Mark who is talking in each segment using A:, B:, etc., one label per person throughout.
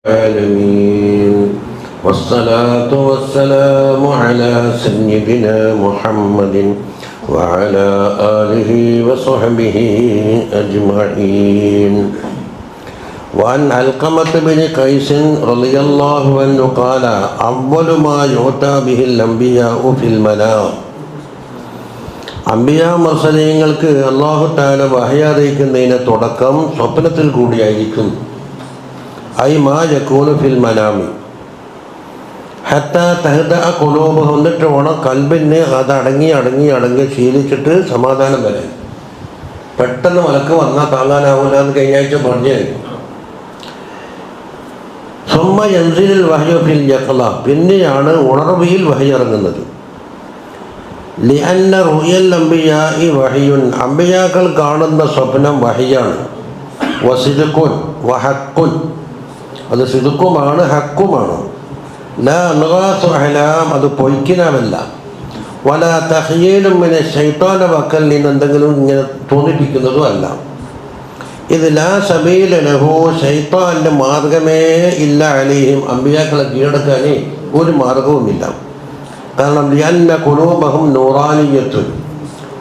A: العالمين والصلاة والسلام على سيدنا محمد وعلى آله وصحبه أجمعين. وعن علقمة بن قيس رضي الله عنه قال: أول ما يؤتى به الأنبياء في المنام. അംബിയാ മുർസലീങ്ങൾക്ക് അല്ലാഹു തആല വഹി അറിയിക്കുന്നതിന് തുടക്കം സ്വപ്നത്തിൽ കൂടിയായിരിക്കും. ഐ മാ യകൂനു ഫിൽ മനാമി ഹത്താ തഹ്ദഅ ഖുലൂബുഹും, എന്നിട്ട് വേണം കൽബിന് അത് അടങ്ങി ശീലിച്ചിട്ട് സമാധാനം വരാൻ. പെട്ടെന്ന് മലക്ക് വന്നാൽ താങ്ങാനാവില്ല എന്ന് കഴിഞ്ഞ ആഴ്ച പറഞ്ഞു. സുമ്മ യൻസിലുൽ വഹ്യു ഫിൽ യഖ്ള, പിന്നെയാണ് ഉണർവിയിൽ വഹി ഇറങ്ങുന്നത്. ലിഅന്ന റുയൽ അംബിയാഇ വഹിയുൻ, അംബിയാക്കൾ കാണുന്ന സ്വപ്നം വഹിയാണ്. വസിദ്ഖുൻ വഹഖുൻ, അത് സിദ്ഖുമാണ് ഹക്കുമാണ്. ലാ അൻഗാസു അഹ്ലാം, അത് പൊയ്ക്കിനാമല്ല. വലാ തഖ്യീലും മിന ശൈത്താന വക്കൽ നിന്ന് എന്തെങ്കിലും ഇങ്ങനെ തോന്നിപ്പിക്കുന്നതും അല്ല. ഇത് ലാ സബീല ലഹു, ശൈത്താൻ്റെ മാർഗമേ ഇല്ല അലൈഹിം, അംബിയാക്കളെ കീഴടക്കാനേ ഒരു മാർഗവുമില്ല. കാരണം ലിഅന്ന ഖുലൂബഹും നൂറാനിയത്തുൻ,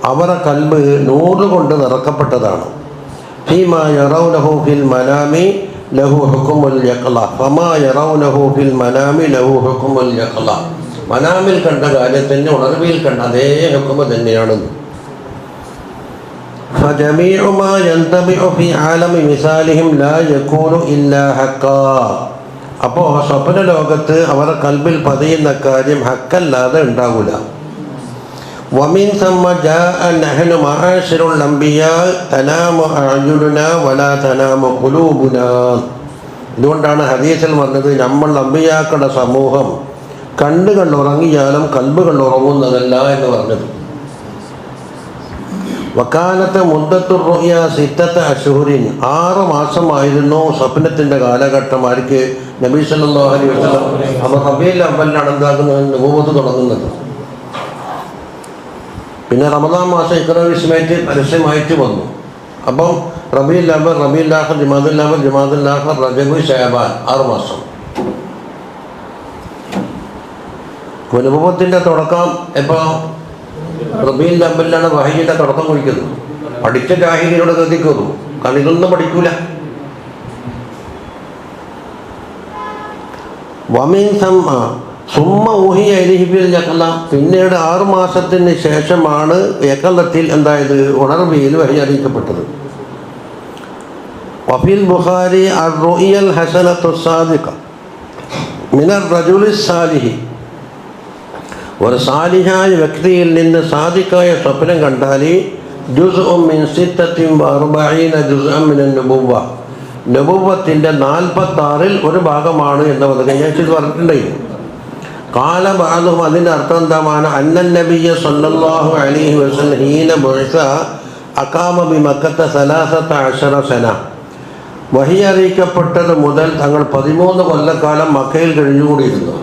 A: അവരുടെ കൽബ് നൂറ് കൊണ്ട് നിറക്കപ്പെട്ടതാണ്. ഫീമാ യറൗനഹു ഫിൽ മനാമി ലഹു ഹുക്മുൽ യഖ്ള, ഫമാ യറൗനഹു ഫിൽ മനാമി ലഹു ഹുക്മുൽ യഖ്ള, മനാമിൽ കണ്ട കാര്യത്തിൻ്റെ ഉണർവിൽ കണ്ട അതേ ഹുക്മ തന്നെയാണ്. ഫജമീഉ മാ യന്തബിഉ ഫീ ആലമി മിസാലിഹിം ലാ യകൂനു ഇല്ലാ ഹഖാ. അപ്പോൾ സ്വപ്ന ലോകത്ത് അവരുടെ കൽബിൽ പതിയുന്ന കാര്യം ഹക്കല്ലാതെ ഉണ്ടാവില്ല. വമിൻ സമ്മ ജാഅ നഹ്നു മആശിറുൽ അംബിയാ തനാമു അഅ്യുനുനാ വലാ തനാമു ഖുലൂബുനാ. ഇതുകൊണ്ടാണ് ഹദീസിൽ വന്നത്, നമ്മൾ അംബിയാക്കളുടെ സമൂഹം കണ്ണുകൾ ഉറങ്ങിയാലും കൽബുകൾ ഉറങ്ങുന്നതല്ല എന്ന് പറഞ്ഞത്. വക്കാലത്ത് മുദ്ദത്തുർ റുയ സിത്തത്ത് അശ്ഹുരിൻ, 6 മാസമായിരുന്നു സ്വപ്നത്തിൻ്റെ കാലഘട്ടം. ആർക്ക്? നബി സല്ലല്ലാഹു അലൈഹി വസല്ലം. അപ്പോൾ റബീഉൽ അവ്വലിലാണ് എന്താകുന്നത്, നബുവത്ത് തുടങ്ങുന്നത്. പിന്നെ റമദാൻ മാസം ഇഖ്റ ബിസ്മിക്ക് പരസ്യമായിട്ട് വന്നു. അപ്പം റബീഉൽ അവ്വൽ, റബീഉൽ ആഖിർ, ജമാദുൽ അവ്വൽ, ജമാദുൽ ആഖിർ, റജബ്, ശഅബാൻ, 6 മാസം. നബുവത്തിൻ്റെ തുടക്കം ഇപ്പോൾ റബീഉൽ അവ്വലിലാണ് വഹയിയുടെ തുടക്കം കുറിക്കുന്നത്. പഠിച്ച ജാഹിലിനോട് ഗതിക്കുന്നു, കാരണം ഇതൊന്നും പഠിക്കൂല. വമിൻ സമ്മ സുമ്മ ഊഹിയ ഇലൈഹി ഫിൽ യഖ്ള, പിന്നീട് 6 മാസത്തിന് ശേഷമാണ് യഖ്ളത്തിൽ എന്തായത്, ഉണർവിയിൽ വഹി അറിയിക്കപ്പെട്ടത്. വഫിൽ ബുഖാരി അർ-റുയൽ ഹസനത്തു സാദിഖ മിനർ റജുലിസ് സാലിഹി, ഒരു സാലിഹായ വ്യക്തിയിൽ നിന്ന് സാദിഖായ സ്വപ്നം കണ്ടാൽ ജുസ്ഉം മിൻ 46 ജുസ്അൻ മിനൻ നുബുവ്വ, നബുവ്വത്തിൻ്റെ 46-ൽ ഒരു ഭാഗമാണ് എന്ന് കഴിഞ്ഞാഴ്ച പറഞ്ഞിട്ടുണ്ടായിരുന്നു. കാല ബഅദുഹും, അതിൻ്റെ അർത്ഥം എന്താണ്? അന്നൻ നബിയ്യ സല്ലല്ലാഹു അലൈഹി വസല്ലം ഹീന ബുഇസ അഖാമ ബിമക്കത്ത 13 സന, വഹി അറിയിക്കപ്പെട്ടത് മുതൽ തങ്ങൾ 13 കൊല്ലക്കാലം മക്കയിൽ കഴിഞ്ഞുകൂടിയിരുന്നു.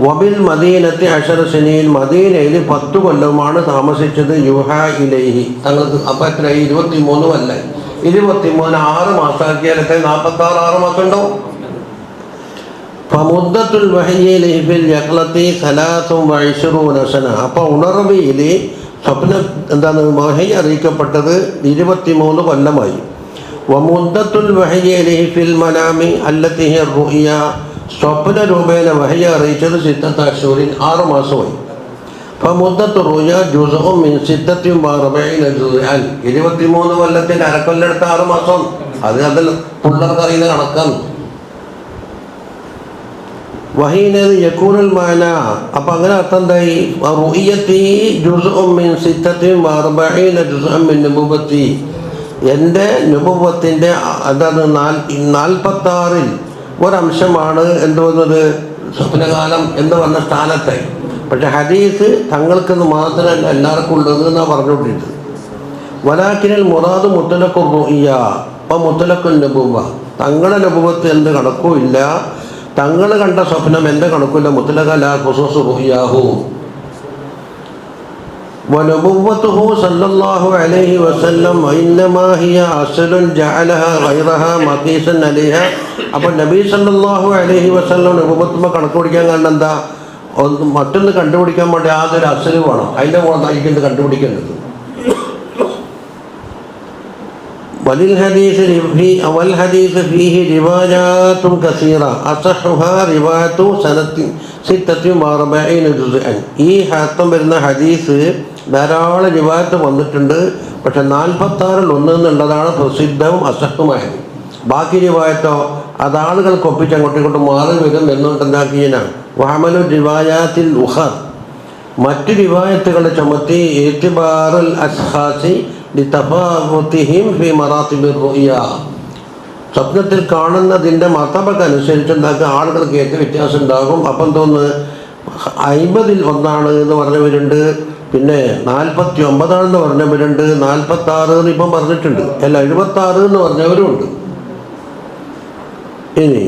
A: വബിൽ മദീനത്തെ 10 സിനീൻ, മദീനയിൽ 10 കൊല്ലമാണ് താമസിച്ചത്. യുഹാ ഇലൈഹി, തങ്ങൾക്ക് അപ്പം എത്ര 23 അല്ല, 23 6 മാസമാക്കിയാലൊക്കെ 46 6 മാസം ഉണ്ടാവും. ഫമുദ്ദത്തുൽ വഹയി ഫിൽ യഖ്ളത്തി 23 സന, അപ്പോൾ ഉണർവിയിൽ സ്വപ്നം എന്താണ് വഹയി അറിയിക്കപ്പെട്ടത് 23 കൊല്ലമായി. വമുദ്ദത്തുൽ വഹയി ഫിൽ മനാമി അല്ലത്തി ഹിയ റുയ, സ്വപ്ന രൂപേണ വഹി അറിയിച്ചത് 6 അശ്ഹുരിൻ, 6 മാസമായി. ഫമുദ്ദത്തു റുയ ജുസ്ഉം മിൻ 46 ജുസ്അൻ, 23 കൊല്ലത്തിൻ്റെ അരക്കൊല്ലെടുത്ത 6 മാസം. അതിൽ പിള്ളേർക്ക് അറിയുന്ന കണക്കാണ്. വഹീനത് യകൂനുൽ മാന, അപ്പം അങ്ങനെ അർത്ഥം എന്തായി? റുയത്തി ജുസ്ഉം മിൻ 46 ജുസ്അൻ മിൻ നുബുവത്തി, എൻ്റെ നുബുവത്തിൻ്റെ അതാണ് 46-ൽ ഒരംശമാണ് എന്ത് വന്നത്, സ്വപ്നകാലം എന്ന് പറഞ്ഞ സ്ഥാനത്തെ. പക്ഷെ ഹദീസ് തങ്ങൾക്കെന്ന് മാത്രമല്ല എല്ലാവർക്കും ഉള്ളത് എന്നാണ് പറഞ്ഞുകൊണ്ടിരുന്നത്. വലാക്കിനിൽ മുറാദ് മുത്തലഖുർ റുയ, അപ്പം മുത്തലഖുൻ നബുവ്വ, തങ്ങളുടെ നബുവത്ത് എന്ത് കണക്കും ഇല്ല, തങ്ങൾ കണ്ട സ്വപ്നം എൻ്റെ കണക്കില്ല. മുത്തലഖ ലാ ഖുസൂസ് റുയാഹു, ونبوته صلى الله عليه وسلم وإنما هي أصل جعلها غيرها مقيسا عليها. അപ്പോൾ നബി സല്ലല്ലാഹു അലൈഹി വസല്ലം നബുവത്തുമ്പോൾ കണക്ക് പിടിക്കാൻ കാരണം എന്താ? മറ്റൊന്ന് കണ്ടുപിടിക്കാൻ വേണ്ടി യാതൊരു അസല് വേണം. അതിൻ്റെ മുകളിലായിരിക്കും ഇത് കണ്ടുപിടിക്കേണ്ടത്. والحديث فيه روايات كثيرة أصحها رواية سنة 46 جزءا. ഈ ഹാത്തം വരുന്ന ഹദീസ് ധാരാളം റിവായത്ത് വന്നിട്ടുണ്ട്. പക്ഷെ 46-ൽ 1 എന്നുള്ളതാണ് പ്രസിദ്ധവും അസഹുമായത്. ബാക്കി റിവായത്തോ അതാളുകൾക്ക് ഒപ്പിച്ച് അങ്ങോട്ടും ഇങ്ങോട്ടും മാറി വരും എന്നുകൊണ്ട് എന്താക്കിയനാണ് വഹമലു റിവായാത്തിൽ ഉഖർ, മറ്റു റിവായത്തുകളെ ചുമത്തി ഇഅ്തിബാറുൽ അസ്ഹാസി ലിതഫാവുതിഹിം ഫി മറാത്തിബിർ റുഅ്യ, സ്വപ്നത്തിൽ കാണുന്നതിൻ്റെ മർത്തബക്ക് അനുസരിച്ച് എന്താക്കുക ആളുകൾക്ക് ഏറ്റവും വ്യത്യാസം ഉണ്ടാകും. അപ്പം തോന്നുന്നു 50-ൽ 1 എന്ന് പറഞ്ഞവരുണ്ട്, പിന്നെ 49 പറഞ്ഞവരുണ്ട്, 46 ഇപ്പം പറഞ്ഞിട്ടുണ്ട്, അല്ല 76 എന്ന് പറഞ്ഞവരുമുണ്ട്. ഇനി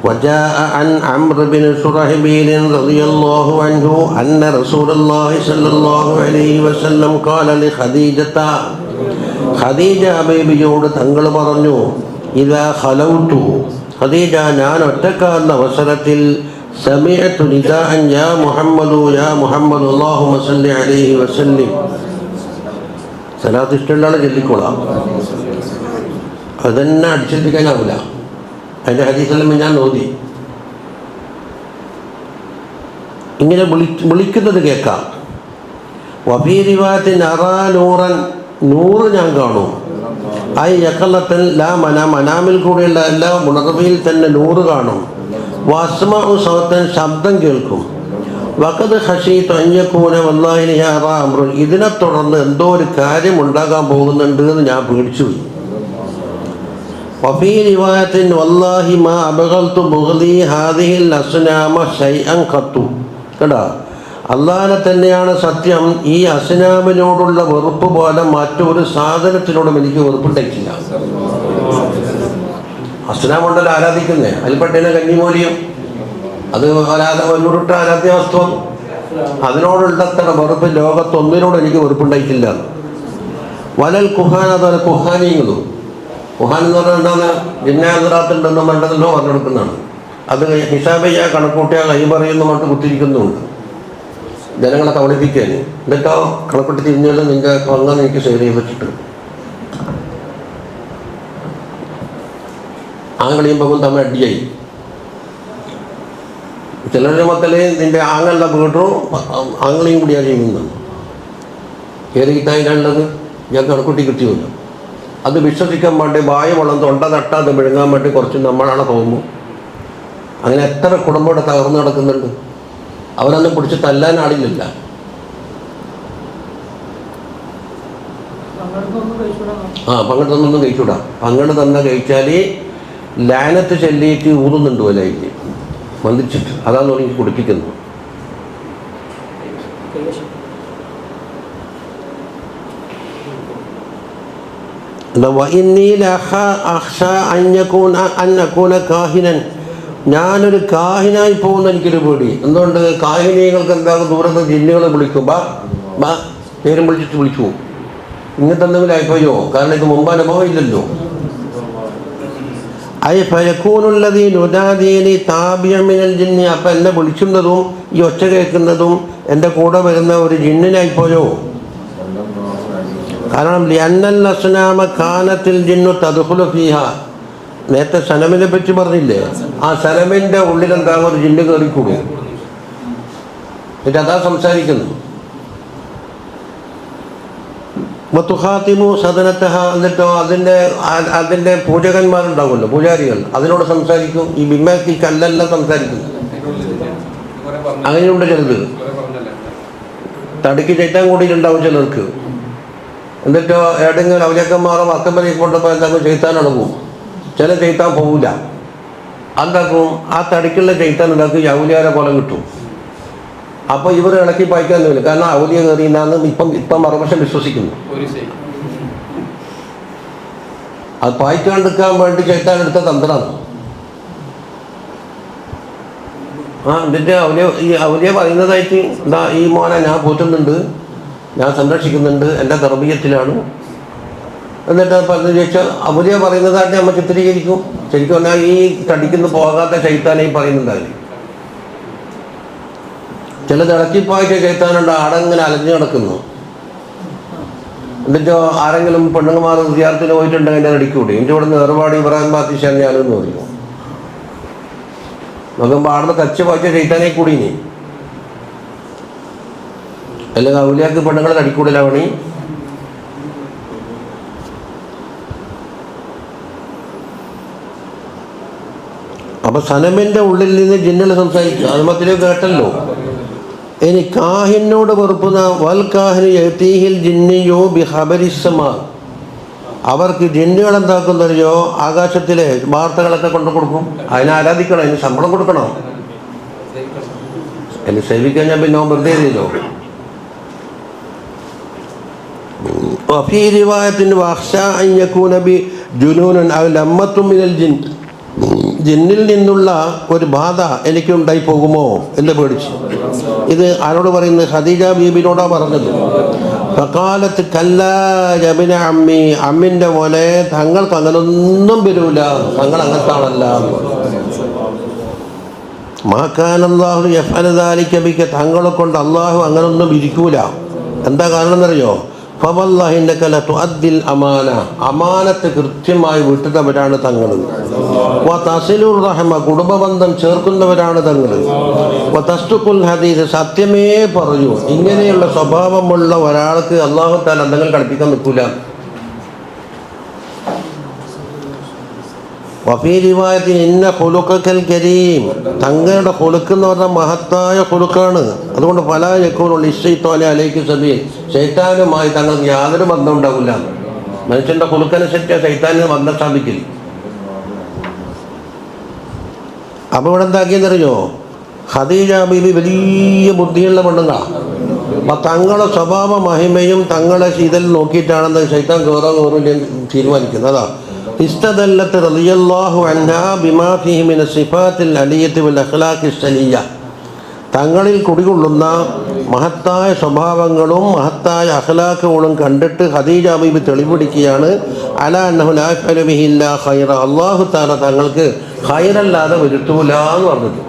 A: وجاء عن عمرو بن شرحبيل رضي الله عنه أن رسول الله صلى الله عليه وسلم قال لخديجة, ഖദീജ ബീബിയോട് തങ്ങൾ പറഞ്ഞു, ഇദാ ഖലൗതു, ഖദീജ ഞാൻ ഒറ്റക്കാവുന്ന അവസരത്തിൽ സമിഅതു നിദാഅൻ യാ മുഹമ്മദു യാ മുഹമ്മദ് അല്ലാഹുമ്മ സല്ലി അലൈഹി വസല്ലിം. സലാത്ത് ഇഷ്ടമുള്ള ചൊല്ലിക്കോളാം, അതെന്നെ അടിച്ചെത്തിക്കാനാവില്ല. അതിൻ്റെ ഹദീസെല്ലാം ഞാൻ ഓതി. ഇങ്ങനെ വിളിക്കുന്നത് കേൾക്കാം. വഫീ റിവായത്തിൻ അറാ നൂറൻ, നൂറ് ഞാൻ കാണും. ഐ യഖലത്തൻ ലാ മനാം, മനാമിൽ കൂടെയുള്ള എല്ലാ ഉണർവിൽ തന്നെ നൂറ് കാണും. വസ്മഉ സൗതൻ, ശബ്ദം കേൾക്കും. വഖദ് ഖശീതു അൻ യകൂന വല്ലാഹി ലി അറാ അംറുൻ, ഇതിനെ തുടർന്ന് എന്തോ ഒരു കാര്യം ഉണ്ടാകാൻ പോകുന്നുണ്ട് എന്ന് ഞാൻ പേടിച്ചു പോയി. വഫീ റിവായത്തിൻ വല്ലാഹി മാ അബ്ഗൽതു ബുഗ്ദി ഹാദിഹിൽ അസ്നാമ ശൈഅൻ ഖത്തു. കേട്ടോ, അള്ളാഹനെ തന്നെയാണ് സത്യം, ഈ അസ്നാമിനോടുള്ള വെറുപ്പ് പോലെ മറ്റൊരു സാധനത്തിനോടും എനിക്ക് വെറുപ്പുണ്ടായിട്ടില്ല. അസ്നാമുണ്ടല്ലോ ആരാധിക്കുന്നേ, അതിൽപ്പെട്ടതിനെ കന്നിമൂലിയം, അത് ഒരുരുട്ട ആരാധ്യ വസ്തു, അതിനോടുള്ളത്ര വെറുപ്പ് ലോകത്തൊന്നിനോടും എനിക്ക് വെറുപ്പുണ്ടായിട്ടില്ല. വലൽ കുഹാൻ, അതുപോലെ കുഹാനിങ്ങളും, കുഹാൻ എന്ന് പറഞ്ഞാൽ എന്താണ്, ജിന്നാതിറാത്തുണ്ടെന്നും വേണ്ടതെല്ലോ പറഞ്ഞെടുക്കുന്നതാണ്. അത് ഹിസാബ് ചെയ്യാൻ കണക്കൂട്ടിയാൽ കൈ പറയുന്ന മട്ട് കുത്തിരിക്കുന്നുമുണ്ട് ജനങ്ങളെ കബളിപ്പിക്കാൻ. എന്നിട്ടോ കണക്കൂട്ടി തിരിഞ്ഞാലും നിന്റെ വന്നെന്ന് എനിക്ക് ഷെയർ ചെയ്തിട്ടുണ്ട്. ആങ്ങളിയും പകും തമ്മിൽ അടിയായി. ചിലരുടെ മക്കളെ നിന്റെ ആങ്ങളുടെ വീട്ടും ആങ്ങളെയും കൂടിയാണ് ചെയ്യുന്നത്. ഏത് കിട്ടാനുള്ളത് ഞാൻ കണക്കൂട്ടി കിട്ടിയുമില്ല. അത് വിശ്വസിക്കാൻ വേണ്ടി വായ വളം തൊണ്ട തട്ടാതെ വിഴുങ്ങാൻ വേണ്ടി കുറച്ച് നമ്മളാണ് തോന്നുന്നു. അങ്ങനെ എത്ര കുടുംബം ഇവിടെ തകർന്നു നടക്കുന്നുണ്ട്. അവരൊന്നും പിടിച്ച് തല്ലാൻ ആളില്ല. പങ്കെടുത്തൊന്നും കഴിച്ചൂടാ. പങ്കെടു തന്നെ കഴിച്ചാൽ ലാനത്ത് ചൊല്ലിയിട്ട് ഊതുന്നുണ്ട് വലയില് വന്ദിച്ചിട്ട്, അതാന്ന് പറഞ്ഞ് കുടിപ്പിക്കുന്നു. ഞാനൊരു കാഹിനായി പോകുന്ന എനിക്കൊരു പേടി. എന്തുകൊണ്ട്? കാഹിനീയങ്ങൾക്ക് എന്താകും, ദൂരത്ത് ജിന്നുകളെ വിളിക്കും, ബാ പേരും വിളിച്ചിട്ട് വിളിച്ചു പോകും. ഇങ്ങനത്തെ എന്തെങ്കിലും ആയിപ്പോയോ? കാരണം ഇത് മുമ്പ് അനുഭവം ഇല്ലല്ലോ. അപ്പം എന്നെ വിളിക്കുന്നതും ഈ ഒച്ച കേൾക്കുന്നതും എൻ്റെ കൂടെ വരുന്ന ഒരു ജിന്നിനായിപ്പോയോ? കാരണം ലിഅന്നൽ അസ്നാമ കാനത്തിൽ ജിന്നു തദ്ഖുലു ഫീഹാ, നേരത്തെ സനമിനെ പറ്റി പറഞ്ഞില്ലേ, ആ സനമിൻ്റെ ഉള്ളിലെന്താകും ഒരു ജിന്ന് കയറിക്കൂടും. എന്നിട്ട് അതാ സംസാരിക്കുന്നു. വതുഖാതിമു സദനതഹ, എന്നിട്ടോ അതിൻ്റെ പൂജകന്മാരുണ്ടാകുമല്ലോ, പൂജാരികൾ, അതിനോട് സംസാരിക്കും. ഈ ബിമ്മക്ക് കല്ലെല്ലാം സംസാരിക്കും. അങ്ങനെയുണ്ട് ചിലത്. തടിക്ക് ചൈത്താൻ കൂടിയിട്ടുണ്ടാവും ചിലർക്ക്. എന്നിട്ടോ ഏതെങ്കിലും അവലിയക്കന്മാരോ അക്കമ്പലേക്ക് കൊണ്ടപ്പോൾ എന്താക്കും, ചെയ്ത്താൻ അടങ്ങും. ചില ചെയ്ത്താൻ പോവില്ല. എന്താക്കും, ആ തടിക്കുള്ള ചെയ്ത്താൻ ഉണ്ടാക്കി ഔലിയാരെ പോലെ കിട്ടും. അപ്പോൾ ഇവർ ഇളക്കി പായിക്കാൻ വരും. കാരണം ഔലിയ കയറിയെന്നാന്ന് ഇപ്പം മറുവശം വിശ്വസിക്കുന്നു. അത് പായിക്കാണ്ടിരിക്കാൻ വേണ്ടി ചെയ്ത്താൻ എടുത്ത തന്ത്രമാണ്. എന്നിട്ട് ഔലിയ പറയുന്നതായിട്ട്, എന്താ ഈ മോനെ ഞാൻ പോറ്റുന്നുണ്ട്, ഞാൻ സംരക്ഷിക്കുന്നുണ്ട്, എൻ്റെ തർബീയത്തിലാണ്. എന്നിട്ട് പറഞ്ഞു ചോദിച്ചാൽ അബുലിയ പറയുന്നതായിട്ട് നമ്മൾ ചിത്രീകരിക്കും. ശരിക്കും പറഞ്ഞാൽ ഈ തടിക്കുന്ന പോകാത്ത ശൈത്താനെ ഈ പറയുന്നുണ്ടാവില്ല. ചില തിളച്ചിപ്പായ്ച്ച ശൈത്താനുണ്ട്, ആടങ്ങനെ അലഞ്ഞു കിടക്കുന്നു. എന്നിട്ടോ ആരെങ്കിലും പെണ്ണുങ്ങന്മാർ വിദ്യാർത്ഥിന് പോയിട്ടുണ്ടെങ്കിൽ എൻ്റെ അടിക്കൂടി എൻ്റെ ഇവിടെ നിന്ന് ഏർപാട് ഇബ്രാഹിം ബാത്തിഷാൻ ഞാനെന്ന് പറയും. നോക്കുമ്പോൾ ആടുന്ന് കച്ച പായ്ച്ച ശൈത്താനെ കൂടി ഇനി അല്ലെങ്കിൽ ഔലിയാക്ക് പെണ്ണുങ്ങളെ അടിക്കൂടില്ല പണി. അപ്പൊ സനമിന്റെ ഉള്ളിൽ നിന്ന് ജിന്നുകൾ സംസാരിക്കുക, അത് മത്തിലും കേട്ടല്ലോ. ഇനി കാഹിനോട് വെറുപ്പുന്ന വൽ കാഹിന് യതീഹിൽ ജിന്നിയോ ബിഹബരിസ്സമാ, അവർക്ക് ജിന്നുകൾ എന്താക്കുന്നറിയോ, ആകാശത്തിലെ വാർത്തകളൊക്കെ കൊണ്ടു കൊടുക്കും. അതിനെ ആരാധിക്കണം, അതിന് ശമ്പളം കൊടുക്കണം. അതിന് സേവിക്കാൻ ഞാൻ പിന്നെ വെറുതെ ചെയ്തോ. ജിന്നിൽ നിന്നുള്ള ഒരു ബാധ എനിക്കുണ്ടായി പോകുമോ എന്ന് പേടിച്ചു. ഇത് ആരോട് പറയുന്നത്? ഖദീജ ബീബിനോടാ പറഞ്ഞത്. ഫഖാലത്ത് കല്ലാ യബ്ന അമ്മി, അമ്മിൻ്റെ മോനെ തങ്ങൾക്ക് അങ്ങനൊന്നും വരൂല, തങ്ങൾ അങ്ങനത്താണല്ല. മാ കാന അല്ലാഹു യഫ്അല ദാലിക ബിക, തങ്ങളെ കൊണ്ട് അള്ളാഹു അങ്ങനൊന്നും ഇരിക്കൂല. എന്താ കാരണം എന്നറിയോ? ഫവല്ലാഹി ഇന്നക ലതുഅദ്ദിൽ അമാന, അമാനത്ത് കൃത്യമായി വിട്ടുന്നവരാണ് തങ്ങൾ. വതസിലുർ റഹമ, കുടുംബബന്ധം ചേർക്കുന്നവരാണ് തങ്ങൾ. വതസ്തുഖുൽ ഹദീസ്, സത്യമേ പറയൂ. ഇങ്ങനെയുള്ള സ്വഭാവമുള്ള ഒരാൾക്ക് അല്ലാഹു തആല എന്തെങ്കിലും കളിപ്പിക്കാൻ നിൽക്കൂല. വഫീ റിവായത്തിൻ ഇന്ന ഖുലുഖകൽ കരീം, തങ്ങളുടെ ഖുലുഖ് എന്ന് പറഞ്ഞാൽ മഹത്തായ ഖുലുഖാണ്. അതുകൊണ്ട് ഫലാ യകൂനു ലിശ്ശൈത്വാനി അലൈക സബീൽ, ശൈത്താനുമായി തങ്ങൾക്ക് യാതൊരു ബന്ധം ഉണ്ടാവില്ല. മനുഷ്യൻ്റെ ഖുലുഖനുസരിച്ച് ശൈത്താനിന് ബന്ധം സ്ഥാപിക്കില്ല. അപ്പോൾ ഇവിടെ എന്താക്കിയെന്നറിയോ? ഖദീജ ബീബി വലിയ ബുദ്ധിയുള്ള പെണ്ണുങ്ങളാണ്. അപ്പം തങ്ങളുടെ സ്വഭാവ മഹിമയും തങ്ങളെ ശീതൽ നോക്കിയിട്ടാണെന്ന് ശൈത്താൻ കയറില്ല തീരുമാനിക്കുന്നത്. അതാ ഇസ്തദല്ലത്ത് റളിയല്ലാഹു അൻഹാ ബിമാ ഫീഹി മിന സിഫാത്തിൽ അലിയത്തി വൽ അഖ്ലാഖി സലിയ, തങ്ങളിൽ കുടികൊള്ളുന്ന മഹത്തായ സ്വഭാവങ്ങളും മഹത്തായ അഖ്ലാഖുകളും കണ്ടിട്ട് ഖദീജ ബീബി തെളിപിടിക്കുകയാണ്. അലാ അന്നഹു ലാ യഫ്അലു ബിഹി ഇല്ലാ ഖൈറ, അല്ലാഹു തആല തങ്ങൾക്ക് ഖൈറല്ലാതെ വരുത്തൂല എന്ന് പറഞ്ഞത്.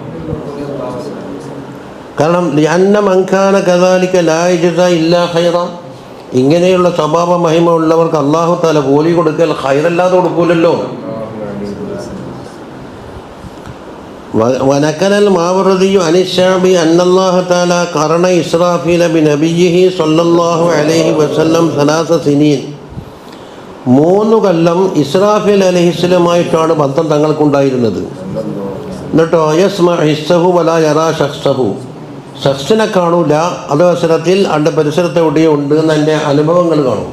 A: കാരണം ലിഅന്ന മൻ കാന കദാലിക ലാ യജ്സാ ഇല്ലാ ഖൈറ, ഇങ്ങനെയുള്ള സ്വഭാവ മഹിമ ഉള്ളവർക്ക് അല്ലാഹു തആല കൂലി കൊടുക്കൽ ഖൈറല്ലാതെ കൊടുക്കൂലല്ലോ. വനക്കനൽ മാവറദിയു അനിശ്ശാബി അന്നല്ലാഹു തആല ഖറന ഇസ്രാഫീല ബിനബിയിഹി സ്വല്ലല്ലാഹു അലൈഹി വസല്ലം സലാസ സിനീൻ, 3 കൊല്ലം ഇസ്രാഫീൽ അലൈഹിസ്സലാമായിട്ടാണ് ബന്ധം തങ്ങൾക്കുണ്ടായിരുന്നത്. എന്നിട്ടോ യസ്മഅ ഹിസ്സഹു വലാ യറാ ശഖ്സഹു, ശഖ്സിനെ കാണൂല, അതേ അവസരത്തിൽ അവൻ്റെ പരിസരത്ത് എവിടെയോ ഉണ്ട് എന്ന് എൻ്റെ അനുഭവങ്ങൾ കാണും.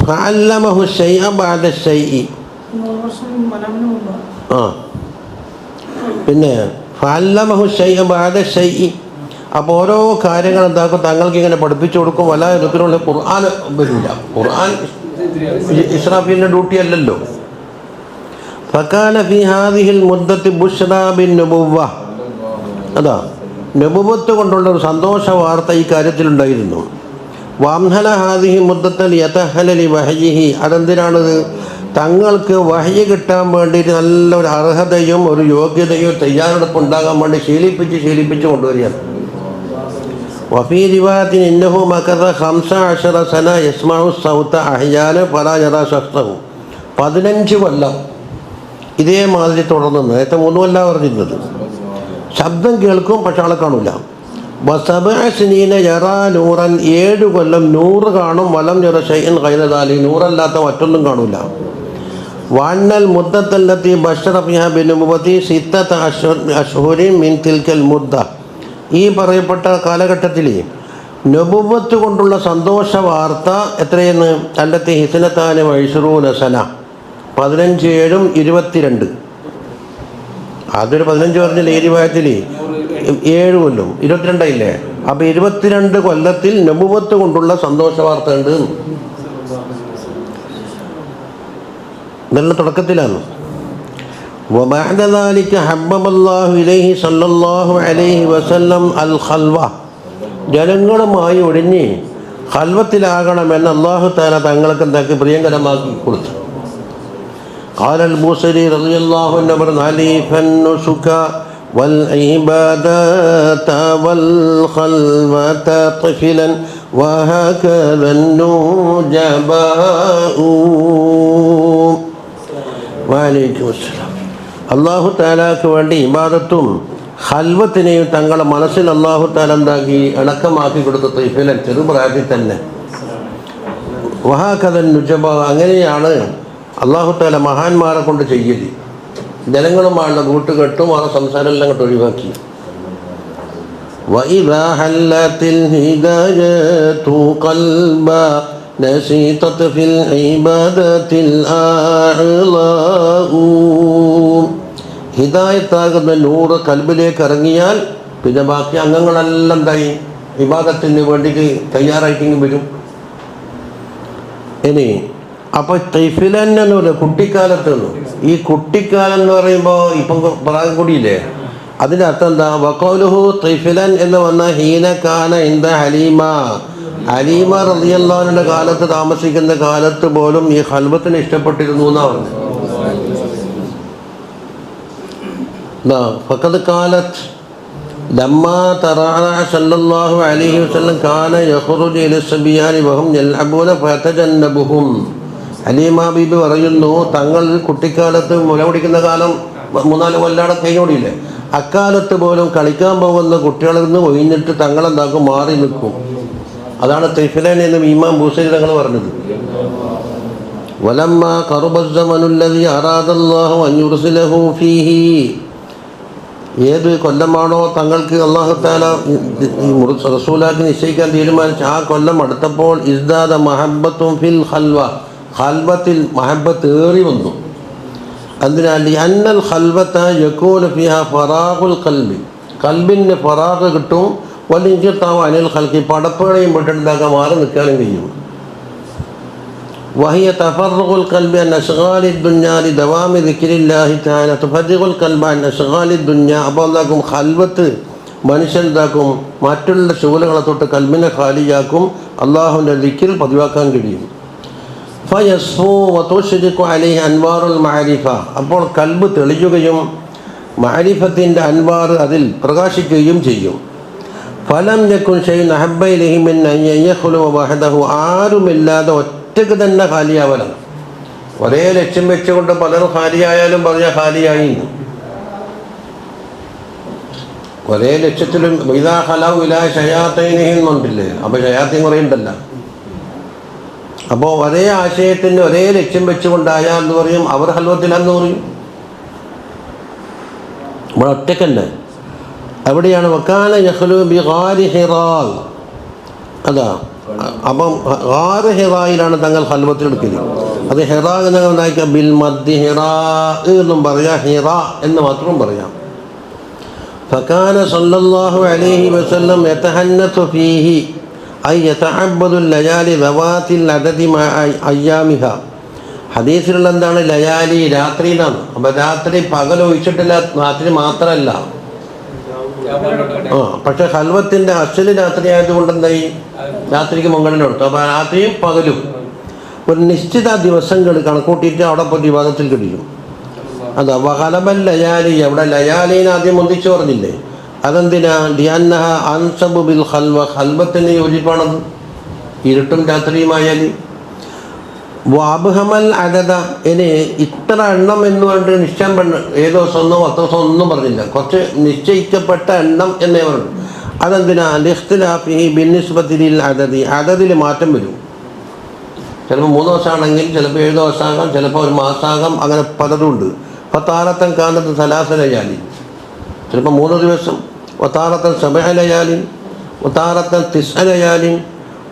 A: ഫഅല്ലമഹു ശൈഅ ബഅദ ശൈഇ, പിന്നെ ഫഅല്ലമഹു ശൈഅ ബഅദ ശൈഇ, അപ്പോൾ ഓരോ കാര്യങ്ങൾ എന്താക്കും തങ്ങൾക്ക് ഇങ്ങനെ പഠിപ്പിച്ചു കൊടുക്കും. വലാ യദ്കുറുൽ ഖുർആൻ വരില്ല, ഖുർആൻ ഇസ്രാഫീലിൻ്റെ ഡ്യൂട്ടി അല്ലല്ലോ. ഫകാന ഫി ഹാദിഹിൽ മുദ്ദത്തി ബുശ്റാ ബിൻ നുബുവ്വ, അതാ നബുവത്ത് കൊണ്ടുള്ള ഒരു സന്തോഷ വാർത്ത ഈ കാര്യത്തിലുണ്ടായിരുന്നു. വംഹല ഹാദിഹി മുദ്ദത്തൽ യതഹല ലി വഹയിഹി, അതെന്തിനാണിത്? തങ്ങൾക്ക് വഹ്യ് കിട്ടാൻ വേണ്ടിയിട്ട് നല്ലൊരു അർഹതയും ഒരു യോഗ്യതയും തയ്യാറെടുപ്പ് ഉണ്ടാകാൻ വേണ്ടി ശീലിപ്പിച്ച് കൊണ്ടുവരികയാണ്. വഫീ റിവായത്തിൻ ഇന്നഹു മകദ 15 സന യസ്മഉ സൗത അഹ്യാന ഫലാ യറാ ശഖ്സഹു, 15 കൊല്ലം ഇതേമാതിരി തുടർന്നു. നേരത്തെ 3 കൊല്ലം പറഞ്ഞിരുന്നത്. ശബ്ദം കേൾക്കും പക്ഷെ ആളെ കാണൂല. വസബഅ സിനീന യറാ നൂറൻ, 7 കൊല്ലം 100 കാണും. വലം യറ ഷൈഅൻ ഗൈറ ദാലിക, 100 അല്ലാത്ത മറ്റൊന്നും കാണൂല. വഅന്നൽ മുദ്ദത്തല്ലത്തി ബശറ ഫിഹാ ബിനുബുവതി 6 അശ്ഹുരിൻ മിൻ തിൽക്കൽ മുദ്ദ, ഈ പറയപ്പെട്ട കാലഘട്ടത്തിൽ നബുവത്ത് കൊണ്ടുള്ള സന്തോഷ വാർത്ത എത്രയെന്ന്? അല്ലത്തി ഹിസ്നത്താന വൈശ്റൂന സന, 15 7 22. അതൊരു 15 പറഞ്ഞില്ല, ഈ റിവായത്തിൽ 7 കൊല്ലം 22 അപ്പോൾ 22 കൊല്ലത്തിൽ നബുവത്ത് കൊണ്ടുള്ള സന്തോഷ വാർത്ത ഉണ്ട്. ഇതെല്ലാം തുടക്കത്തിലാണ്. وبعد ذلك حبب الله إليه صلى الله عليه وسلم الخلوة, ജനങ്ങളുമായി ഒഴിഞ്ഞ് ഖൽവത്തിലാകണമെന്ന് അല്ലാഹു തആല തങ്ങൾക്ക് എന്താക്കി പ്രിയങ്കരമാക്കി കൊടുത്തു. قال البوصيري رضي الله عنه علي فالنسك والعبادات والخلوة طفلا وهكذا النجباء. വഅലൈക്കും അസ്സലാം. അല്ലാഹു തആലക്ക് വേണ്ടി ഇബാദത്തും ഖൽവത്തിനെയും തങ്ങളുടെ മനസ്സിൽ അല്ലാഹു തആല എന്താക്കി അടക്കമാക്കി കൊടുത്ത ത്വയ്ഫിലൻ ചെറുപ്രായത്തിൽ തന്നെ. വഹകദ നുജബ, അങ്ങനെയാണ് അല്ലാഹു തആല മഹാന്മാരെ കൊണ്ട് ചെയ്യല്. ജനങ്ങളുമായുള്ള കൂട്ടുകെട്ടും അവരുടെ സംസാരം എല്ലാം അങ്ങോട്ട് ഒഴിവാക്കി. وإذا حلت الهداية قلبا نشطت في العبادة الأعلاء. ഹിദായത്താകുന്ന നൂറ് കൽബിലേക്ക് ഇറങ്ങിയാൽ പിന്നെ ബാക്കി അംഗങ്ങളെല്ലാം എന്തായി ഇബാദത്തിന് വേണ്ടിയിട്ട് തയ്യാറായിട്ടെങ്കിൽ വരും. ഇനി അപ്പോൾ തൈഫിലൻ എന്ന് പറയുന്നത് കുട്ടിക്കാലത്ത്. ഈ കുട്ടിക്കാലം എന്ന് പറയുമ്പോൾ ഇപ്പം പ്രായം കൂടിയില്ലേ, അതിൻ്റെ അർത്ഥം എന്താ? വഖൗലുഹു തൈഫിലൻ എന്ന് വന്ന ഹീന കാന ഇന്ദ ഹലീമ, ഹലീമ റളിയല്ലാഹു അൻഹയുടെ കാലത്ത് താമസിക്കുന്ന കാലത്ത് പോലും ഈ ഖൽവത്തിനെ ഇഷ്ടപ്പെട്ടിരുന്നു എന്നാണ് പറഞ്ഞത്. ഫഖദ് ഖാലത് ലമ്മാ തറഅ സല്ലല്ലാഹു അലൈഹി വസല്ലം കാന യഖ്റുജു ഇല സബിയാനി വഹും യൽഅബൂന ഫയതജന്നബുഹും. ഹലീമ ബീബി പറയുന്നു, തങ്ങൾ കുട്ടിക്കാലത്ത് മുല കുടിക്കുന്ന കാലം 3-4 കൊല്ലാണ് കഴിഞ്ഞോടിയില്ലേ, അക്കാലത്ത് പോലും കളിക്കാൻ പോകുന്ന കുട്ടികളിൽ നിന്ന് ഒഴിഞ്ഞിട്ട് തങ്ങളെന്താക്കും, മാറി നിൽക്കും. അതാണ് തൈഫിലൻ എന്ന് ഇമാം ബൂസൈരി തങ്ങൾ പറഞ്ഞത്. വലമ്മ ഖറുബസ്സമനുല്ലദി അറാദല്ലാഹു അൻ യുർസിലഹു ഫീഹി, ഏത് കൊല്ലമാണോ തങ്ങൾക്ക് അല്ലാഹു തആല റസൂലാക്കി നിശ്ചയിക്കാൻ തീരുമാനിച്ച ആ കൊല്ലം അടുത്തപ്പോൾ ഇസ്ദാദ മഹബ്ബത്തും ഫിൽ ഖൽവ, ഖൽവത്തിൽ മഹബ്ബത്ത് ഏറി വന്നു. അതിനാൽ അന്നൽ ഖൽവത യകൂനു ഫിഹാ ഫറാഖുൽ ഖൽബി, ഖൽബിന് ഫറാഖ് കിട്ടും. വലിൻഖിതാഉ അനിൽ ഖൽഖി, പടപ്പുകളെയും വിട്ടിട്ടുണ്ടാക്കാൻ മാറി നിൽക്കാനും കഴിയും. വഹിയ തഫർറുഖുൽ ഖൽബി അൻ അശ്ഗാലി ദുനിയ ലിദവാമി ദിക്രില്ലാഹി തആല തുഫർറുഖുൽ ഖൽബ അൻ അശ്ഗാലി ദുനിയ. അപ്പോൾ എന്താക്കും, ഖൽവത്ത് മനുഷ്യൻ എന്താക്കും, മറ്റുള്ള ശൂലകളെ തൊട്ട് കൽബിനെ ഖാലിയാക്കും, അള്ളാഹുവിൻ്റെ ദിക്ർ പതിവാക്കാൻ കഴിയും. ഫയസ്ഫു വതുശ്രിഖു അലൈഹി അൻവാറുൽ മഅരിഫ, അപ്പോൾ കൽബ് തെളിയുകയും മഅരിഫത്തിൻ്റെ അൻവാർ അതിൽ പ്രകാശിക്കുകയും ചെയ്യും. ഫലം യകുൻ ഷൈഉൻ അഹബ്ബ ഇലൈഹി മിൻ അൻ യഖ്ലുവ വഹദഹു, ആരുമില്ലാതെ ഒറ്റക്ക് തന്നെ ഖാലിയാവലാണ്. ഒരേ ലക്ഷ്യം വെച്ചുകൊണ്ട് പലരും ഖാലിയായാലും പറഞ്ഞാൽ ഖാലിയായി. ഒരേ ലക്ഷ്യത്തിലും ഇദാ ഖലൗ ഇലാ ശയാത്തീനിഹിൻ എന്നുണ്ടല്ലേ, അപ്പോൾ ശയാത്തീൻ കുറേ ഉണ്ടല്ലോ. അപ്പോൾ ഒരേ ആശയത്തിന് ഒരേ ലക്ഷ്യം വെച്ചുകൊണ്ടായാൽ എന്ന് പറയും, അവർ ഹൽവത്തിലാന്ന് പറയും. നമ്മൾ ഒറ്റക്കല്ലേ. എവിടെയാണ്? വക്കാന യഖ്ലു ബി ഗാരി ഹിറാ, അതാ. അപ്പം ഗാർ ഹിറായിലാണ് തങ്ങൾ ഹൽവത്തിലെടുക്കല്. അത് ഹിറാ എന്ന് ബിൽ മദ്ദി ഹിറാ എന്നും പറയാം, ഹിറാ എന്ന് മാത്രം പറയാം. ഫകാന സല്ലല്ലാഹു അലൈഹി വസല്ലം യതഹന്നതു ഫീഹി ഐ യതഅബ്ബദുൽ ലയാലി ദവാത്തിൽ അദദി മഅ അയ്യാമിഹ. ഹദീസിലുള്ള എന്താണ്? ലയാലി, രാത്രിയിലാണ്. അപ്പം രാത്രി പകൽ ഒഴിച്ചിട്ടില്ല, രാത്രി മാത്രമല്ല. പക്ഷെ ഖൽവത്തിൻ്റെ അസ്സല് രാത്രി ആയതുകൊണ്ട് എന്തായി, രാത്രിക്ക് മുൻഗണന കൊടുത്തു. അപ്പോൾ രാത്രിയും പകലും ഒരു നിശ്ചിത ദിവസങ്ങൾ കണക്കൂട്ടിയിട്ട് അവിടെ പോയി വിവാദത്തിൽ കഴിയും. അതാ വഖലബൽ ലയാലി, അവിടെ ലയാലീനെ ആദ്യം ഒന്നിച്ചു പറഞ്ഞില്ലേ, അതെന്തിനാ? ലിഅന്നഹ അൻസബു ബിൽ ഖൽവ, ഖൽവത്തിന് യോജിപ്പാണത്, ഇരുട്ടും രാത്രിയുമായാൽ. വാബ്ഹമൽ അദദ, ഇനി ഇത്ര എണ്ണം എന്ന് പറഞ്ഞിട്ട് നിശ്ചയം പെണ്ണ് ഏത് ദിവസം ഒന്നോ 10 ദിവസം ഒന്നും പറഞ്ഞില്ല, കുറച്ച് നിശ്ചയിക്കപ്പെട്ട എണ്ണം എന്നേ പറഞ്ഞു. അതെന്തിനാ? ലിഖ്തിലാഫിഹി ബിന്നിസ്ബതി ലിൽ അദദി, അദദിൽ മാറ്റം വരും. ചിലപ്പോൾ 3 ദിവസമാണെങ്കിൽ ചിലപ്പോൾ 7 ദിവസമാകാം, ചിലപ്പോൾ 1 മാസമാകാം, അങ്ങനെ പലതും ഉണ്ട്. ഫതാറത്തൻ കാനത്ത് സലാസ ലയാലി, ചിലപ്പോൾ 3 ദിവസം. വതാറത്തൻ 7 ലയാലിൻ, വതാറത്തൻ 9 ലയാലിൻ,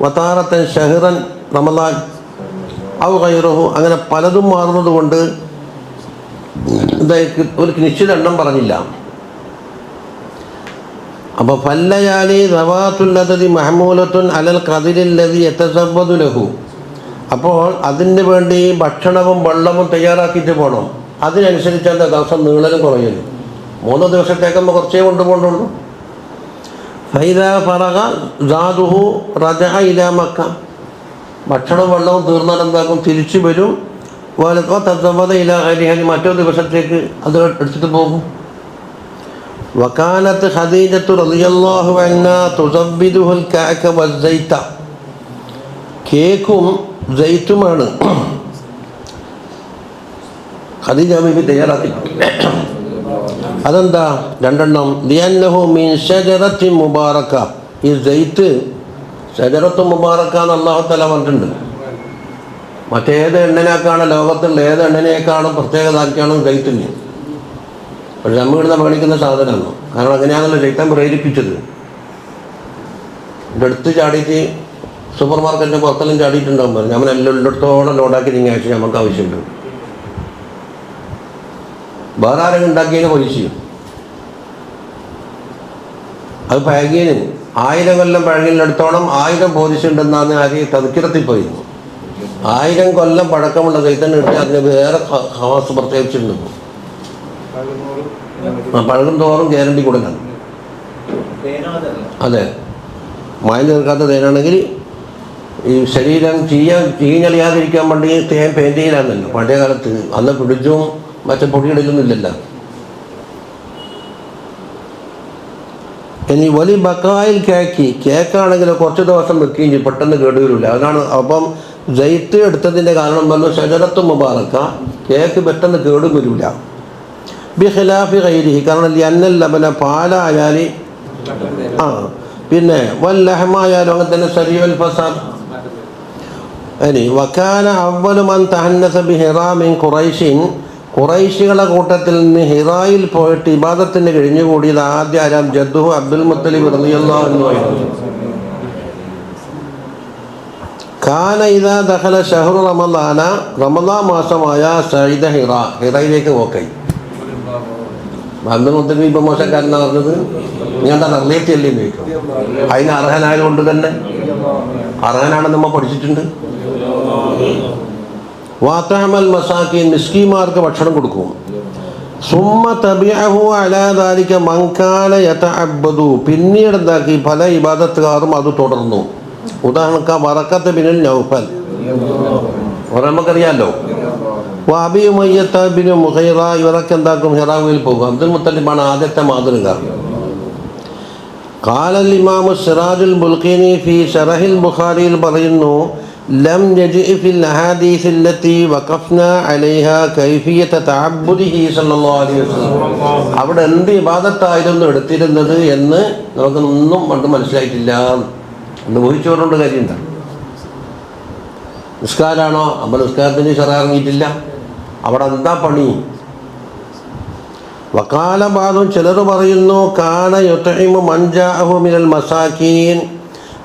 A: വതാറത്തൻ ഷഹ്റൻ റമളാൻ ഔ ഗൈറുഹു, അങ്ങനെ പലതും മാറുന്നത് കൊണ്ട് ഒരു നിശ്ചിത എണ്ണം പറഞ്ഞില്ല. അപ്പോൾ ഫല്ലയാലി ദവാത്തുൽ അദദി മഹ്മൂലത്തുൻ അലൽ ഖദരില്ലദി യതസവ്വദു ലഹു, അപ്പോൾ അതിന് വേണ്ടി ഭക്ഷണവും വെള്ളവും തയ്യാറാക്കിയിട്ട് പോകണം. അതിനനുസരിച്ച് എന്താ ദിവസം നീളലും കുറയലും. 3 ദിവസത്തേക്കുമ്പോൾ കുറച്ചേ കൊണ്ടുപോകുന്നുള്ളൂ. ഫൈദാ ഫറഗ സാദുഹു റജഅ ഇലാ മക്ക. ഭക്ഷണവും വെള്ളവും തീർന്നാൽ എന്താക്കും? തിരിച്ചു വരും. തസവ്വദ ഇലാ അഹ്ലിഹി, മറ്റൊരു ദിവസത്തേക്ക് അത് എടുത്തിട്ട് പോകും. വകാനത്ത് ഖദീജത്തു റളിയല്ലാഹു അൻഹാ തുസബ്ബിദുൽ കഅക വസ്സൈത. കേക്കും സൈറ്റുമാണ് ഖദീജ ബീവി തയ്യാറാക്കി. അതെന്താ? രണ്ടെണ്ണം. ലിയന്നഹു മിൻ ഷജറത്തി മുബാറക. ഈ സൈറ്റ് ഷജറത്ത് മുബാറക എന്ന് അല്ലാഹു തആല പറഞ്ഞിട്ടുണ്ട്. മറ്റേത് എണ്ണനേക്കാണ് ലോകത്തുള്ള ഏത് എണ്ണനേക്കാളും പ്രത്യേകതയാക്കിയാണ് സൈറ്റിന്. പക്ഷെ നമ്മൾ ഇടുന്ന മേടിക്കുന്ന സാധനമാണ്. കാരണം അങ്ങനെയാണല്ലോ ശൈത്താൻ പ്രേരിപ്പിച്ചത്. എൻ്റെ അടുത്ത് ചാടിയിട്ട് സൂപ്പർ മാർക്കറ്റിൻ്റെ പുറത്തെല്ലാം ചാടിയിട്ടുണ്ടാകും. പറഞ്ഞു നമ്മൾ എല്ലാം ഉള്ളിടത്തോളം ലോഡാക്കി തിങ്കാഴ്ച നമുക്ക് ആവശ്യമുണ്ട്. വേറെ ആരെങ്കിലും ഉണ്ടാക്കിയതിന് പൈസയും അത് പഴകിയതിന് 1000 കൊല്ലം പഴകിയിടത്തോളം 1000 പോലീസുണ്ടെന്നാണ് ആര് തദ്ക്കിറത്തിൽ പോയിരുന്നു. 1000 കൊല്ലം പഴക്കമുള്ള സൈത്തന്നെ ഇട്ട് അതിന് വേറെ ഹവാസ് പ്രത്യേകിച്ചിട്ടുണ്ട്. പഴകും തോറും ഗ്യാരണ്ടി കൊടുക്കണം. അതെ, മായം ചേർക്കാത്ത തേനാണെങ്കിൽ ഈ ശരീരം ചീഞ്ഞളിയാതിരിക്കാൻ വേണ്ടി തേൻ പെയിൻറ്റ് ചെയ്യലാന്നല്ലോ പഴയ കാലത്ത്. അന്ന് പിടിച്ചും മറ്റേ പൊടിയിടലൊന്നും ഇല്ലല്ലോ. ഇനി വലിയ ബക്കായിൽ കേക്കാണെങ്കിൽ കുറച്ച് ദിവസം വെക്കുകയും ചെയ്യും, പെട്ടെന്ന് കേടുവരില്ല. അതാണ്. അപ്പം ജൈത്ത് എടുത്തതിൻ്റെ കാരണം പറഞ്ഞു ഷജറത്ത് മുബാറക്ക, കേക്ക് പെട്ടെന്ന് കേടും വരില്ല. ബി ഖിലാഫി ഗൈരിഹി, കാരണം അന്നൽ ലബന പാലായാൽ പിന്നെ വല്ലഹമായാലും അങ്ങനെ തന്നെ സരിയുൽ ഫസാദ്. ഇനി വക്കാന അവ്വലു മൻ തഹന്നസ ബി ഹിറാ മിൻ ഖുറൈശിൻ, ഖുറൈശികളുടെ കൂട്ടത്തിൽ നിന്ന് ഹിറായിൽ പോയിട്ട് ഇബാദത്തിന് കഴിഞ്ഞുകൂടിയത് ആദ്യ ആരാം? ജദ്ദുഹു അബ്ദുൽ മുത്തലിബ് റളിയല്ലാഹു അൻഹു ആയിരുന്നു. കാന ഇദാ ദഖല ശഹ്റു റമളാന, റമളാൻ മാസമായ സഈദ ഹിറയിലേക്ക് പോക്കായി. അബ്ദുൽ മുത്തലിബ് ഇപ്പം മോശക്കാരനാണ് പറഞ്ഞത്. നിങ്ങളുടെ റിലേറ്റ് അല്ലേ ചോദിക്കും. അതിന് അർഹനായതുകൊണ്ട് തന്നെ അർഹനാണെന്ന് നമ്മൾ പഠിച്ചിട്ടുണ്ട്. വാതഅമൽ മസാക്കീൻ, മിസ്കീന്മാർക്ക് ഭക്ഷണം കൊടുക്കും. സുമ്മ തബിഅഹു അലാ ദാലിക മൻ കാന യതഅബ്ബദു, പിന്നീട് എന്താക്കി പല ഇബാദത്തുകാരും അത് തുടർന്നു. ഉദാഹരണക്ക് വറക്കത്ത് ബിനുൽ നൗഫൽ നമുക്കറിയാമല്ലോ. അബി ഉമയ്യത്ത ബിനു മുഗൈറ, ഇവരൊക്കെ എന്താക്കും? ഹിറായിൽ പോകും. അബ്ദുൽ മുത്തലിബാണ് ആദ്യത്തെ മാതൃക. ഖാലൽ ഇമാമു സിറാജുൽ ബുൽഖീനി ഫി ശറഹിൽ ബുഖാരിയിൽ പറയുന്നു, ലം യജിഇ ഫിൽ അഹാദീസ് അല്ലത്തി വഖഫ്നാ അലൈഹാ കൈഫിയത തഅബ്ബുദിഹി സല്ലല്ലാഹു അലൈഹി വസല്ലം. അവിടെ എന്ത് ഇബാദത്തായിരുന്നു എടുത്തിരുന്നത് എന്ന് നമുക്കൊന്നും പണ്ട് മനസ്സിലായിട്ടില്ല എന്ന് ഊഹിച്ചവരുണ്ട്. കാര്യം എന്താ? നിസ്കാരാണോ? അപ്പോൾ നിസ്കാരത്തിന് ശറ ഇറങ്ങിയിട്ടില്ല. അവിടെ എന്താ പണി? വക്കാല ബാദും, ചിലർ പറയുന്നു, കാന യുത്ഇമു മൻ ജാഅഹു മിനൽ മസാക്കീൻ,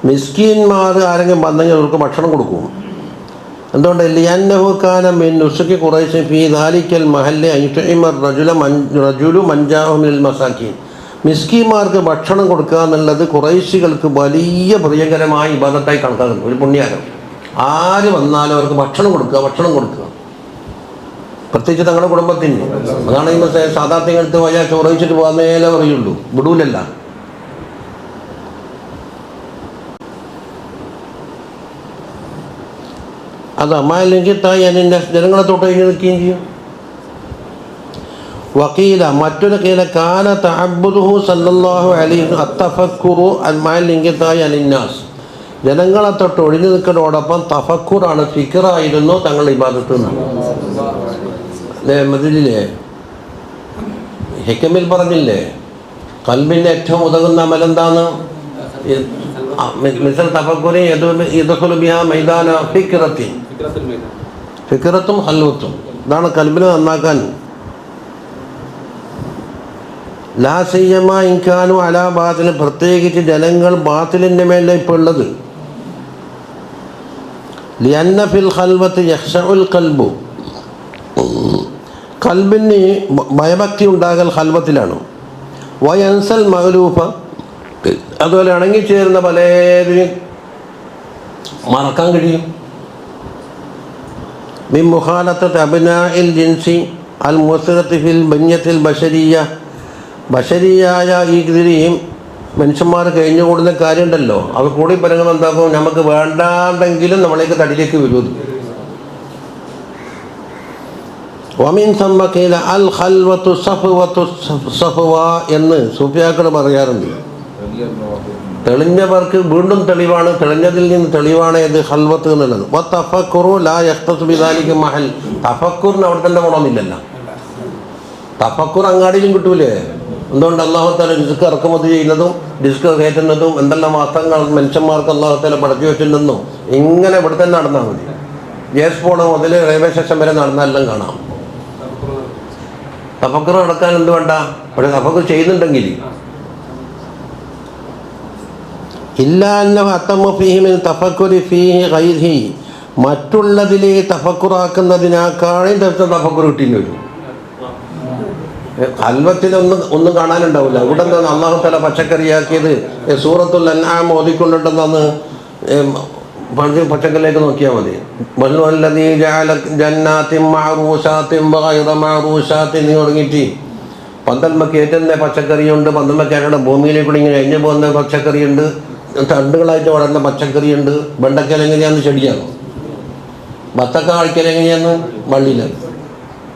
A: മിസ്കീന്മാർ ആരെങ്കിലും വന്നെങ്കിൽ അവർക്ക് ഭക്ഷണം കൊടുക്കും. എന്തുകൊണ്ട്? ലിയന്നഹു കാന മിൻ നുസുകി ഖുറൈശ് ഫീ ദാലിക്കൽ മഹല്ലി അൻ യുത്ഇമ റജുലു മൻ ജാഅഹു മിനൽ മസാക്കീൻ. മിസ്കീന്മാർക്ക് ഭക്ഷണം കൊടുക്കുക എന്നുള്ളത് ഖുറൈശികൾക്ക് വലിയ പ്രിയങ്കരമായ ഇബാദത്തായി കണക്കാക്കുന്നു. ഒരു പുണ്യാരം. ആര് വന്നാലും അവർക്ക് ഭക്ഷണം കൊടുക്കുക. പ്രത്യേകിച്ച് തങ്ങളുടെ കുടുംബത്തിന്. അതാണ് ഈ സാധാർത്ഥ്യങ്ങൾക്ക് പോയാൽ ചോറയിച്ചിട്ട് പോകാന്നേലേ പറയുള്ളൂ, വിടൂലല്ല. അത് അമ്മായില്ലെങ്കിൽ തായി അതിൻ്റെ ജനങ്ങളെ തൊട്ട് കഴിഞ്ഞ് നിൽക്കുകയും ചെയ്യും. വക്കീല, മറ്റൊരു കീല കാന തഅബ്ബുദുഹു സല്ലല്ലാഹു അലൈഹി അത്തഫക്കുറു അമ്മായിലിംഗിത്തായി അലിന്നാസ്, ജനങ്ങളെ തൊട്ട് ഒഴിഞ്ഞു നിൽക്കുന്നതോടൊപ്പം തഫക്കുറാണ്, ഫിക്റായിരുന്നു തങ്ങളുടെ ഇബാദത്ത് എന്നാണ്. മതിലില്ലേ ഹിക്കമിൽ പറഞ്ഞില്ലേ, ഖൽബിൻ്റെ ഏറ്റവും ഉതകുന്ന അമലെന്താണ്? മിസൽ തഫക്കുറി യദ്ഖുലു ബിഹാ മൈദാന ഫിക്റത്തും ഹൽവത്തും. ഇതാണ് ഖൽബിനെ നന്നാക്കാൻ. ലാ സിയ്യമ ഇൻ കാനു അലാ ബാതിൽ, പ്രത്യേകിച്ച് ജനങ്ങൾ ബാത്തിലിൻ്റെ മേലെ ഇപ്പോൾ ഉള്ളത്. ലിയന്ന ഫിൽ ഖൽവത്ത് യഖ്ശഉൽ ഖൽബു, ഖൽബിന് ഭയഭക്തി ഉണ്ടാകൽ ഖൽവത്തിലാണ്. വയൻസൽ മഅലൂഫ, അതുപോലെ ഇണങ്ങിച്ചേരുന്ന പലതിനും മറക്കാൻ കഴിയും. മിൻ മുഖാലത്തത്ത് അബ്നാഇൽ ജിൻസി അൽ മുസ്റത്തി ഫിൽ ബനിയത്തിൽ ബശരിയ, ബശരിയായ ഈ ഇതിനെയും മനുഷ്യന്മാർ കഴിഞ്ഞുകൂടുന്ന കാര്യമുണ്ടല്ലോ, അത് കൂടി പറയുമ്പോൾ എന്താക്കും, നമുക്ക് വേണ്ടാണ്ടെങ്കിലും നമ്മളേക്ക് തടിയിലേക്ക് വരും. വമിൻ സമ്മക്കീല അൽ ഖൽവത്തു സഫ്വത്തു സഫ്വ എന്ന് സൂഫിയാക്കൾ പറയാറുണ്ട്. തെളിഞ്ഞവർക്ക് വീണ്ടും തെളിവാണ്, തെളിഞ്ഞതിൽ നിന്ന് തെളിവാണ് ഇത് ഖൽവത്ത് എന്നുള്ളത്. വ തഫക്കുറു ലാ യഖ്തസു ബിദാലിക മഹൽ. തഫക്കുറിന് അവിടെ തന്നെ ഗുണമൊന്നുമില്ലല്ലോ. തഫക്കുർ അങ്ങാടിയിലും കിട്ടൂലേ? എന്തുകൊണ്ട് അല്ലാഹു തആല റിസ്ക് ഇറക്കുമതി ചെയ്യുന്നതും റിസ്ക് കയറ്റുന്നതും എന്തെല്ലാം വാർത്തകൾ മനുഷ്യന്മാർക്ക് അല്ലാഹു തആല പഠിച്ചു വെച്ചിട്ടുണ്ടെന്നും ഇങ്ങനെ ഇവിടെ തന്നെ നടന്നാൽ മതി. ജേസ് പോണ മുതൽ റെയിൽവേ സ്റ്റേഷൻ വരെ നടന്നാലെല്ലാം കാണാം. തഫക്കുർ നടക്കാൻ എന്ത് വേണ്ട? പക്ഷെ തഫക്കുർ ചെയ്യുന്നുണ്ടെങ്കിൽ മറ്റുള്ളതിലെ തഫക്കുറാക്കുന്നതിനേക്കാളും തഫക്കുർ കിട്ടിയെന്ന് വരും. ഒന്നും കാണാനുണ്ടാവില്ല. ഇവിടെ എന്താണ് അല്ലാഹു തആല പച്ചക്കറിയാക്കിയത്? സൂറത്തുൽ അൻആം ഓതിക്കൊണ്ടിട്ടുണ്ടെന്ന് പച്ചക്കറിയിലേക്ക് നോക്കിയാൽ മതി. വല്ലദീ ജഅല ജന്നാത്തിൻ മഅറൂശാത്തിൻ വഗൈറ മഅറൂശാത്തിൻ എന്ന് തുടങ്ങിയിട്ട് പന്തൽമക്ക് ഏറ്റവും പച്ചക്കറിയുണ്ട്, പന്തൽമക്കാരുടെ ഭൂമിയിലേക്കൂടെ ഇങ്ങനെ കഴിഞ്ഞു പോകുന്ന പച്ചക്കറിയുണ്ട്, തണ്ടുകളായിട്ട് വളരുന്ന പച്ചക്കറിയുണ്ട്. വെണ്ടക്കൽ എങ്ങനെയാന്ന് ചെടിയാണ്, ബത്തക്ക കഴിക്കൽ എങ്ങനെയാന്ന് വള്ളിയിലാണ്.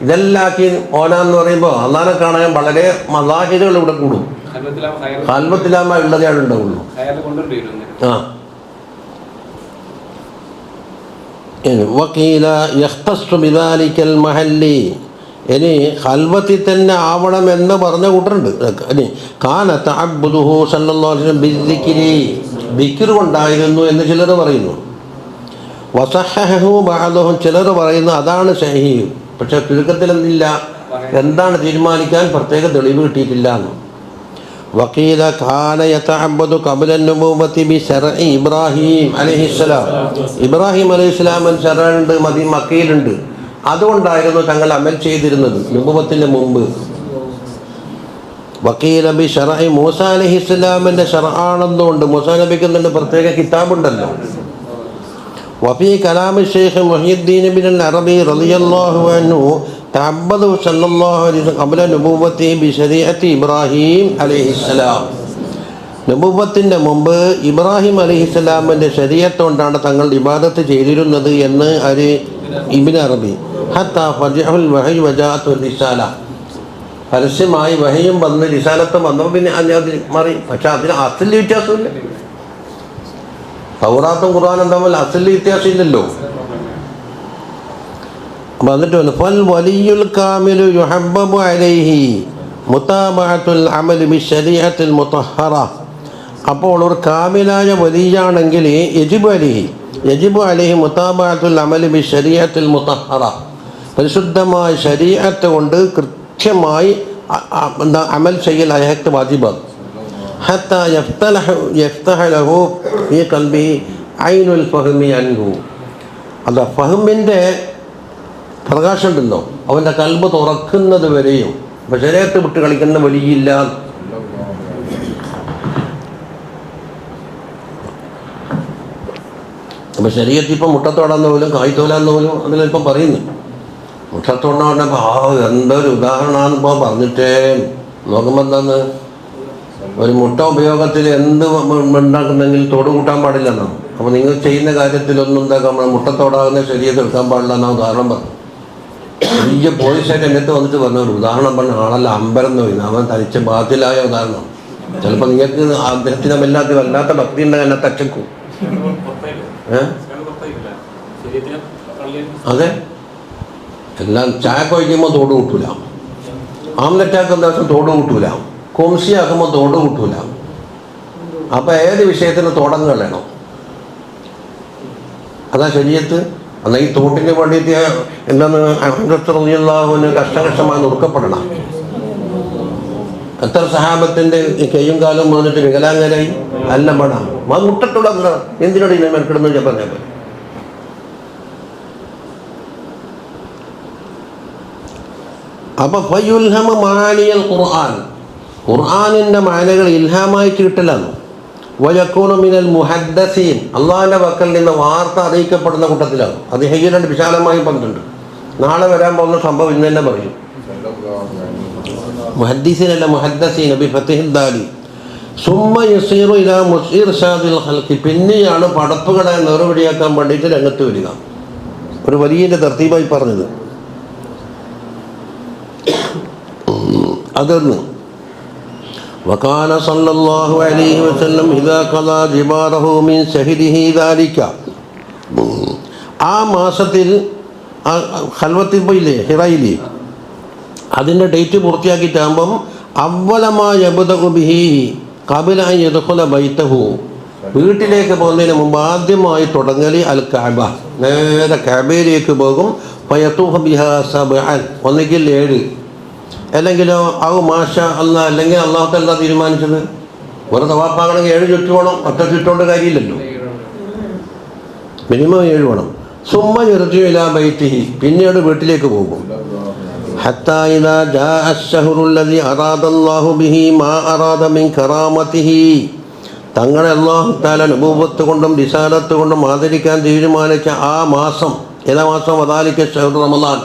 A: ഇതെല്ലാം ആക്കി ഓലാന്ന് പറയുമ്പോൾ അള്ളാനെ കാണാൻ വളരെ മദാഹിദുകൾ ഇവിടെ കൂടും. ഖൽവത്തിലാമ ഉള്ളതേ അവിടെ ഉണ്ടാവുള്ളൂ. ആ വഖീല യഖ്തസ്സു ബിദാലിക്കൽ മഹല്ലി. ഇനി ഖൽവത്തിൽ തന്നെ ആവണമെന്ന് പറഞ്ഞ കൂട്ടരുണ്ട്. ഇനി കാന തഅബ്ബുദുഹു സല്ലല്ലാഹു അലൈഹി വസല്ലം ബിദ്ദിക്രി, ദിക്ർ കൊണ്ടായിരുന്നു എന്ന് ചിലർ പറയുന്നു. വസഹഹു ബഅദുഹും, ചിലർ പറയുന്നു അതാണ് സഹീഹ്. പക്ഷെ ചുരുക്കത്തിൽ എന്തില്ല, എന്താണ് തീരുമാനിക്കാൻ പ്രത്യേക തെളിവ് കിട്ടിയിട്ടില്ല എന്ന്. വഖീല കാന യതഅബ്ബദു ഖബ്ല അൻ-നുബുവ്വതി ബി ശർഇ ഇബ്രാഹിം അലൈഹിസ്സലാം. ഇബ്രാഹിം അലൈഹിസ്സലാമിൻ ശർഉണ്ട്, മക്കയിലുണ്ട്. അതുകൊണ്ടായിരുന്നു തങ്ങൾ അമൽ ചെയ്തിരുന്നത് നുബുവത്തിന് മുമ്പ്. വഖീല ബി ശർഇ മൂസ അലൈഹിസ്സലാമിൻ്റെ ശർആണെന്നുണ്ട്. മൂസാ നബിക്ക് എന്തുണ്ട്? പ്രത്യേക കിതാബുണ്ടല്ലോ. വഫീ കലാമി ശൈഖ് മുഹ്യിദ്ദീൻ ഇബ്നുൽ അറബി റളിയല്ലാഹു അൻഹു തഅബ്ബദ സല്ലല്ലാഹു അലൈഹി വസല്ലം ഖബ്ല നുബുവ്വതി ബി ശരീഅത്തി ഇബ്രാഹിം അലൈഹിസ്സലാം. നുബുവ്വത്തിൻ്റെ മുമ്പ് ഇബ്രാഹിം അലൈഹിസ്സലാമിൻ്റെ ശരീഅത്ത് കൊണ്ടാണ് തങ്ങൾ ഇബാദത്ത് ചെയ്തിരുന്നത് എന്ന് ഇബ്നു അറബി. ഹത്താ ഫജഅൽ വഹി വജാഅത്തു റിസാല, പരസ്യമായി വഹയും വന്ന് റിസാലത്തും വന്നപ്പോൾ പിന്നെ അത് മാറി. പക്ഷെ അതിന് അസൽ വ്യത്യാസമില്ല. തൗറാത്തും ഖുർആനും തമ്മിൽ അസൽ വ്യത്യാസമില്ലല്ലോ. അപ്പം എന്നിട്ട് ഫൽ വലിയുൽ കാമിലു യുഹബ്ബബു അലൈഹി മുതാബഅത്തുൽ അമലി ബിശ്ശരീഅത്തിൽ മുതഹറ. അപ്പോൾ ഒരു കാമിലായ വലിയാണെങ്കിൽ യജിബു അലൈഹി മുതാബഅത്തുൽ അമലി ബിശ്ശരീഅത്തിൽ മുതഹറ, പരിശുദ്ധമായ ശരീഅത്ത് കൊണ്ട് കൃത്യമായി അമൽ ചെയ്യൽ അയാൾക്ക് വാജിബാണ്. ഹത്താ യഫ്തഹ ലഹു ഫീ ഖൽബിഹി ഐനുൽ ഫഹ്മി അൻഹു. അത് ഫഹ്മിൻ്റെ പ്രകാശം ഉണ്ടല്ലോ, അവൻ്റെ കൽബ് തുറക്കുന്നത് വരെയും. അപ്പം ശരീഅത്ത് വിട്ട് കളിക്കുന്ന വലിയില്ല. അപ്പം ശരീഅത്ത് ഇപ്പം മുട്ടത്തോടാന്ന് പോലും കായ്ത്തോലാന്ന് പോലും അതിലിപ്പം പറയുന്നു. മുട്ടത്തോടാന്ന് പറഞ്ഞപ്പോൾ എന്തൊരു ഉദാഹരണമാണെന്ന് ഇപ്പോൾ പറഞ്ഞിട്ടേ നോക്കുമ്പോൾ എന്താന്ന്, ഒരു മുട്ട ഉപയോഗത്തിൽ എന്ത് ഉണ്ടാക്കുന്നെങ്കിൽ തോട് കൂട്ടാൻ പാടില്ലെന്നാണ്. അപ്പോൾ നിങ്ങൾ ചെയ്യുന്ന കാര്യത്തിലൊന്നും എന്താക്കാം, മുട്ടത്തോടാകുന്ന ശരീരത്തിൽ എടുക്കാൻ പാടില്ല എന്നാണ് ഉദാഹരണം പറഞ്ഞു. വലിയ പോലീസായിട്ട് എന്നിട്ട് വന്നിട്ട് പറഞ്ഞ ഒരു ഉദാഹരണം പറഞ്ഞ ആളല്ല അമ്പരം എന്ന് പറയുന്നത്. അവൻ തനിച്ച് ബാധ്യലായ ഉദാഹരണം. ചിലപ്പോൾ നിങ്ങൾക്ക് അദ്ദേഹത്തിന് വല്ലാത്ത ഭക്തി ഉണ്ടെങ്കിൽ എന്നെ തച്ചക്കും. അതെ, എല്ലാം ചായ കഴിക്കുമ്പോൾ തോട് കൂട്ടൂല, ആംലറ്റാക്കുന്ന ദിവസം തോട് കൂട്ടൂല, കൊംസിയാക്കുമ്പോൾ തോട് കൂട്ടൂല. അപ്പം ഏത് വിഷയത്തിന് തോടങ്ങ് കളയണം. അതാ ശരീഅത്ത്. എന്നാൽ ഈ തോട്ടിന് വേണ്ടിയിട്ട് എന്താണ് അഹ്റത്തുള്ളാഹുവിന് കഷ്ടകഷ്ടമായി നുറുക്കപ്പെടണം. എത്ര സഹാബത്തിൻ്റെ കയ്യും കാലം വന്നിട്ട് വികലാംഗരായി അല്ല പണം മുട്ടത്തുള്ള എന്തിനോട് ഇങ്ങനെ മെനക്കെടുന്നു ഞാൻ പറഞ്ഞ പോലെ. അപ്പം ഫയുൽഹമ മാനിയൽ ഖുർആൻ, ഖുർആനിൻ്റെ മാനകൾ ഇൽഹാമായി കിട്ടലാണ്. വയക്കൂനു മിനൽ മുഹദ്ദസീൻ, അള്ളാഹിൻ്റെ വക്കൽ നിന്ന് വാർത്ത അറിയിക്കപ്പെടുന്ന കൂട്ടത്തിലാണ്. അത് ഹയ്യനുണ്ട്, വിശാലമായി പറഞ്ഞിട്ടുണ്ട്. നാളെ വരാൻ പോകുന്ന സംഭവം ഇന്ന് തന്നെ പറയും. മുഹദ്ദിസീൻ അല്ല, മുഹദ്ദസീൻ ബി ഫത്ഹിൽ ദാലി. സുമ്മ യസീറു ഇലാ ഇർശാദിൽ ഖൽഖി, പിന്നെയാണ് പടപ്പുകളെ നേർവഴിയാക്കാൻ വേണ്ടിയിട്ട് രംഗത്ത് വരിക. ഒരു വലിയ തർത്തീബായി പറഞ്ഞത് അതൊന്ന്. വകാന സല്ലല്ലാഹു അലൈഹി വസല്ലം ഇദാ ഖദാ ജിബാറഹു മിൻ ശഹരിഹി ദാലിക, ആ മാസത്തിൽ ഖൽവത്തിൽ പോയില്ലേ ഹിറയില്, അതിൻ്റെ ഡേറ്റ് പൂർത്തിയാക്കിയിട്ടാകുമ്പം അവലമായ ബിഹി ഖബല അൻ യദ്ഖുല ബൈതഹു, വീട്ടിലേക്ക് പോകുന്നതിന് മുമ്പ് ആദ്യമായി തുടങ്ങലി അൽ കഅബ, നേരെ കഅബയിലേക്ക് പോകും. ഫയതൂഫ ബിഹാ സബ്അൻ, ഒന്നുകിൽ 7, അല്ലെങ്കിലോ മാഷ അല്ലാ, അല്ലെങ്കിൽ അള്ളാഹു തആല തീരുമാനിച്ചത്. ഒരു തവാഫാകണമെങ്കിൽ 7 ചുറ്റു വേണം, ഒറ്റ ചുറ്റോണ്ട് കാര്യമില്ലല്ലോ, മിനിമം 7 വേണം. സുമ്മ യർജിഉ ഇലാ ബൈതിഹി, പിന്നീട് വീട്ടിലേക്ക് പോകും. ഹത്താ ഇദാ ജാഅ അശ്ശഹ്റു അല്ലദീ അറാദല്ലാഹു ബിഹി മാ അറാദ മിൻ കറാമതിഹി, തങ്ങളെ അല്ലാഹു തആല നബുവത്ത് കൊണ്ടും റിസാലത്ത് കൊണ്ടും ആദരിക്കാൻ തീരുമാനിച്ച ആ മാസം, ഏതാ മാസം? വദാലിക ശഹ്റു റമളാൻ,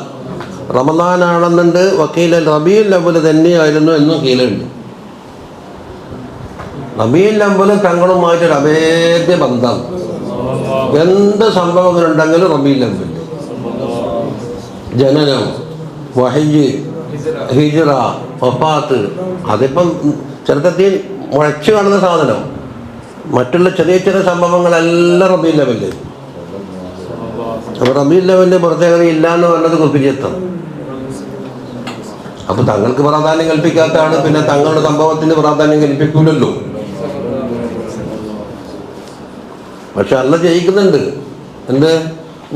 A: റമളാനാണെന്നുണ്ട്. വക്കീല റബീഉൽ അവ്വൽ തന്നെയായിരുന്നു എന്നും കീലുണ്ട്. റബീഉൽ അവ്വൽ തങ്ങളുമായിട്ടൊരു അഭേദ്യ ബന്ധം, എന്ത് സംഭവങ്ങളുണ്ടെങ്കിലും റബീഉൽ അവ്വൽ, ജനനം, വഹയ്യ്, ഹിജ്റ, വഫാത്ത്, അതിപ്പം ചെറുക്കത്തിൽ മുഴച്ചു കാണുന്ന സാധനം. മറ്റുള്ള ചെറിയ ചെറിയ സംഭവങ്ങളെല്ലാം റബീഉൽ അവ്വൽ. അപ്പോൾ റബീഉൽ അവ്വലിൻ്റെ പ്രത്യേകത ഇല്ല എന്ന് പറഞ്ഞത് കുറിപ്പിച്ചെത്തും. അപ്പോൾ തങ്ങൾക്ക് പ്രാധാന്യം കൽപ്പിക്കാത്തതാണ്, പിന്നെ തങ്ങളുടെ സംഭവത്തിന് പ്രാധാന്യം കൽപ്പിക്കൂലല്ലോ. പക്ഷെ അല്ല ജയിക്കുന്നുണ്ട്. എന്ത്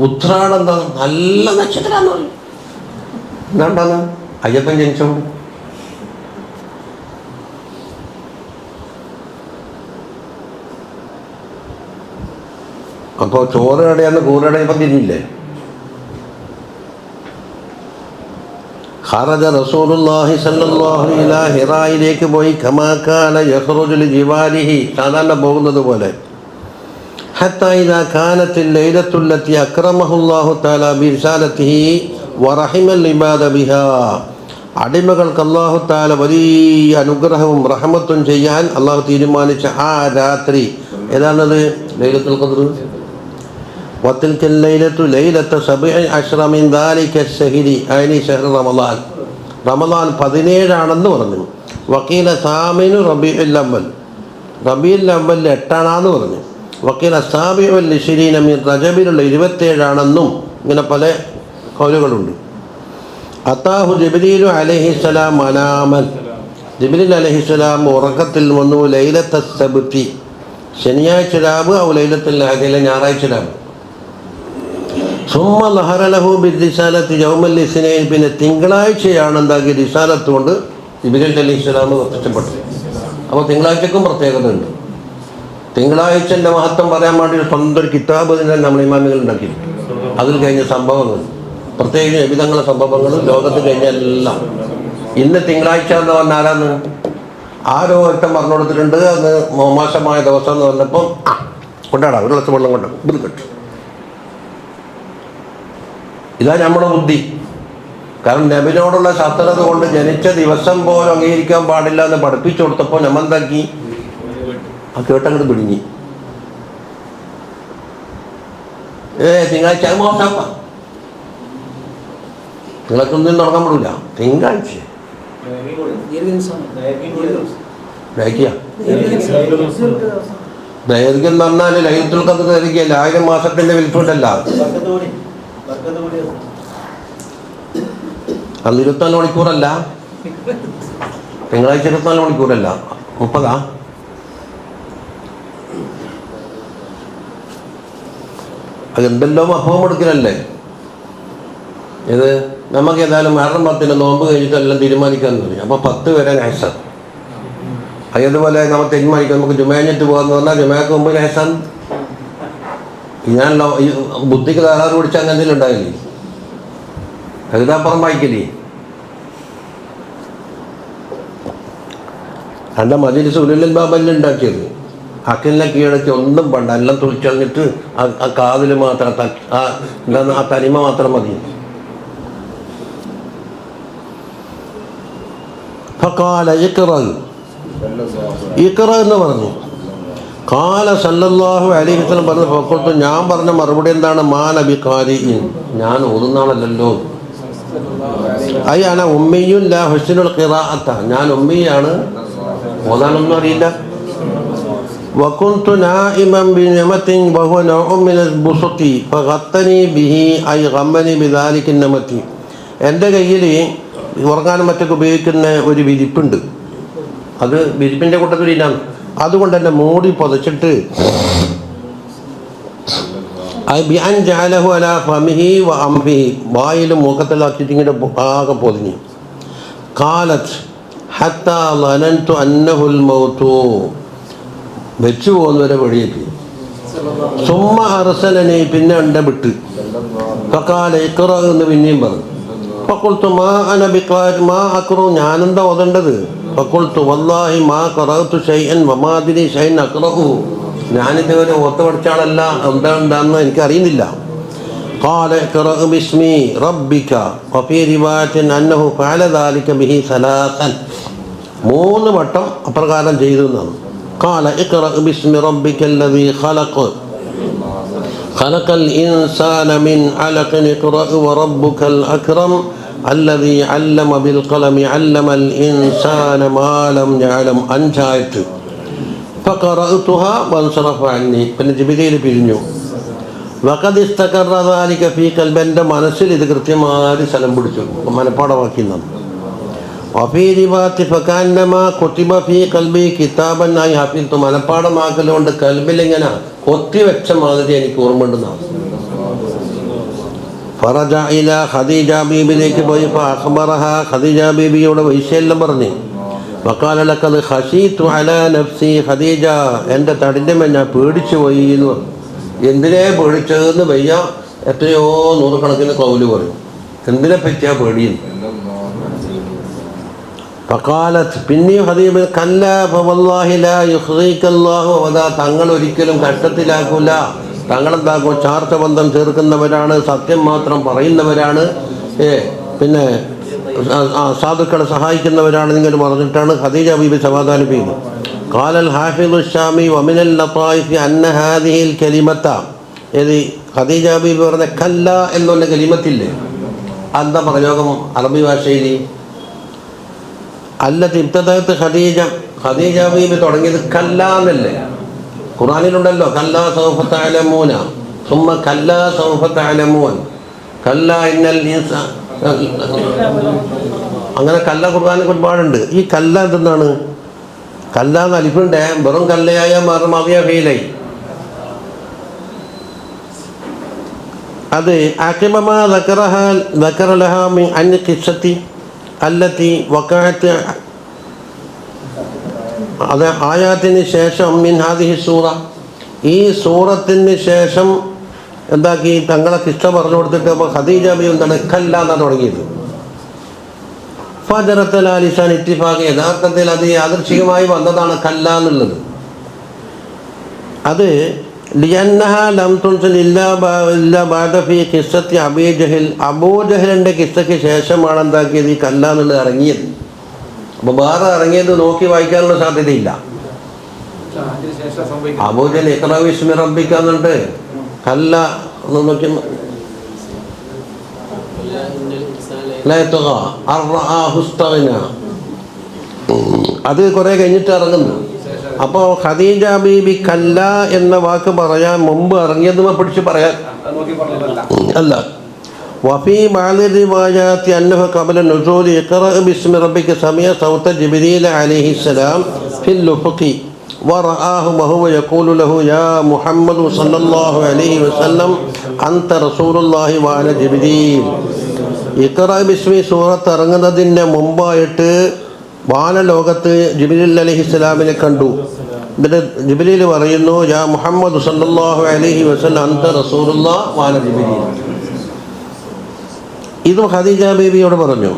A: ഉത്രാടം എന്താ നല്ല നക്ഷത്രമാണെന്ന് പറയും. എന്താണ്ടാന്ന് അയ്യപ്പൻ ജനിച്ചോണ്ട്. അപ്പോൾ ചോറ് കടയാന്ന് കൂറട ഇപ്പം തിരിഞ്ഞില്ലേ? ഖറജ റസൂലുള്ളാഹി സ്വല്ലല്ലാഹു ഇലാ ഹിറായിലേക്ക് പോയി, കമാ കാന യഖ്റുജു ലിജിവാലിഹി, സാധാരണ പോകുന്നത് പോലെ. ഹത്താ ഇദാ കാനത്തിൽ ലൈലത്തുല്ലത്തി അക്രമഹുല്ലാഹു തആല ബിറിസാലത്തിഹി വറഹിമൽ ഇബാദ ബിഹാ, അടിമകൾക്ക് അല്ലാഹു തആല വലിയ അനുഗ്രഹവും റഹ്മത്തും ചെയ്യാൻ അള്ളാഹു തീരുമാനിച്ച ആ രാത്രി ഏതാണത്? ലൈലത്തുൽ ഖദ്ർ. وتلك الليلة ليلة 17 من ذلك الشهر أي شهر رمضان. റമളാൻ 17 ആണെന്ന് പറഞ്ഞു. വക്കീല സാമിനു റബീഉൽ അവ്വൽ, റബീഉൽ അവ്വൽ 8 പറഞ്ഞു. വക്കീല സാബിഉൽ ലിശ്രീന മിൻ റജബിലുള്ള 27 ആണെന്നും ഇങ്ങനെ പല കൗലുകളുണ്ട്. അതാഹു ജിബ്രീലു അലൈഹിസ്സലാം മനാമൻ, ജിബ്രീൽ അലൈഹിസ്സലാം ഉറക്കത്തിൽ വന്നു. ലൈലത്തുസ് സബ്തി, ശനിയാഴ്ച രാവ്, ഔ ലൈലത്തുൽ അഹദ്, ഞായറാഴ്ച രാവ്. സുമ്മ ലഹറ ലഹു ബിറിസാലത്തി യൗമൽ ഇസ്നൈൻ, പിന്നെ തിങ്കളാഴ്ചയാണ് എന്താക്കി റിസാലത്ത് കൊണ്ട് ജിബ്രീൽ അലൈഹിസ്സലാം പ്രത്യക്ഷപ്പെട്ടത്. അപ്പോൾ തിങ്കളാഴ്ചക്കും പ്രത്യേകത ഉണ്ട്. തിങ്കളാഴ്ചൻ്റെ മഹത്വം പറയാൻ വേണ്ടി സ്വന്തം ഒരു കിതാബ് തന്നെ നമ്മൾ ഇമാമികൾ ഉണ്ടാക്കി. അതിൽ കഴിഞ്ഞ സംഭവങ്ങൾ, പ്രത്യേകിച്ച് വിവിധങ്ങളെ സംഭവങ്ങളും ലോകത്ത് കഴിഞ്ഞ എല്ലാം. ഇന്ന് തിങ്കളാഴ്ച എന്ന് പറഞ്ഞാൽ ആരാന്ന് ആരോ ഒറ്റം പറഞ്ഞു കൊടുത്തിട്ടുണ്ട്. അന്ന് മോശമായ ദിവസം എന്ന് പറഞ്ഞപ്പോൾ കൊണ്ടാടാ ഒരു ഗ്ലാസ് വെള്ളം കൊണ്ടു ഇത് കിട്ടും. ഇതാ നമ്മുടെ ബുദ്ധി. കാരണം നബിനോടുള്ള ശത്രുത കൊണ്ട് ജനിച്ച ദിവസം പോലും അംഗീകരിക്കാൻ പാടില്ല എന്ന് പഠിപ്പിച്ചു കൊടുത്തപ്പോൾ നമ്മളെന്താക്കി? ആ കേട്ടങ്ങോട്ട് പിടിഞ്ഞി. തിങ്കളാഴ്ച മോശം, നിങ്ങൾക്കൊന്നും തുടങ്ങാൻ പറ്റില്ല. തിങ്കളാഴ്ച ദൈർഘ്യം എന്ന് പറഞ്ഞാൽ ലൈലത്തുൽ ഖദ്ർ ദൈർഘ്യമല്ല, 1000 മാസത്തിന്റെ വലിപ്പമല്ല. അന്ന് 24 മണിക്കൂറല്ല, തിങ്കളാഴ്ച 24 മണിക്കൂറല്ല, 30. അതെന്തെല്ലോ അപ്പവും എടുക്കലല്ലേ ഇത്. നമുക്ക് ഏതായാലും മരണം 10 നോമ്പ് കഴിഞ്ഞിട്ട് എല്ലാം തീരുമാനിക്കാന്ന് പറയും. അപ്പോൾ 10 വരെ നൈസാണ്. അതേപോലെ നമ്മൾ തീരുമാനിക്കാം നമുക്ക് ജുമേഞ്ഞിട്ട് പോകാന്ന് പറഞ്ഞാൽ ജുമയ്ക്ക് മുമ്പ് നൈസാണ്. ഞാനല്ലോ ഈ ബുദ്ധിക്ക് തകരാറ് പിടിച്ച അങ്ങനെ എന്തെങ്കിലും ഉണ്ടായില്ലേ? കരുതാപ്പുറം വായിക്കില്ലേ? എൻ്റെ മജ്‌ലിസ് ഉലുൽ ബാബല്ലേ ഉണ്ടാക്കിയത്. അക്കിലിനെ കീഴടക്കി ഒന്നും വേണ്ട, എല്ലാം തുളിച്ചറിഞ്ഞിട്ട് ആ കാതിൽ മാത്രം എന്താണ് ആ തനിമ മാത്രം മതി. ഫഖാല ഇഖ്റ, ഇഖ്റ എന്ന് പറഞ്ഞു. ഖാല സല്ലല്ലാഹു അലൈഹി വസല്ലം പറഞ്ഞു, ഫഖുൽതു, ഞാൻ പറഞ്ഞ മറുപടി എന്താണ്? മാ നബി ഖാരിഇൻ, ഞാൻ ഓതുന്നാളല്ലോ. ഐ അന ഉമ്മിയുൻ ലാ ഹുസ്നുൽ ഖിറാഅത, ഞാൻ ഉമ്മിയാണ്, ഓതാനൊന്നും അറിയില്ല. വകുന്തു നാഇമൻ ബിനമത്തിൻ വഹുവ നൗഉൻ മിനൽ ബുസുതി ഫഗത്തനി ബിഹി ഐ ഗമ്മനി ബിദാലിക നമതി, എൻ്റെ കയ്യിൽ ഉറങ്ങാനും മറ്റൊക്കെ ഉപയോഗിക്കുന്ന ഒരു വിരിപ്പുണ്ട്, അത് വിരിപ്പിൻ്റെ കൂട്ടത്തിലില്ല, അതുകൊണ്ട് എന്നെ മൂടി പൊതച്ചിട്ട് ബിഅൻ ജഅലഹു അലാ ഫമിഹി വ അംഫിഹി, വായിലും മൂക്കത്തിലാക്കിയിട്ട് ഇങ്ങനെ ആകെ പൊതിഞ്ഞു. ഖാലത്ത് ഹത്താ ളനൻതു അന്നഹുൽ മൗതു, വെച്ചു പോകുന്നവരെ വഴിയേക്ക്. സുമ്മ അർസലനി, പിന്നെ എന്നെ വിട്ട്. ഫഖാല ഇഖ്റ എന്ന് പിന്നെയും പറഞ്ഞു. ഫഖുൽതു മാ അന ബിഖാരി മാ അഖ്റു, ഞാനെന്താ ഓതേണ്ടത്? ഫഖുൽതു വല്ലാഹി മാ ഖറഅതു ശൈഅൻ വമാ അദ്രി ശൈഅൻ അഖ്റഉ, ഞാനിതുവരെ ഓത്ത് പഠിച്ചാളല്ല, എന്താണെന്ന് എനിക്കറിയുന്നില്ല. ഖാല ഇഖ്റ ബിസ്മി റബ്ബിക വഫീ റിവായത്തിൻ അന്നഹു ഫഅല ദാലിക ബിഹി സലാസൻ, 3 വട്ടം അപ്രകാരം ചെയ്തു എന്നാണ്. ഖാല ഇഖ്റ ബിസ്മി റബ്ബിക്കല്ലദീ ഖലഖൽ ഇൻസാന മിൻ അലഖിൻ ഇഖ്റ വറബ്ബുക്കൽ അക്രം അല്ലദീ അല്ലമ ബിൽ ഖലമി അല്ലമൽ ഇൻസാന മാ ലം യഅലം, 5 ആയത്ത്. ഫഖറഅതുഹാ വൻസറഫ അന്നി, പിന്നെ ജിബ്രീൽ പിരിഞ്ഞു. വഖദ് ഇസ്തഖറ ദാലിക ഫീ ഖൽബി, എൻ്റെ മനസ്സിൽ ഇത് കൃത്യമായി സ്ഥലം പിടിച്ചു, മനപ്പാടമാക്കി എന്നാണ്. വഫീ റിവായത്തി ഫകഅന്നമാ കുതിബ ഫീ ഖൽബി കിതാബൻ ഐ ഹഫിൽതു, മനപ്പാടമാക്കലുകൊണ്ട് കൽബിലിങ്ങനെ കൊത്തിവെച്ച മാതിരി എനിക്ക് ഓർമ്മയുണ്ടെന്നാണ്. ഫറജ ഇല ഖദീജ ബീബിയിലേക്ക് പോയി ഫഅഖ്ബറഹ, ഖദീജ ബീബിയോട് വിഷയെല്ലാം പറഞ്ഞു. വഖാല ലഖദ് ഖശീതു അലാ നഫ്സി ഖദീജ, എൻ്റെ തടിൻ്റെ മേൽ ഞാൻ പേടിച്ചു പോയി എന്ന് പറഞ്ഞു. എന്തിനെ പേടിച്ചതെന്ന് വയ്യ, എത്രയോ 100 കണക്കിന് കൗല് പറയും, എന്തിനെ പറ്റിയാ പേടിയെന്ന്. ഫഖാലത്ത്, പിന്നെയും ഖദീജ കല്ല ഫവല്ലാഹി ലാ യുഖ്സികല്ലാഹു അബദാ, തങ്ങൾ ഒരിക്കലും കഷ്ടത്തിലാക്കൂല, തങ്ങളെന്താക്കും, ചാർച്ച ബന്ധം ചേർക്കുന്നവരാണ്, സത്യം മാത്രം പറയുന്നവരാണ്, പിന്നെ സാധുക്കളെ സഹായിക്കുന്നവരാണ് നിങ്ങൾ പറഞ്ഞിട്ടാണ് ഖദീജ ബീബി സമാധാനിപ്പിക്കുന്നത്. ഖാലൽ ഹാഫിദു ശാമി വമിനൽ ലതായിഫി അന്ന ഹാദിഹിൽ കലിമത്ത, ഏത് ഖദീജ ബീബി പറഞ്ഞ കല്ല എന്നുള്ള കലിമത്തില്ലേ, എന്താ പ്രയോഗം അറബി ഭാഷയിൽ? അല്ലത്തി ഇബ്തദഅത്ത് ഖദീജ ബീബി തുടങ്ങിയത് കല്ല എന്നല്ലേ, ഖുർആനിലുണ്ടല്ലോ, കല്ലാ സൗഫ തഅലമൂന സുമ്മ കല്ലാ സൗഫ തഅലമൂൻ കല്ലാ ഇന്നൽ ഇൻസാന, അങ്ങനെ കല്ല ഖുർആനിൽ ഒരുപാടുണ്ട്. ഈ കല്ല എന്തെന്നാണ്? കല്ല എന്ന് അലിഫുണ്ടേ, വെറും കല്ലയായ മാറിയ ഫീലായി. അത് ആഖിബമാ ദക്കറ ലഹാ മിൻ അൻ ഖിസ്സത്തി അല്ലത്തി വഖഅത്ത്, അത് ആയാത്തിന് ശേഷം മിൻ ഹാദിഹി സൂറ, ഈ സൂറത്തിന് ശേഷം എന്താക്കി തങ്ങളെ കിസ്സ പറഞ്ഞു കൊടുത്തിട്ട് അപ്പോൾ ഖദീജ ബി എന്താണ് കല്ല എന്നാണ് തുടങ്ങിയത്. ഫജറത്തൽ ലിസാൻ ഇത്തിഫാഖ്, യഥാർത്ഥത്തിൽ അത് യാദൃച്ഛികമായി വന്നതാണ് കല്ല എന്നുള്ളത്. അത് ലിയന്നഹ ലം തുൻസൽ ഇല്ലാ ബഅദ ഫീ ഖിസ്സത്തി അബീ ജഹൽ, അബൂജഹലിൻ്റെ കിസ്സയ്ക്ക് ശേഷമാണ് എന്താക്കിയത് ഈ കല്ല എന്നുള്ളത് ഇറങ്ങിയത്. അപ്പോൾ വേറെ ഇറങ്ങിയത് നോക്കി വായിക്കാനുള്ള സാധ്യതയില്ല. അബൂജഹൽ ഇഖ്റ ബിസ്മി റബ്ബിക എന്നുണ്ട്, കല്ല എന്ന് നോക്കി അത് കുറെ കഴിഞ്ഞിട്ട് ഇറങ്ങുന്നു. അപ്പോൾ ഖദീജ ബീബി കല്ല എന്ന വാക്ക് പറയാൻ മുമ്പ് ഇറങ്ങിയതും പിടിച്ച് പറയാൻ അല്ല. വഫീ ബഅദി റിവായാത്തി അന്നഹു ഖബല നുസൂലി ഇഖ്റ ബിസ്മി റബ്ബിക സമിഅ സൗത ജിബ്രീൽ അലൈഹിസ്സലാം ഫിൽ ഉഫഖി ورآه وهو يقول له يا محمد صلى الله عليه وسلم أنت رسول الله وأنا جبريل. ഇഖ്റ ബിസ്മി സൂറത്ത് ഇറങ്ങുന്നതിന് മുമ്പായിട്ട് വാനലോകത്ത് ജിബ്രീൽ അലൈഹിസ്സലാമിനെ കണ്ടു. എന്നിട്ട് ജിബ്രീൽ പറയുന്നു യാ മുഹമ്മദ് സല്ലല്ലാഹു അലൈഹി വസല്ലം അൻത റസൂലുള്ളാഹ് വഅന ജിബ്രീൽ. ഇതും ഖദീജ ബീവിയോട് പറഞ്ഞു.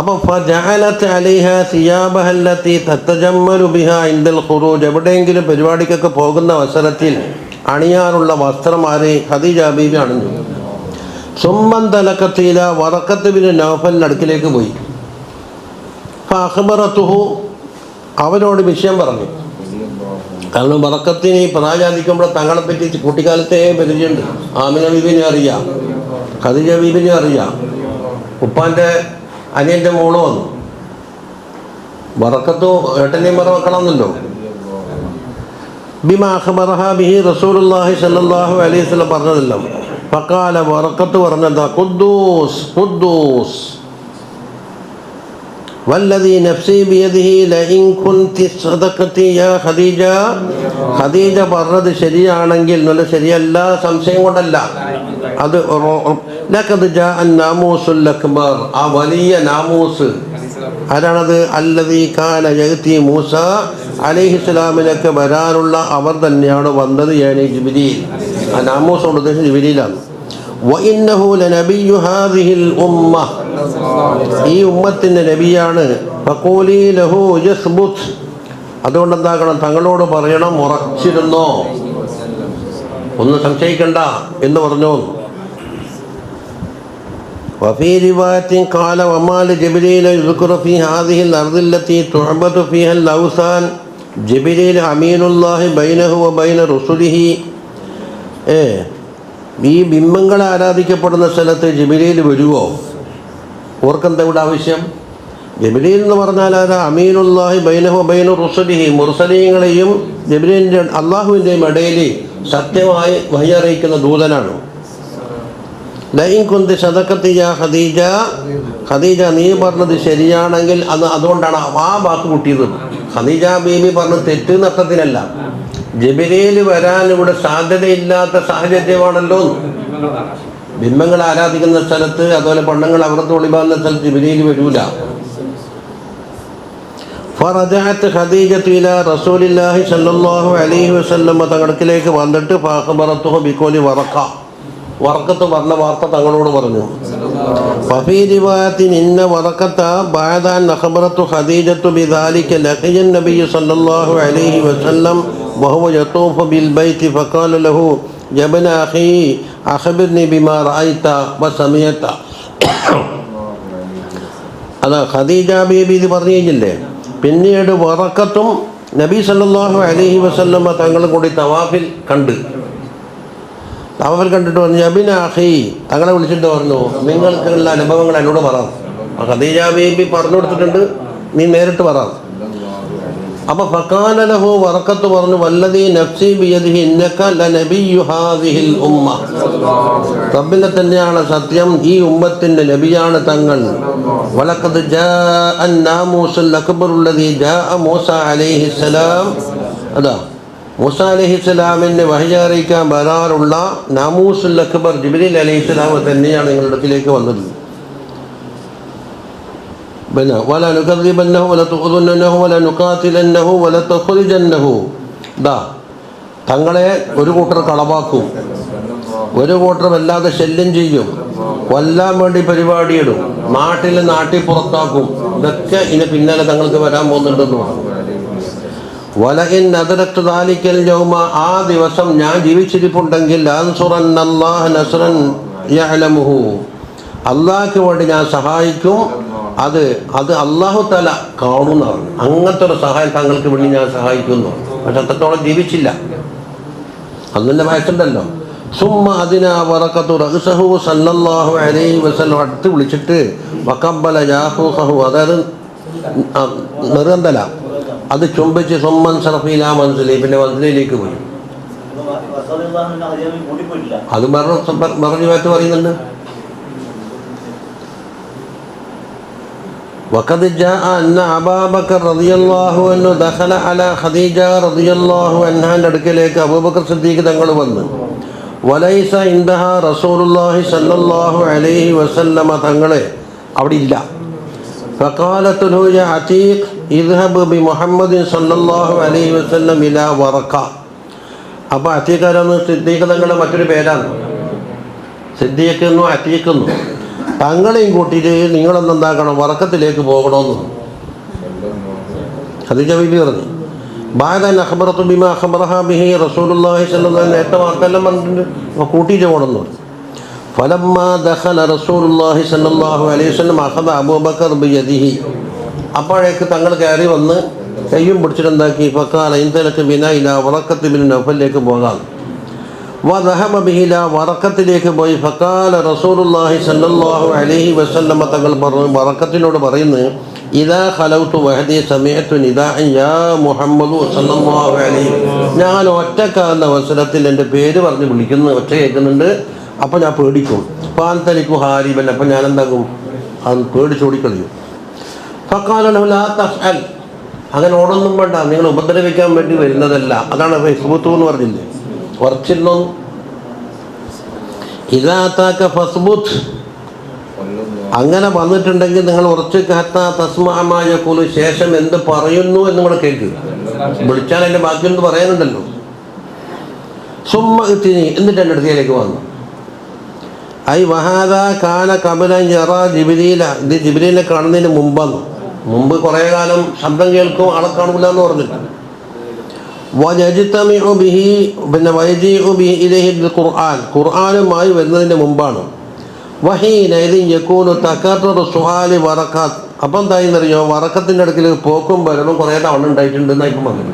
A: അപ്പോൾ ഫജഅലത് അലൈഹാ സിയാബഹ അല്ലതി തതജമ്മലു ബിഹാ ഇൻദൽ ഖുറൂജ്, എവിടെയെങ്കിലും പരിപാടിക്കൊക്കെ പോകുന്ന അവസരത്തിൽ അണിയാറുള്ള വസ്ത്രം ആരെ ഖദീജ ബീവി അണിഞ്ഞു. സുമ്മൻ തലക്കത്തില വറഖത്ത് ബിൻ നൗഫലിൻ്റെ അടുക്കിലേക്ക് പോയി. ഫഅഖ്ബറതുഹു, അവരോട് വിഷയം പറഞ്ഞു. കാരണം ബറക്കത്തിന് ഈ പ്രായാധിക്കുമ്പോൾ തങ്ങളെ പറ്റി കുട്ടിക്കാലത്തെ പരിചയമുണ്ട്. ആമിന ബീബിനെ അറിയാം, ഖദീജ ബീബിനെ അറിയാം, ഉപ്പാൻ്റെ അനിയൻ്റെ മോള് വന്നു. ബറക്കത്ത് ഏട്ടനെയും മറക്കണമെന്നല്ലോ. ബിമാ അഖ്ബറഹാ ബിഹി റസൂലുള്ളാഹി സ്വല്ലല്ലാഹു അലൈഹി വസല്ലം പറഞ്ഞതല്ലോ. ഫഖാല ബറക്കത്ത് പറഞ്ഞതാ, ഖുദ്ദൂസ് ഖുദ്ദൂസ് വല്ലദീ നഫ്സി ബിയദിഹി ലഇൻ കുൻതി സദഖതി യാ ഖദീജ. ഖദീജ പറഞ്ഞത് ശരിയാണെങ്കിൽ, നല്ല ശരിയല്ല സംശയം കൊണ്ടല്ല, അത് ലഖദ് ജാഅ നാമൂസുൽ അക്ബർ, ആ വലിയ നാമൂസ് ആരാണത്? അല്ലദീ കാന യഅതി മൂസ അലൈഹിസ്സലാമിനൊക്കെ വരാനുള്ള അവർ തന്നെയാണ് വന്നത്. യാനി ജിബ്രീൽ. ആ നാമൂസോട് ഉദ്ദേശം ജിബ്രീലാണ്. വഇന്നഹു ലനബിയ്യു ഹാദിഹിൽ ഉമ്മ, ഈ ഉമ്മത്തിൻ്റെ നബിയാണ്. ഫഖൂലി ലഹു യസ്ബുത്, അതുകൊണ്ട് എന്താക്കണം, തങ്ങളോട് പറയണം ഉറച്ചിരുന്നോ, ഒന്നും സംശയിക്കണ്ട എന്ന് പറഞ്ഞു. വഫീ റിവായത്തിൻ ഖാല വമാ ലിജിബ്രീൽ യുദ്കുറു ഫീ ഹാദിഹിൽ അർദില്ലത്തി തുഅബദു ഫീഹൽ ഔസാൻ ജിബ്രീൽ അമീനുല്ലാഹി ബൈനഹു വ ബൈന റുസുലിഹി. ഈ ബിംബങ്ങൾ ആരാധിക്കപ്പെടുന്ന സ്ഥലത്ത് ജിബ്രീൽ വരുമോ? ഓർക്കെന്താ ഇവിടെ ആവശ്യം? ജിബ്രീൽ എന്ന് പറഞ്ഞാൽ ആരാ? അമീനുല്ലാഹി ബൈനഹു വ ബൈന റുസുലിഹി, മുർസലീങ്ങളെയും ജിബ്രീലിൻ്റെ അള്ളാഹുവിൻ്റെയും ഇടയിൽ സത്യമായി വഹി അറിയിക്കുന്ന ദൂതനാണ്. ലഇൻ കുന്തി സദഖതി യാ ഖദീജ, ഖദീജ നീ പറഞ്ഞത് ശരിയാണെങ്കിൽ, അതുകൊണ്ടാണ് ആ വാക്ക് കൂട്ടിയത്. ഖദീജ ബീബി പറഞ്ഞത് തെറ്റ് നഷ്ടത്തിനല്ല, ജിബ്രീൽ വരാൻ ഇവിടെ സാധ്യതയില്ലാത്ത സാഹചര്യമാണല്ലോ. ബിംബങ്ങൾ ആരാധിക്കുന്ന സ്ഥലത്ത്, അതുപോലെ പെണ്ണുങ്ങൾ അവർത്ത് ഒളിവാകുന്ന സ്ഥലത്ത് ജിബ്രീൽ വരൂല. ഫറജഅത് ഖദീജത്തു ഇലാ റസൂലില്ലാഹി സ്വല്ലല്ലാഹു അലൈഹി വസല്ലം, തങ്ങൾക്കിലേക്ക് വന്നിട്ട് ഫഅഖബറതുഹു ബിഖൗലി വറഖ, വറക്കത്ത് പറഞ്ഞ വാർത്ത തങ്ങളോട് പറഞ്ഞു. ഫഫീ റിവായത്തിൻ ഇന്ന വറക്കത്ത ബഅദ അൻ അഖബറതു ഖദീജത്തു ബിദാലിക ലഖിയ നബിയ്യ സ്വല്ലല്ലാഹു അലൈഹി വസല്ലം വഹുവ യതൂഫു ബിൽ ബൈത്തി ഫഖാല ലഹു യബ്ന അഖീ അഖ്ബിർനി ബിമാ റഅയ്ത വസമിഅത. അതാ ഖദീജ ബീബി ഇത് പറഞ്ഞു കഴിഞ്ഞില്ലേ. പിന്നീട് വറക്കത്തും നബി സല്ലല്ലാഹു അലൈഹി വസല്ലം തങ്ങളും കൂടി തവാഫിൽ കണ്ട്. തവാഫിൽ കണ്ടിട്ട് പറഞ്ഞു, യബ്ന അഖീ, തങ്ങളെ വിളിച്ചിട്ട് പറഞ്ഞു, നിങ്ങൾക്കുള്ള അനുഭവങ്ങൾ എന്നോട് പറ. ഖദീജ ബീബി പറഞ്ഞു കൊടുത്തിട്ടുണ്ട്, നീ നേരിട്ട് പറ. അപ്പോൾ ഫഖാല ലഹു, വറക്കത്ത് പറഞ്ഞു, വല്ലദീ നഫ്സി ബിയദിഹി ഇന്നക ലനബിയ്യു ഹാദിഹിൽ ഉമ്മ, റബ്ബിനെ തന്നെയാണ് സത്യം, ഈ ഉമ്മത്തിൻ്റെ നബിയാണ് തങ്ങൾ. വലഖദ് ജാഅ നാമൂസുൽ അക്ബറുല്ലദീ ജാഅ മൂസ അലൈഹിസ്സലാം, അതാ മൂസ അലൈഹിസ്സലാമിനെ വഹി അറിയിക്കാൻ വരാറുള്ള നാമൂസുൽ അക്ബർ ജിബ്രീൽ അലൈഹിസ്സലാം തന്നെയാണ് നിങ്ങളുടെ അടുക്കിലേക്ക് വന്നത്. വല നുകദ്ദിബന്നഹു വല തുഖ്ദിനന്നഹു വല നുഖാതിലന്നഹു വല തഖ്രിജന്നഹു. ദാ തങ്ങളെ ഒരു കൂട്ടർ കളവാക്കും, ഒരു കൂട്ടർ വല്ലാതെ ശല്യം ചെയ്യും, കൊല്ലാൻ വേണ്ടി പരിപാടിയിടും, നാട്ടിൽ പുറത്താക്കും. ഇതൊക്കെ ഇനി പിന്നാലെ തങ്ങൾക്ക് വരാൻ പോകുന്നുണ്ടെന്ന് പറഞ്ഞു. വലഇൻ അദ്റക്തു ദാലിക്കൽ യൗമ, ആ ദിവസം ഞാൻ ജീവിച്ചിരിപ്പുണ്ടെങ്കിൽ അൻസുറന്നല്ലാഹ നസ്റൻ യഅലമുഹു, അള്ളാഹ്ക്ക് വേണ്ടി ഞാൻ സഹായിക്കും, അത് അള്ളാഹു തആല കാണുന്നതാണ്. അങ്ങനത്തെ ഒരു സഹായം തങ്ങൾക്ക് വേണ്ടി ഞാൻ സഹായിക്കുന്നു. പക്ഷെ അത്രത്തോളം ജീവിച്ചില്ല, അന്നെ വയസ്സുണ്ടല്ലോ. സുമ്മ അതിനാ വറക്കത്തു റഅ്സഹു സല്ലല്ലാഹു അലൈഹി വസല്ലം അടുത്ത് വിളിച്ചിട്ട് വഖബ്ബല യാഹൂഹു, അതായത് നിർഗന്ധല, അത് ചുംബിച്ച് സുമ്മൻ സറഫീല മൻസിലി, പിന്നെ മൻസിലേക്ക് പോയി. അത് പറഞ്ഞു പറയുന്നുണ്ട്. وقد جاء أن أبا بكر رضي الله عنه دخل على خديجة رضي الله عنها അടുക്കലേക്ക് അബൂബക്കർ സിദ്ദീഖ് തങ്ങൾ വന്നു. വലൈസ ഇൻദഹ റസൂലുള്ളാഹി സ്വല്ലല്ലാഹു അലൈഹി വസല്ലമ, തങ്ങളെ അവിടെ ഇല്ല. فقالت له يا عتيق اذهب بمحمد صلى الله عليه وسلم إلى ورقة. അപ്പോൾ അതീഖ് ആരാന്ന്? സിദ്ദീഖ് തങ്ങളുടെ മറ്റൊരു പേരാണ്. സിദ്ദീഖ് എന്നും അതീഖ് എന്നും. തങ്ങളെയും കൂട്ടിയിട്ട് നിങ്ങളെന്താക്കണം, വറക്കത്തിലേക്ക് പോകണമെന്ന് ഖദീജ ബീബി പറഞ്ഞു. ബാദൻ അഖ്ബറതു ബിമാ അഖ്ബറഹാ ബിഹി റസൂലുള്ളാഹി സ്വല്ലല്ലാഹു അലൈഹി വസല്ലം, വാർത്തയെല്ലാം പറഞ്ഞിട്ടുണ്ട്, കൂട്ടിയിട്ട് പോകണമെന്ന് പറഞ്ഞു. ഫലമ്മാ ദഖല റസൂലുള്ളാഹി സ്വല്ലല്ലാഹു അലൈഹി വസല്ലം അഖദ അബൂബക്കർ ബിയദിഹി, അപ്പോഴേക്ക് തങ്ങൾ കയറി വന്ന് കയ്യും പിടിച്ചിട്ടുണ്ടാക്കി ഫക്കാല ഇന്തലക്ക് ബിന ഇല വറക്കത്ത് ബിൻ നൗഫലിലേക്ക് പോകാം. വദഹബ ബിഹില വറക്കത്തിലേക്ക് പോയി. ഫക്കാല റസൂലുള്ളാഹി സ്വല്ലല്ലാഹു അലൈഹി വസല്ലമ തങ്ങൾ പറഞ്ഞു, വറക്കത്തിനോട് പറയുന്നു, ഇദാ ഖലൗതു വഹദി സമിഅതു നിദാഅൻ യാ മുഹമ്മദു സ്വല്ലല്ലാഹു അലൈഹി. ഞാൻ ഒറ്റക്കാകുന്ന അവസരത്തിൽ എൻ്റെ പേര് പറഞ്ഞ് വിളിക്കുന്നു, ഒറ്റ കേൾക്കുന്നുണ്ട്. അപ്പം ഞാൻ പേടിക്കും. ഫാൻതലിക്കു ഹാരിബൻ, അപ്പം ഞാൻ എന്താക്കും, അത് പേടിച്ചോടിക്കളയും. ഫഖാല ലഹു ലാ തഫ്അൽ, അങ്ങനെ ഓടൊന്നും വേണ്ട, നിങ്ങൾ ഉപദ്രവിക്കാൻ വേണ്ടി വരുന്നതല്ല. അതാണ് ഫസ്ബുത്തു എന്ന് പറഞ്ഞില്ലേ, ഉറച്ചിരുന്നോ. ഇദാ അതാക ഫസ്ബുത്ത്, അങ്ങനെ വന്നിട്ടുണ്ടെങ്കിൽ നിങ്ങൾ ഉറച്ച് ഹത്താ തസ്മഅ മാ യഖൂലു, ശേഷം എന്ത് പറയുന്നു എന്ന് കൂടെ കേൾക്കുക. വിളിച്ചാൽ അതിൻ്റെ ബാക്കിയൊന്നും പറയാനുണ്ടല്ലോ. സുമ്മ ഇത്തിനി, എന്നിട്ട് എൻ്റെ അടുത്തേക്ക് വന്നു. ഐ വഹാദ കാന ഖബല യറാ ജിബ്രീല, ഇത് ജിബ്രീലിനെ കാണുന്നതിന് മുമ്പാണ്. മുമ്പ് കുറേ കാലം ശബ്ദം കേൾക്കും, ആളെ കാണില്ല എന്ന് പറഞ്ഞിട്ട്. വയജ്തമിഉ ബിഹി, പിന്നെ വയജീഉ ബിഹി ഇലൈഹി ബിൽ ഖുർആൻ, ഖുർആനുമായി വരുന്നതിൻ്റെ മുമ്പാണ്. വഹീനഇദ് യകൂനു തകററു സുആലി വറഖത്ത്, അപ്പം എന്തായെന്നറിയോ, വറക്കത്തിൻ്റെ അടുക്കൽ പോക്കും വരവും കുറേ തവണ ഉണ്ടായിട്ടുണ്ടെന്ന് ഇപ്പം വന്നത്.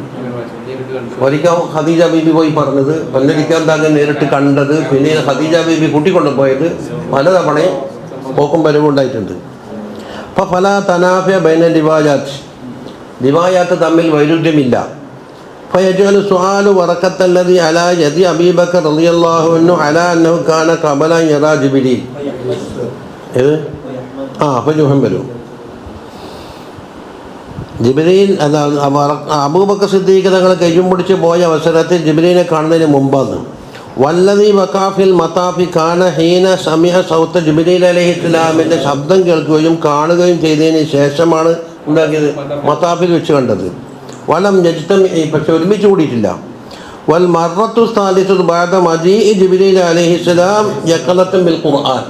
A: ഒരിക്കൽ ഖദീജ ബീബി പോയി പറഞ്ഞത്, പല്ലൊരിക്കൽ എന്താകും നേരിട്ട് കണ്ടത്, പിന്നെ ഖദീജ ബീബി കൂട്ടിക്കൊണ്ടു പോയത്, പലതവണയും പോക്കും വരവും ഉണ്ടായിട്ടുണ്ട്. അപ്പോൾ പല തനാഫിയ ബൈന റിവായാത്ത് തമ്മിൽ വൈരുദ്ധ്യമില്ല. ഫയജ്അലു സുആലു വറഖത്തല്ലദി അലാ യദി അബീ ബക്കർ റളിയല്ലാഹു അൻഹു അലാ അന്നഹു കാന ഖബല യറാ ജിബ്രീൽ. അപ്പോൾ ജുഹം വരും. ജിബ്രീൽ അബൂബക്കർ സിദ്ദീഖ് തങ്ങൾ കയ്യും പിടിച്ച് പോയ അവസരത്തിൽ ജിബ്രീലിനെ കാണുന്നതിന് മുമ്പാണ്. വല്ലദീ വഖാഫിൽ മതാഫി കാന ഹീന സമിഅ സൗത്ത ജിബ്രീൽ അലൈഹിസ്സലാമിൻ്റെ ശബ്ദം കേൾക്കുകയും കാണുകയും ചെയ്തതിന് ശേഷമാണ് ഉണ്ടാക്കിയത്, മതാഫിൽ വെച്ച് കണ്ടത്. വലം യജ്തമി, പക്ഷെ ഒരുമിച്ച് കൂടിയിട്ടില്ല. വൽ മർറത്തു സാലിസത്തു ബഅദ മജീഇ ജിബ്രീൽ അലൈഹിസ്സലാം യഖലത്തുൻ ബിൽ ഖുർആൻ,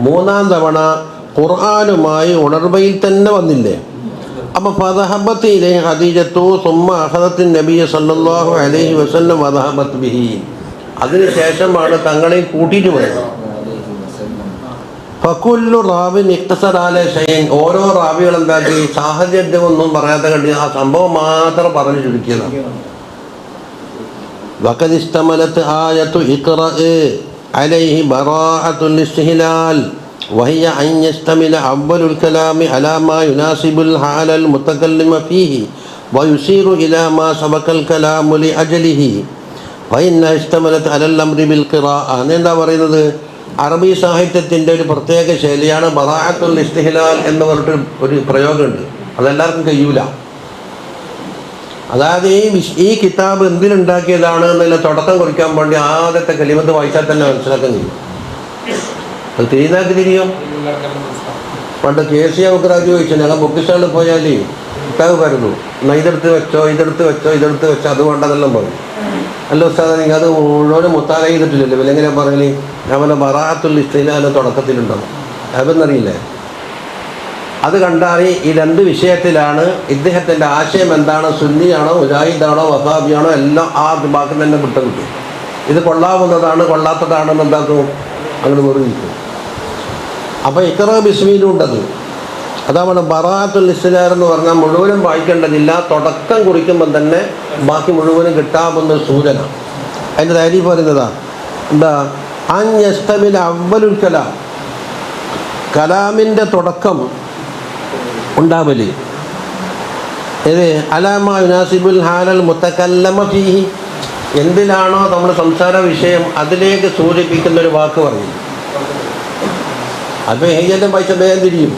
A: മൂന്നാം തവണ ഖുർആനുമായി ഉണർവയിൽ തന്നെ വന്നില്ലേ. അപ്പോൾ ഫദഹബത്ത് ഇലൈഹി ഖദീജത്തു സുമ്മ അഖദത്തിൻ നബിയ സല്ലല്ലാഹു അലൈഹി വസല്ലം വദഹബത്ത് ബിഹി, അതിനുശേഷമാണ് തങ്ങളെ കൂട്ടിയിട്ട് പോയത്. ഫകുല്ലു റാവിൻ ഇഖ്തസറ അലാ ഷൈഇൻ, ഓരോ റാവികൾ എന്താക്കി സാഹചര്യമൊന്നും പറയാതെ കണ്ടി ആ സംഭവം മാത്രം പറഞ്ഞു ചുരുക്കിയതാണ്. വഖദ് ഇസ്തമലത്ത് ആയത്തു ഇഖ്റഅ അലൈഹി ബറാഅത്തുൽ ഇസ്തിഹ്ലാൽ വഹിയ അൻ യസ്തമില അവ്വലുൽ കലാമി അലാ മാ യുനാസിബുൽ ഹാലൽ മുതകല്ലിമ ഫീഹി വയുസീറു ഇലാ മാ സബഖൽ കലാമു ലി അജലിഹി ഫഇന്ന ഇസ്തമലത്ത് അലൽ അംരി ബിൽ ഖിറാഅ. എന്താ പറയുന്നത്, അറബി സാഹിത്യത്തിൻ്റെ ഒരു പ്രത്യേക ശൈലിയാണ് ബറാഅത്തുൽ ഇസ്തിഹ്ലാൽ എന്ന് പറഞ്ഞിട്ട് ഒരു പ്രയോഗമുണ്ട്. അതെല്ലാവർക്കും കഴിയൂല. അതായത് ഈ കിതാബ് എന്തിനുണ്ടാക്കിയതാണ് എന്നുള്ള തുടക്കം കുറിക്കാൻ വേണ്ടി ആദ്യത്തെ കലിമത്ത് വായിച്ചാൽ തന്നെ മനസ്സിലാക്കാൻ കഴിയും. അത് തിരിയുന്നാക്കി തിരിയും. പണ്ട് KC അബുക്കറാജ് ചോദിച്ചു, ഞങ്ങൾ ബുക്ക് സ്റ്റാളിൽ പോയാൽ കിതാബ് വരുന്നു, എന്നാൽ ഇതെടുത്ത് വെച്ചോ ഇതെടുത്ത് വെച്ചോ ഇതെടുത്ത് വെച്ചോ, അത് വേണ്ടതെല്ലാം പറയും. അല്ല ഉസ്താദ്, നിങ്ങൾ അത് മുഴുവനും മുത്താല ചെയ്തിട്ടില്ലല്ലോ, പിന്നെ എങ്ങനെയാണ് പറയല്? ഞാൻ പറഞ്ഞ ബറാഅത്തുൽ ഇസ്തിഹ്ലാൽ തുടക്കത്തിലുണ്ടാവും, അതെന്നറിയില്ലേ? അത് കണ്ടാൽ ഈ രണ്ട് വിഷയത്തിലാണ് ഇദ്ദേഹത്തിൻ്റെ ആശയം എന്താണ്, സുന്നിയാണോ മുജാഹിദാണോ വഹാബിയാണോ എല്ലാം ആ ബാക്കി തന്നെ വിട്ടു കിട്ടും. ഇത് കൊള്ളാവുന്നതാണ് കൊള്ളാത്തതാണെന്ന് എന്താക്കും, അങ്ങോട്ട് വെറുതെ. അപ്പോൾ ഇഖ്റ ബിസ്മിയിലും ഉണ്ടത്. അതാണ് ബറാഅത്തുൽ ഇസ്തിഹ്ലാൽ എന്ന് പറഞ്ഞാൽ മുഴുവനും വായിക്കേണ്ടതില്ല, തുടക്കം കുറിക്കുമ്പം തന്നെ ബാക്കി മുഴുവനും കിട്ടാവുന്ന സൂചന. അതിൻ്റെ താരീഫ് പറയുന്നതാ എന്താ, അൻ യസ്തമില അവ്വലുൽ കലാം, കലാമിൻ്റെ തുടക്കം ഉണ്ടാവല് ഇത് അലാമാ യുനാസിബുൽ ഹാലൽ മുതകല്ലമ ഫീഹി, എന്തിലാണോ നമ്മൾ സംസാര വിഷയം അതിലേക്ക് സൂചിപ്പിക്കുന്നൊരു വാക്ക് പറയും. അപ്പോൾ ഹേജൻ്റെ പൈസ വേഗം തിരിയും.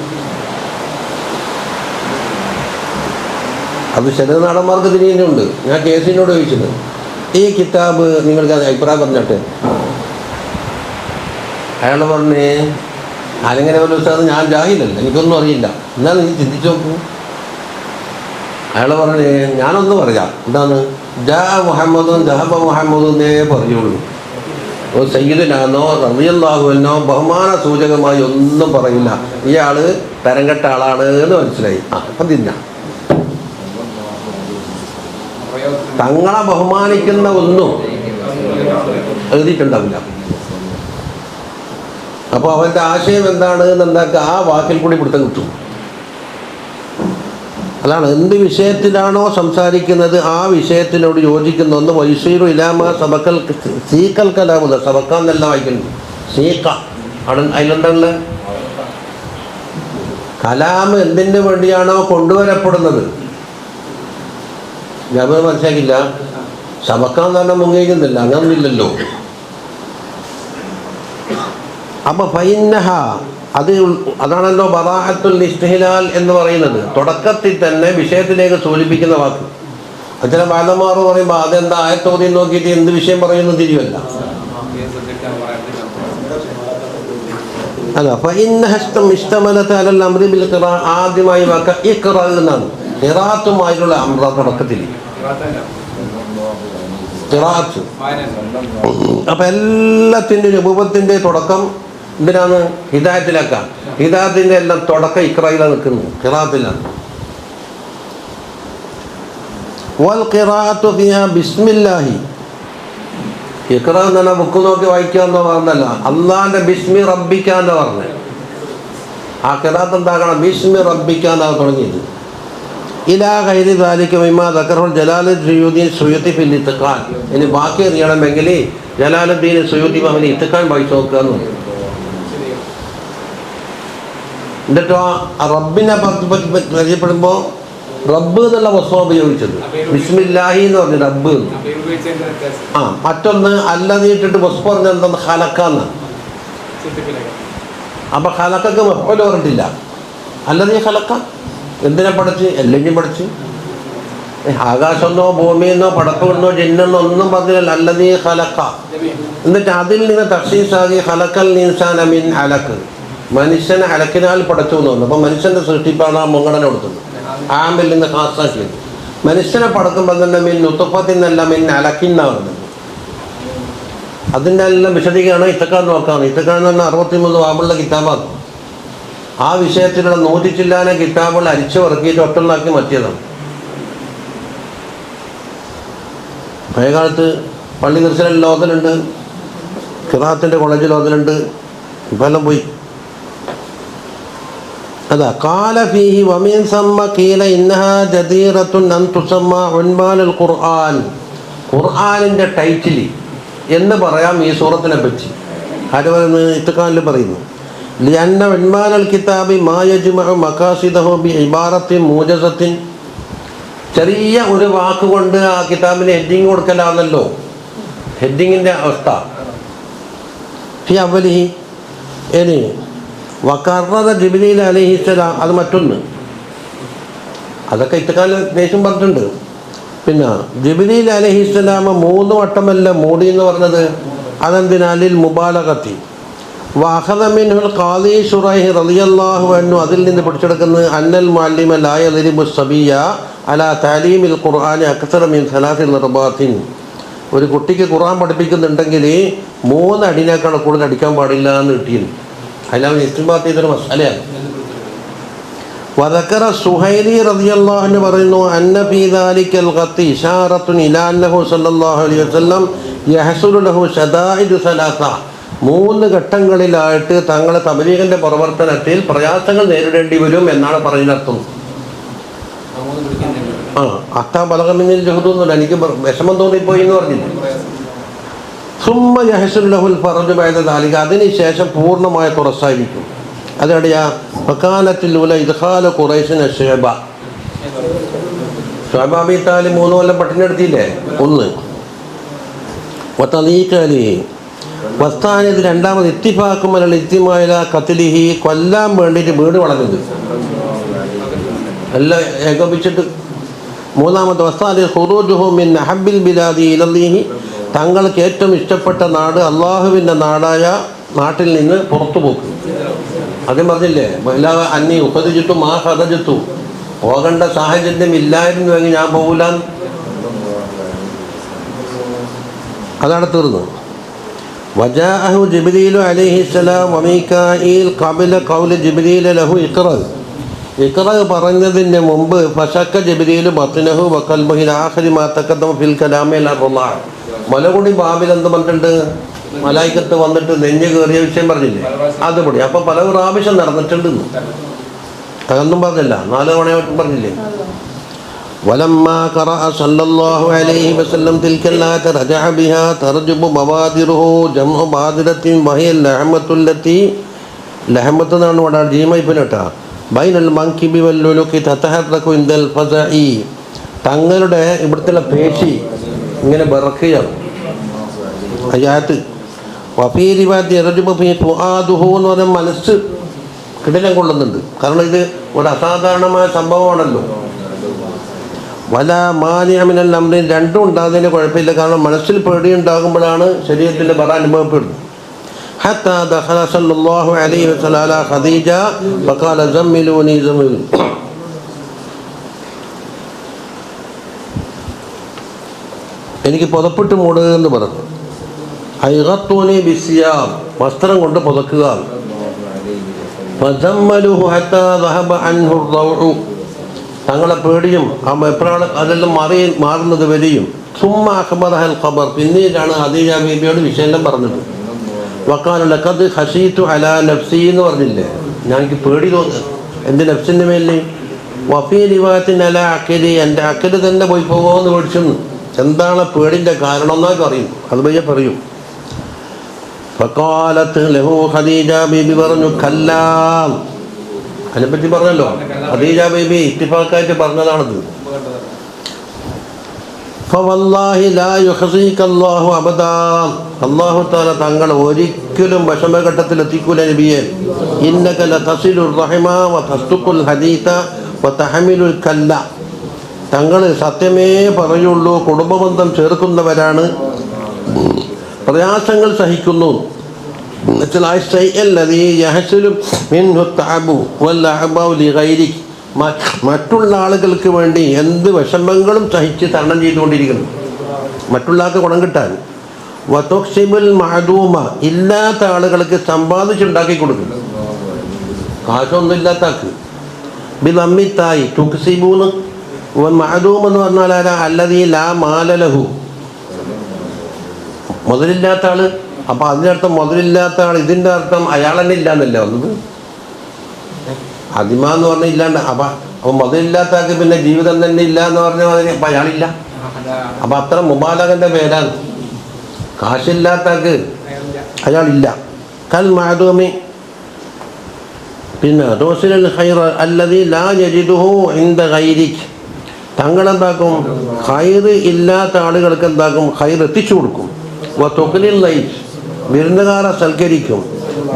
A: അത് ചില നടന്മാർക്ക് തിരിയുന്നുണ്ട്. ഞാൻ KCനോട് ചോദിച്ചത്, ഈ കിതാബ് നിങ്ങൾക്ക് അഭിപ്രായം പറഞ്ഞിട്ട്, അയാൾ പറഞ്ഞേ ആരെങ്ങനെ ഒരു ഉസ്താദ്, ഞാൻ ജാഹിലല്ല, എനിക്കൊന്നും അറിയില്ല, എന്നാൽ നീ ചിന്തിച്ചു നോക്കൂ. അയാൾ പറഞ്ഞേ ഞാനൊന്നും പറയാം, എന്താണ്, ജാ മുഹമ്മദും ജഹബ മുഹമ്മദും എന്നേ പറയുള്ളൂ. സയ്യിദിനാന്നോ റളിയല്ലാഹു അൻഹു ബഹുമാന സൂചകമായി ഒന്നും പറയില്ല. ഇയാൾ തരംകെട്ട ആളാണ് എന്ന് മനസ്സിലായി. അപ്പം തിന്നാ തങ്ങളെ ബഹുമാനിക്കുന്ന ഒന്നും എഴുതിയിട്ടുണ്ടാവില്ല. അപ്പോൾ അവൻ്റെ ആശയം എന്താണ് എന്നുണ്ടാക്കുക ആ വാക്കിൽ കൂടി പിടുത്തം കിട്ടും. അതാണ് എന്ത് വിഷയത്തിലാണോ സംസാരിക്കുന്നത് ആ വിഷയത്തിനോട് യോജിക്കുന്ന ഒന്ന്. വൈസീറു ഇലാമ സബക്കൽ സീക്കൽ കലാമുല്ല, സബക്കാന്നെല്ലാം വായിക്കുന്നു, സീക്ക അതിലെന്താണ് കലാം എന്തിനു വേണ്ടിയാണോ കൊണ്ടുവരപ്പെടുന്നത്. ഞാൻ മനസ്സിലാക്കില്ല. സബക്കാന്ന് പറഞ്ഞാൽ മുങ്ങിക്കുന്നില്ല, അങ്ങനൊന്നുമില്ലല്ലോ. അപ്പൊ ഫൈന്നഹ അതാണല്ലോ ബറാഅത്തുൽ ഇസ്തിഹ്ലാൽ എന്ന് പറയുന്നത്. തുടക്കത്തിൽ തന്നെ വിഷയത്തിലേക്ക് സൂചിപ്പിക്കുന്ന വാക്ക്. ചില ബാലന്മാർ പറയുമ്പോൾ അതെന്താ ആയത്തോതി നോക്കിയിട്ട് എന്ത് വിഷയം പറയുന്നു തിരിയുമല്ല. അല്ല ഫഇന്നഹസ്തം ഇസ്തമലത അലൽ അംരി ബിൽ ഖിറാ, ആദ്യമായി വാക്ക ഇഖ്റ എന്നാണ്. ഖിറാത്തുമായിട്ടുള്ള അംറ തുടക്കത്തിൽ ഖിറാത്ത്. അപ്പൊ എല്ലാത്തിൻ്റെ രൂപത്തിൻ്റെ തുടക്കം എന്തിനാണ്? ഹിദായത്തിലാക്കാൻ. ഹിദായത്തിൻ്റെ എല്ലാം തുടക്കം ഇഖ്റയിലാണ് നിൽക്കുന്നത്, ഖിറാത്തിലാണ്. വൽ ഖിറാഅത്തു ഫിഹാ ബിസ്മില്ലാഹി. ഇഖ്റ എന്ന് പറഞ്ഞാൽ ബുക്ക് നോക്കി വായിക്കുക എന്ന് പറഞ്ഞല്ല, അള്ളാന്റെ ബിസ്മി റബ്ബിക്ക എന്ന് പറഞ്ഞത്. ആ ഖിറാഅത്ത് എന്താക്കണം? ബിസ്മി റബ്ബിക്ക എന്നാണ് തുടങ്ങിയത്. ഇലാ ഗൈരി ദാലിക മിമ്മാ ദക്കറഹുൽ ജലാലുദ്ദീൻ സുയൂത്തി ഫിൽ ഇത്ഖാൻ. ഇനി ബാക്കി അറിയണമെങ്കിൽ ജലാലുദ്ദീൻ സുയൂത്തി അവന് ഇത്ഖാൻ വായിച്ചു നോക്കുക എന്ന് പറഞ്ഞു. എന്നിട്ടോ റബ്ബിനെ പരിചയപ്പെടുമ്പോൾ റബ്ബ് എന്നുള്ള വസ്തു ഉപയോഗിച്ചത്, ബിസ്മില്ലാഹി എന്ന് പറഞ്ഞു റബ്ബ്. ആ മറ്റൊന്ന് അല്ലതി ഇട്ടിട്ട് വസ്തു പറഞ്ഞ എന്താണ്? ഖലക്കാന്ന്. അപ്പൊ ഖലക്കൊക്കെ മഫ്ഊൽ പറഞ്ഞിട്ടില്ല, അല്ലതി ഖലക്ക. എന്തിനെ പഠിച്ച്? എല്ലാം പഠിച്ച്. ആകാശമെന്നോ ഭൂമിയെന്നോ പടപ്പെന്നോ ജിന്നെന്നോ ഒന്നും പറഞ്ഞില്ല, അല്ലതി ഖലക്ക. എന്നിട്ട് അതിൽ നിന്ന് തഖ്സീസാകി ഖലക്കൽ ഇൻസാന മിൻ അലക്ക്, മനുഷ്യനെ അലക്കിനാൽ പടച്ചു എന്ന് പറഞ്ഞു. അപ്പം മനുഷ്യൻ്റെ സൃഷ്ടിപ്പാണ് ആ മുൻഗണന കൊടുത്തത്, ആമ്പിൽ നിന്ന് ഖാസാക്കിയത്. മനുഷ്യനെ പടക്കുമ്പോൾ തന്നെ മിൻ നുത്ഫത്തിൽ നിന്നല്ല മിൻ അലക്കിന്നാണ് പറഞ്ഞത്. അതിൻ്റെ എല്ലാം വിശദീകരണം ഇത്തക്കാൻ നോക്കാണ്. ഇത്തക്കാൻ എന്ന് പറഞ്ഞാൽ 63 ബാബുള്ള കിതാബാണ്. ആ വിഷയത്തിലുള്ള 100 ചില്ലാന കിതാബുകൾ അരിച്ചു ഇറക്കിയിട്ട് ഒറ്റൊന്നാക്കി മാറ്റിയതാണ്. പഴയ കാലത്ത് പള്ളി ദർശനം ലോകലുണ്ട്, ഖിറാഅത്തിൻ്റെ കോളേജിൽ ലോകലുണ്ട്, ഇപ്പം എല്ലാം പോയി. അതാ കാല ഫീഹി വമിൻ സമ്മ ഖീല ഇന്നഹാ ജദീറത്തുൻ അൻ തുസമ്മ ഉൻവാനുൽ ഖുർആൻ. ഖുർആനിൻ്റെ ടൈറ്റിൽ എന്ന് പറയാം ഈ സൂറത്തിനെ പറ്റി. ആര് പറയുന്നു? ഇത്ഖാനിൽ പറയുന്നു. ലിഅന്ന ഉൻവാനുൽ കിതാബി മാ യജ്മഉ മഖാസിദഹു ബി ഇബാറത്തിൻ മൂജസത്തിൻ. ചെറിയ ഒരു വാക്കുകൊണ്ട് ആ കിതാബിന് ഹെഡിങ് കൊടുക്കലാണല്ലോ ഹെഡിങ്ങിൻ്റെ അവസ്ഥ. ഫി അവലിഹി ഇനി വഖററ ജിബ്രീൽ അലൈഹിസ്സലാം, അത് മറ്റൊന്ന്. അതൊക്കെ ഇത്തക്കാലം ദേശം പറഞ്ഞിട്ടുണ്ട്. പിന്നെ ജിബ്രീൽ അലൈഹിസ്സലാം 3 വട്ടമല്ല മൂടി എന്ന് പറഞ്ഞത്. അതെന്തിനാലിൽ മുബാലഗത്തി. വഅഖദ മിൻഹുൽ ഖാദി ശുറൈഹ് റളിയല്ലാഹു അൻഹു, അതിൽ നിന്ന് പിടിച്ചെടുക്കുന്നത് അന്നൽ മുഅല്ലിമ ലാ യദ്രിബു സബിയ അലാ തഅലീമിൽ ഖുർആനി അക്സറ മിൻ 3 ദർബാത്തിൻ. ഒരു കുട്ടിക്ക് ഖുർആൻ പഠിപ്പിക്കുന്നുണ്ടെങ്കിൽ 3 അടിനേക്കാൾ കൂടുതൽ അടിക്കാൻ പാടില്ല എന്ന് കിട്ടിയിരുന്നു. അതിലാണ് ഇസ്തിംബാത്ത് ചെയ്തൊരു മസാലയാണ്. വദക്കറ സുഹൈലി റളിയല്ലാഹു അൻഹു പറയുന്നു അന്ന ഫീ ദാലികൽ ഖത്തി ഇശാറത്തുൻ ഇലാ അന്നഹു സല്ലല്ലാഹു അലൈഹി വസല്ലം യഹ്സുലു ലഹു ശദാഇദു സലാസ. 3 ഘട്ടങ്ങളിലായിട്ട് തങ്ങളെ തബ്ലീഗിന്റെ പ്രവർത്തനത്തിൽ പ്രയാസങ്ങൾ നേരിടേണ്ടി വരും എന്നാണ് പറയുന്നർത്ഥം. അത്താ ബലഗമിനിൽ ജഹദൊന്നുമില്ല, എനിക്ക് വിഷമം തോന്നിപ്പോയി എന്ന് പറഞ്ഞില്ല. സുമ്മ യഹ്സുലു ലഹുൽ ഫറജു ബഅദ ദാലിക, അതിനുശേഷം പൂർണ്ണമായ തുറസായിരിക്കും. അതെവിടെയാ? ഫകാനത്തിലൂല ഇദ്ഖാല ഖുറൈശിൻ അശ്ശഅബ. ശുഅബ അബീ താലിബ് 3 കൊല്ലം പട്ടിണി എടുത്തില്ലേ? 1 വതദീഖലി വസ്താനിത്. രണ്ടാമത് ഇത്തിഫാഖും അലൽ ഇജ്തിമാഇല ഖത്ലിഹി, കൊല്ലാൻ വേണ്ടിയിട്ട് വീട് വളർന്നത് എല്ലാം ഏകോപിച്ചിട്ട്. മൂന്നാമത്തെ വസ്താനി ഖുറൂജുഹു മിൻ അഹബ്ബിൽ ബിലാദി ഇലല്ലാഹി, തങ്ങൾക്ക് ഏറ്റവും ഇഷ്ടപ്പെട്ട നാട് അള്ളാഹുവിൻ്റെ നാടായ നാട്ടിൽ നിന്ന് പുറത്തു പോക്ക്. ആദ്യം പറഞ്ഞില്ലേ അന്നി ഉഖദിജിത്തു മാ ഖദജിത്തു, പോകേണ്ട സാഹചര്യം ഇല്ലായിരുന്നുവെങ്കിൽ ഞാൻ പോകൂല. അതാണ് തീർന്നത്. വജാഅഹു ജിബ്രീലു അലൈഹിസ്സലാം വമീകാഈൽ ഖബല ഖൗലി ജിബ്രീല ലഹു ഇഖ്റ. ഇഖ്റ പറഞ്ഞതിന് മുമ്പ് ഫശക്ക ജിബ്രീലു ബത്നഹു വഖൽബഹു ഇലാ ആഖിരി മാ തഖദ്ദമ ഫിൽ കലാമി അൽ റുളാ. മലകുടി ബാബിൽ എന്ത് പറഞ്ഞിട്ടുണ്ട്? മലായിക്കത്ത് വന്നിട്ട് നെഞ്ഞ് കയറിയ വിഷയം പറഞ്ഞില്ലേ? അതുപടി. അപ്പം പല പ്രാവശ്യം നടന്നിട്ടുണ്ട്. അതൊന്നും പറഞ്ഞില്ല, 4 തവണ പറഞ്ഞില്ലേ. ولما قرأ صلى الله عليه وسلم تلك الآية رجع بها ترجم بوادره جمع بادرة وهي اللحمة التي لحمة എന്നാണ് ഇവിടെ ജീമയിപ്പിനട്ടാ ബൈനൽ മൻകിബി വല്ലുലുക്കി തതഹറകു ഇൻദൽ ഫസഇ. തങ്ങളുടെ ഇവിടുത്തെ പേശി ഇങ്ങനെ ബറക്കുകയാണ്. അയാത്ത് വഫീ റിവായത്തി യർജുബു ഫീ ഫുആദുഹു എന്ന് പറഞ്ഞാൽ മനസ്സ് കിടിലം കൊള്ളുന്നുണ്ട്. കാരണം ഇത് ഒരു അസാധാരണമായ സംഭവമാണല്ലോ. വല മാനിഅ മിനൽ അംറി, രണ്ടും ഉണ്ടാകുന്നതിന് കുഴപ്പമില്ല. കാരണം മനസ്സിൽ പേടിയുണ്ടാകുമ്പോഴാണ് ശരീരത്തിൻ്റെ ബറ അനുഭവപ്പെടുന്നത്. ഹത്താ ദഖല സല്ലല്ലാഹു അലൈഹി വസല്ലം അലാ ഖദീജ ഫഖാല സമ്മിലൂനി സമ്മിലൂനി. എനിക്ക് പുതപ്പിട്ട് മൂടുക എന്ന് പറഞ്ഞു. ഐഗത്തൂനി ബിസിയാം, വസ്ത്രം കൊണ്ട് പുതക്കുക. ഫസമ്മലുഹു ഹത്താ ദഹബ അൻഹു റൗഉ, തങ്ങളെ പേടിയും എപ്പോഴാണ് അതെല്ലാം മാറുന്നത് വരെയും. സുമ്മ അഖ്ബറഹൽ ഖബർ, പിന്നീടാണ് ഖദീജ ബീബിയോട് വിഷയം പറഞ്ഞത്. വഖാല ലഖദ് ഖശീതു അലാ നഫ്സി എന്ന് പറഞ്ഞില്ലേ, എനിക്ക് പേടി തോന്നി എൻ്റെ നഫ്സിൻ്റെ മേലിൽ. വഫീ റിവായത്തിൻ അലാ അഖിലി, എൻ്റെ അഖില് തന്നെ പോയി പോകുമെന്ന് പേടിച്ചെന്ന്. എന്താണ് പേടിൻ്റെ കാരണം എന്നൊക്കെ അറിയും, അത് പയ്യെ പറയും. ഫഖാലത്ത് ലഹു, ഖദീജ ബീബി പറഞ്ഞു, കല്ലാം, അതിനെപ്പറ്റി പറഞ്ഞല്ലോ. ഖദീജ ബീബി ഇത്തിഫാക്കായിട്ട് പറഞ്ഞതാണത്. ഫവല്ലാഹി ലാ യുഖ്സിക അല്ലാഹു അബദാ, അല്ലാഹു തആല തങ്ങളെ ഒരിക്കലും വിഷമഘട്ടത്തിൽ എത്തിക്കൂല നബിയെ. ഇന്നക ലതസിലുർ റഹിമ വതസ്തുഖുൽ ഹദീത വതഹമിലുൽ കല്ല, തങ്ങൾ സത്യമേ പറയുള്ളൂ, കുടുംബബന്ധം ചേർക്കുന്നവരാണ്, പ്രയാസങ്ങൾ സഹിക്കുന്നു. മറ്റുള്ള ആളുകൾക്ക് വേണ്ടി എന്ത് വിഷമങ്ങളും സഹിച്ച് തരണം ചെയ്തുകൊണ്ടിരിക്കുന്നു, മറ്റുള്ള ആൾക്ക് ഗുണം കിട്ടാൻ. വതുക്സിബുൽ മഅദൂമ, ഇല്ലാത്ത ആളുകൾക്ക് സമ്പാദിച്ചുണ്ടാക്കി കൊടുക്കും, കാശൊന്നും ഇല്ലാത്ത ആൾക്ക്. ബിദമ്മിത്തായി തുക്സിബൂന്ന്. മഅദൂം എന്ന് പറഞ്ഞാൽ ആരാ? അല്ലദീ ലാ മാലലഹു, മുതലില്ലാത്ത ആള്. അപ്പം അതിനർത്ഥം മുതലില്ലാത്ത ആൾ, ഇതിൻ്റെ അർത്ഥം അയാൾ തന്നെ ഇല്ലാന്നല്ലേ വന്നത്. അതിമ എന്ന് പറഞ്ഞാൽ ഇല്ലാണ്ട്. അപ്പം മുതലില്ലാത്ത ആൾക്ക് പിന്നെ ജീവിതം തന്നെ ഇല്ല എന്ന് പറഞ്ഞാൽ അതിന് അപ്പം അയാളില്ല. അപ്പം അത്ര മുബാലകൻ്റെ പേരാണ്. കാശില്ലാത്ത ആൾക്ക് അയാളില്ല. കൽ മഅദൂമി. പിന്നെ റോസിലുൽ ഖൈർ അല്ലദീ ലാ യജിദുഹു ഇൻദ ഗൈരിക്, തങ്ങളെന്താക്കും? ഖൈർ ഇല്ലാത്ത ആളുകൾക്ക് എന്താക്കും? ഖൈർ എത്തിച്ചു കൊടുക്കും. വതുഖ്ലിൽ ലൈഫ്, വിരുന്നുകാരെ സൽക്കരിക്കും.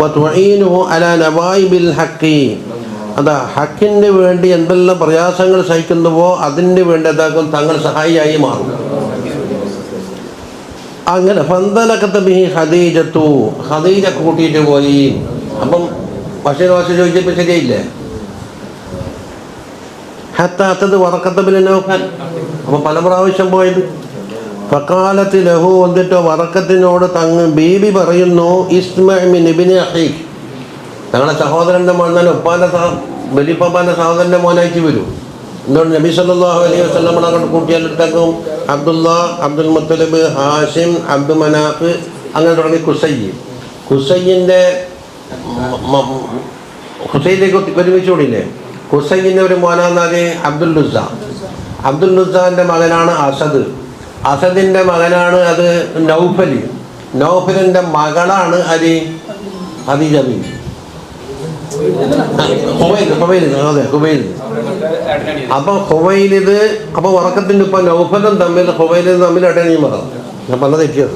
A: വതുഈനുഹു അലാ നവായിബിൽ ഹഖി, അതാ ഹക്കിന് വേണ്ടി എന്തെല്ലാം പ്രയാസങ്ങൾ സഹിക്കുന്നുവോ അതിന് വേണ്ടി എന്താക്കും? തങ്ങൾ സഹായിയായി മാറും. അങ്ങനെ ഫന്തലക്കത്ത് ബിഹി ഖദീജത്തു, ഖദീജ കൂട്ടിയിട്ട് പോയി. അപ്പം ബഷീർ ചോദിച്ചപ്പോൾ ശരിയായില്ലേ? ഹത്താത്തത് വറക്കത്ത് ബിൻ നൗഫൽ, അപ്പോൾ പല പ്രാവശ്യം പോയത്. ഫഖാലത്ത് ലഹു, എന്നിട്ട് വറക്കത്തിനോട് ബീബി പറയുന്നു, ഇസ്മഅ മിൻ ഇബ്നി അഖീഖ്, തങ്ങളുടെ സഹോദരൻ്റെ മോൻ തന്നെ, ഉപ്പാൻ്റെ വലിയപ്പാൻ്റെ സഹോദരൻ്റെ മോനായിട്ട് വരും. എന്തുകൊണ്ട്? നബി സല്ലല്ലാഹു അലൈഹി വസല്ലം അങ്ങോട്ട് കൂട്ടിയാലെടുത്താക്കും അബ്ദുള്ള, അബ്ദുൽ മുത്തലിബ്, ഹാഷിം, അബ്ദു മനാഫ്, അങ്ങനെ തുടങ്ങി കുസൈൻ്റെ ഹുസൈനിലേക്ക് ഒരുമിച്ച് കൂടിയില്ലേ? ഹുസൈൻ്റെ ഒരു മോനാന്നാല് അബ്ദുൽ ലുസ്സ. അബ്ദുൽ ലുസ്സാൻ്റെ മകനാണ് അസദ്. അസദിൻ്റെ മകനാണ് അത് നൗഫൽ. നൗഫലിൻ്റെ മകളാണ് അലി ഖദീജ ബീബി. അതെ, ഹുവൈലിദ്. അപ്പം ഹുവൈലിദ്, അപ്പോൾ വറക്കത്തിൻ്റെ ഇപ്പം നൗഫലും തമ്മിൽ ഹുവൈലിദ് തമ്മിൽ അടനിയമാണ്. ഞാൻ പറഞ്ഞത് തെറ്റിയത്.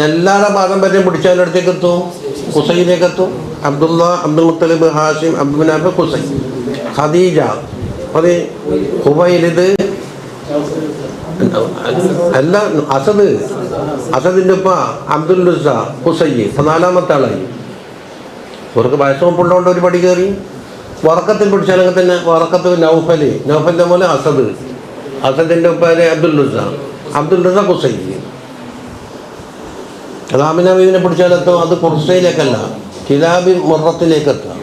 A: എല്ലാവരുടെ പാരമ്പര്യം പിടിച്ചതിൻ്റെ അടുത്തേക്ക് എത്തും, ഹുസൈനിലേക്ക് എത്തും. അബ്ദുള്ള, അബ്ദുൽ മുത്തലിബ്, ഹാഷിം, അബ്ദുൽ മനാഫ്, ഹുസൈൻ, ഖദീജ, അത് ഹുവൈലിദ് അല്ല, അസദിൻ്റെ ഉപ്പ അബ്ദുൽ ലുസ്സ, ഹുസൈൻ. ഇപ്പം 4ാമത്തെ ആളായി. അവർക്ക് വയസ്സുമുള്ളതുകൊണ്ട് ഒരു പടി കയറി. വറക്കത്തിൽ പിടിച്ചാലൊക്കെ തന്നെ വറക്കത്ത് നൗഫലിൻ്റെ പോലെ അസദിൻ്റെ ഉപ്പ അബ്ദുൽ ലുസ്സ, ഹുസൈൻ. അത് ആമിന ബീവിനെ പിടിച്ചാലെത്തും. അത് കുർസയിലേക്കല്ല, കിലാബി മുറത്തിലേക്ക് എത്തുക.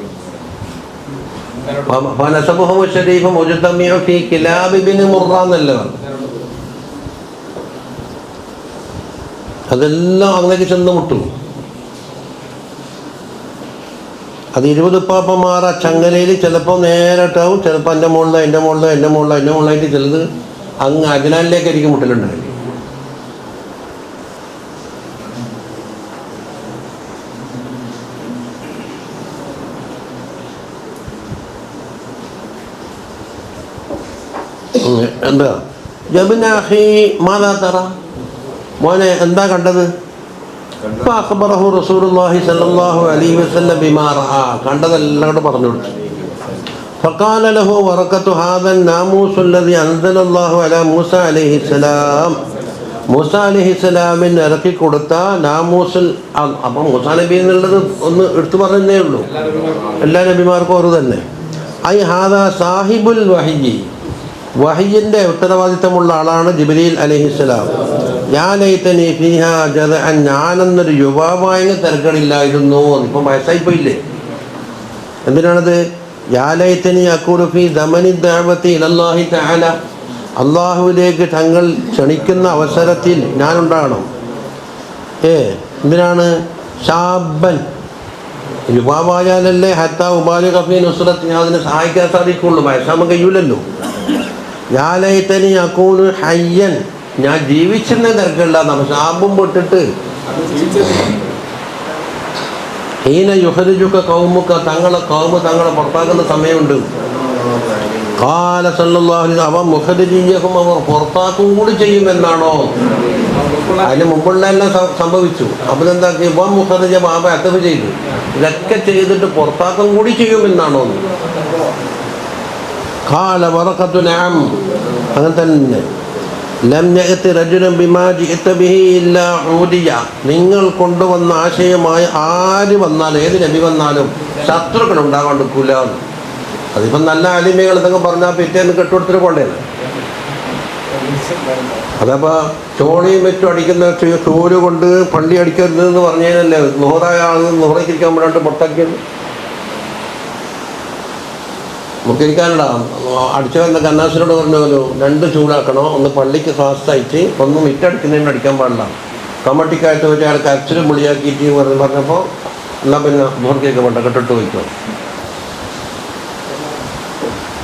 A: അതെല്ലാം അങ്ങനെ ചെന്ന് മുട്ടും. അത് 20 പാപ്പന്മാർ ആ ചങ്ങലയിൽ ചിലപ്പോൾ നേരിട്ടാവും, ചിലപ്പോൾ എൻ്റെ മുകളിലായിട്ട് ചിലത് അങ്ങ് അജ്നാനിലേക്കായിരിക്കും മുട്ടലുണ്ടായി. എന്താ ജബ്നാഹി മാതാ തറ, മോനെ എന്താ കണ്ടത്? അഖ്ബറഹു റസൂലുള്ളാഹി സ്വല്ലല്ലാഹു അലൈഹി വസല്ലം ബിമാ റഅ, കണ്ടതെല്ലാം കൂടെ പറഞ്ഞു കൊടുത്തു. ഫഖാല ലഹു വറഖത്തു ഹാദാ നാമൂസ് അല്ലദി അൻസലല്ലാഹു അലാ മൂസ അലൈഹിസ്സലാം, മൂസ അലൈഹിസ്സലാമിന് ഇറക്കി കൊടുത്ത നാമൂസിൽ. അപ്പം മൂസാ നബി എന്നുള്ളത് ഒന്ന് എടുത്തു പറഞ്ഞതേ ഉള്ളൂ, എല്ലാ നബിമാർക്കും ഒരു തന്നെ. ഐ ഹാദാ സാഹിബുൽ വഹ്യി, വഹയ്യിൻ്റെ ഉത്തരവാദിത്തമുള്ള ആളാണ് ജിബ്രീൽ അലൈഹിസ്സലാം. യാ ലൈതനി ഫീഹാ ജദഅൻ, ഞാനെന്നൊരു യുവാവായെങ്കിൽ തിരക്കടില്ലായിരുന്നു. ഇപ്പം വയസ്സായിപ്പോയില്ലേ, എന്തിനാണത്? യാ ലൈതനി അഖൂലു ഫീ ദമനി ദഅവതി ഇലല്ലാഹി തആല, അള്ളാഹുവിലേക്ക് തങ്ങൾ ക്ഷണിക്കുന്ന അവസരത്തിൽ ഞാനുണ്ടാകണം. എന്തിനാണ്? ഷാബൻ, യുവാവായാലല്ലേ ഹത്താ ഉബാലിഗ ഫീ നുസ്രത്തി, ഞാൻ അതിനെ സഹായിക്കാൻ സാധിക്കുള്ളൂ, വയസ്സാകുമ്പോൾ കഴിയൂലല്ലോ. യാ ലൈതനി അകൂനു ഹയ്യൻ, ഞാൻ ജീവിച്ചിരുന്ന തിരക്കില്ല, നമ്മൾ ഷാബും വിട്ടിട്ട്. ഹീന യുഖ്രിജുക ഖൗമുക, തങ്ങളെ പുറത്താക്കുന്ന സമയമുണ്ട്. ഖാല സല്ലല്ലാഹു അലൈഹി വസല്ലം, അവ മുഖ്രിജിയഹും, അവർ പുറത്താക്കും കൂടി ചെയ്യുമെന്നാണോ? അതിന് മുമ്പുള്ള എല്ലാം സംഭവിച്ചു. അപ്പോൾ എന്താക്കി? വ മുഖ്രിജ ബാബ അത്തഫ് ചെയ്തു, ഇതൊക്കെ ചെയ്തിട്ട് പുറത്താക്കും കൂടി ചെയ്യുമെന്നാണോ? ഖാല വറഖത്തു നഅം, അങ്ങനെ തന്നെ. ലം യഅതി റജുലൻ ബിമാ ജിഅത ബിഹി ഇല്ലാ ഊദിയ, നിങ്ങൾ കൊണ്ടുവന്ന ആശയമായി ആര് വന്നാലും, ഏത് നബി വന്നാലും ശത്രുക്കൾ ഉണ്ടാകാണ്ടിരിക്കില്ല. അതിപ്പം നല്ല അലിമകൾ എന്തൊക്കെ പറഞ്ഞാൽ പിറ്റേന്ന് കെട്ടുകൊടുത്തിട്ട് പോണ്ടേ. അതപ്പോൾ ചോണിയും മറ്റും അടിക്കുന്ന ചൂര് കൊണ്ട് പള്ളി അടിക്കരുതെന്ന് പറഞ്ഞതിനല്ലേ നുഹറായ ആൾ നുഹറയ്ക്കിരിക്കാൻ വേണ്ടിയിട്ട് പുറത്താക്കിയത്. മുക്കിരിക്കാനുണ്ടാ അടിച്ചു വന്ന കന്നാസിനോട് പറഞ്ഞല്ലോ, 2 ചൂടാക്കണോ, ഒന്ന് പള്ളിക്ക് ഫാസ്റ്റായിട്ട്, ഒന്ന് മിറ്റടിക്കുന്നതിന് അടിക്കാൻ പാടില്ല. കമ്മട്ടിക്കായിട്ട് വെച്ച് അയാൾ കരച്ചിലും മുളിയാക്കിയിട്ട് പറഞ്ഞപ്പോൾ എന്നാൽ പിന്നെ മുഹർക്കൊക്കെ വേണ്ട കെട്ടിട്ട് വയ്ക്കും.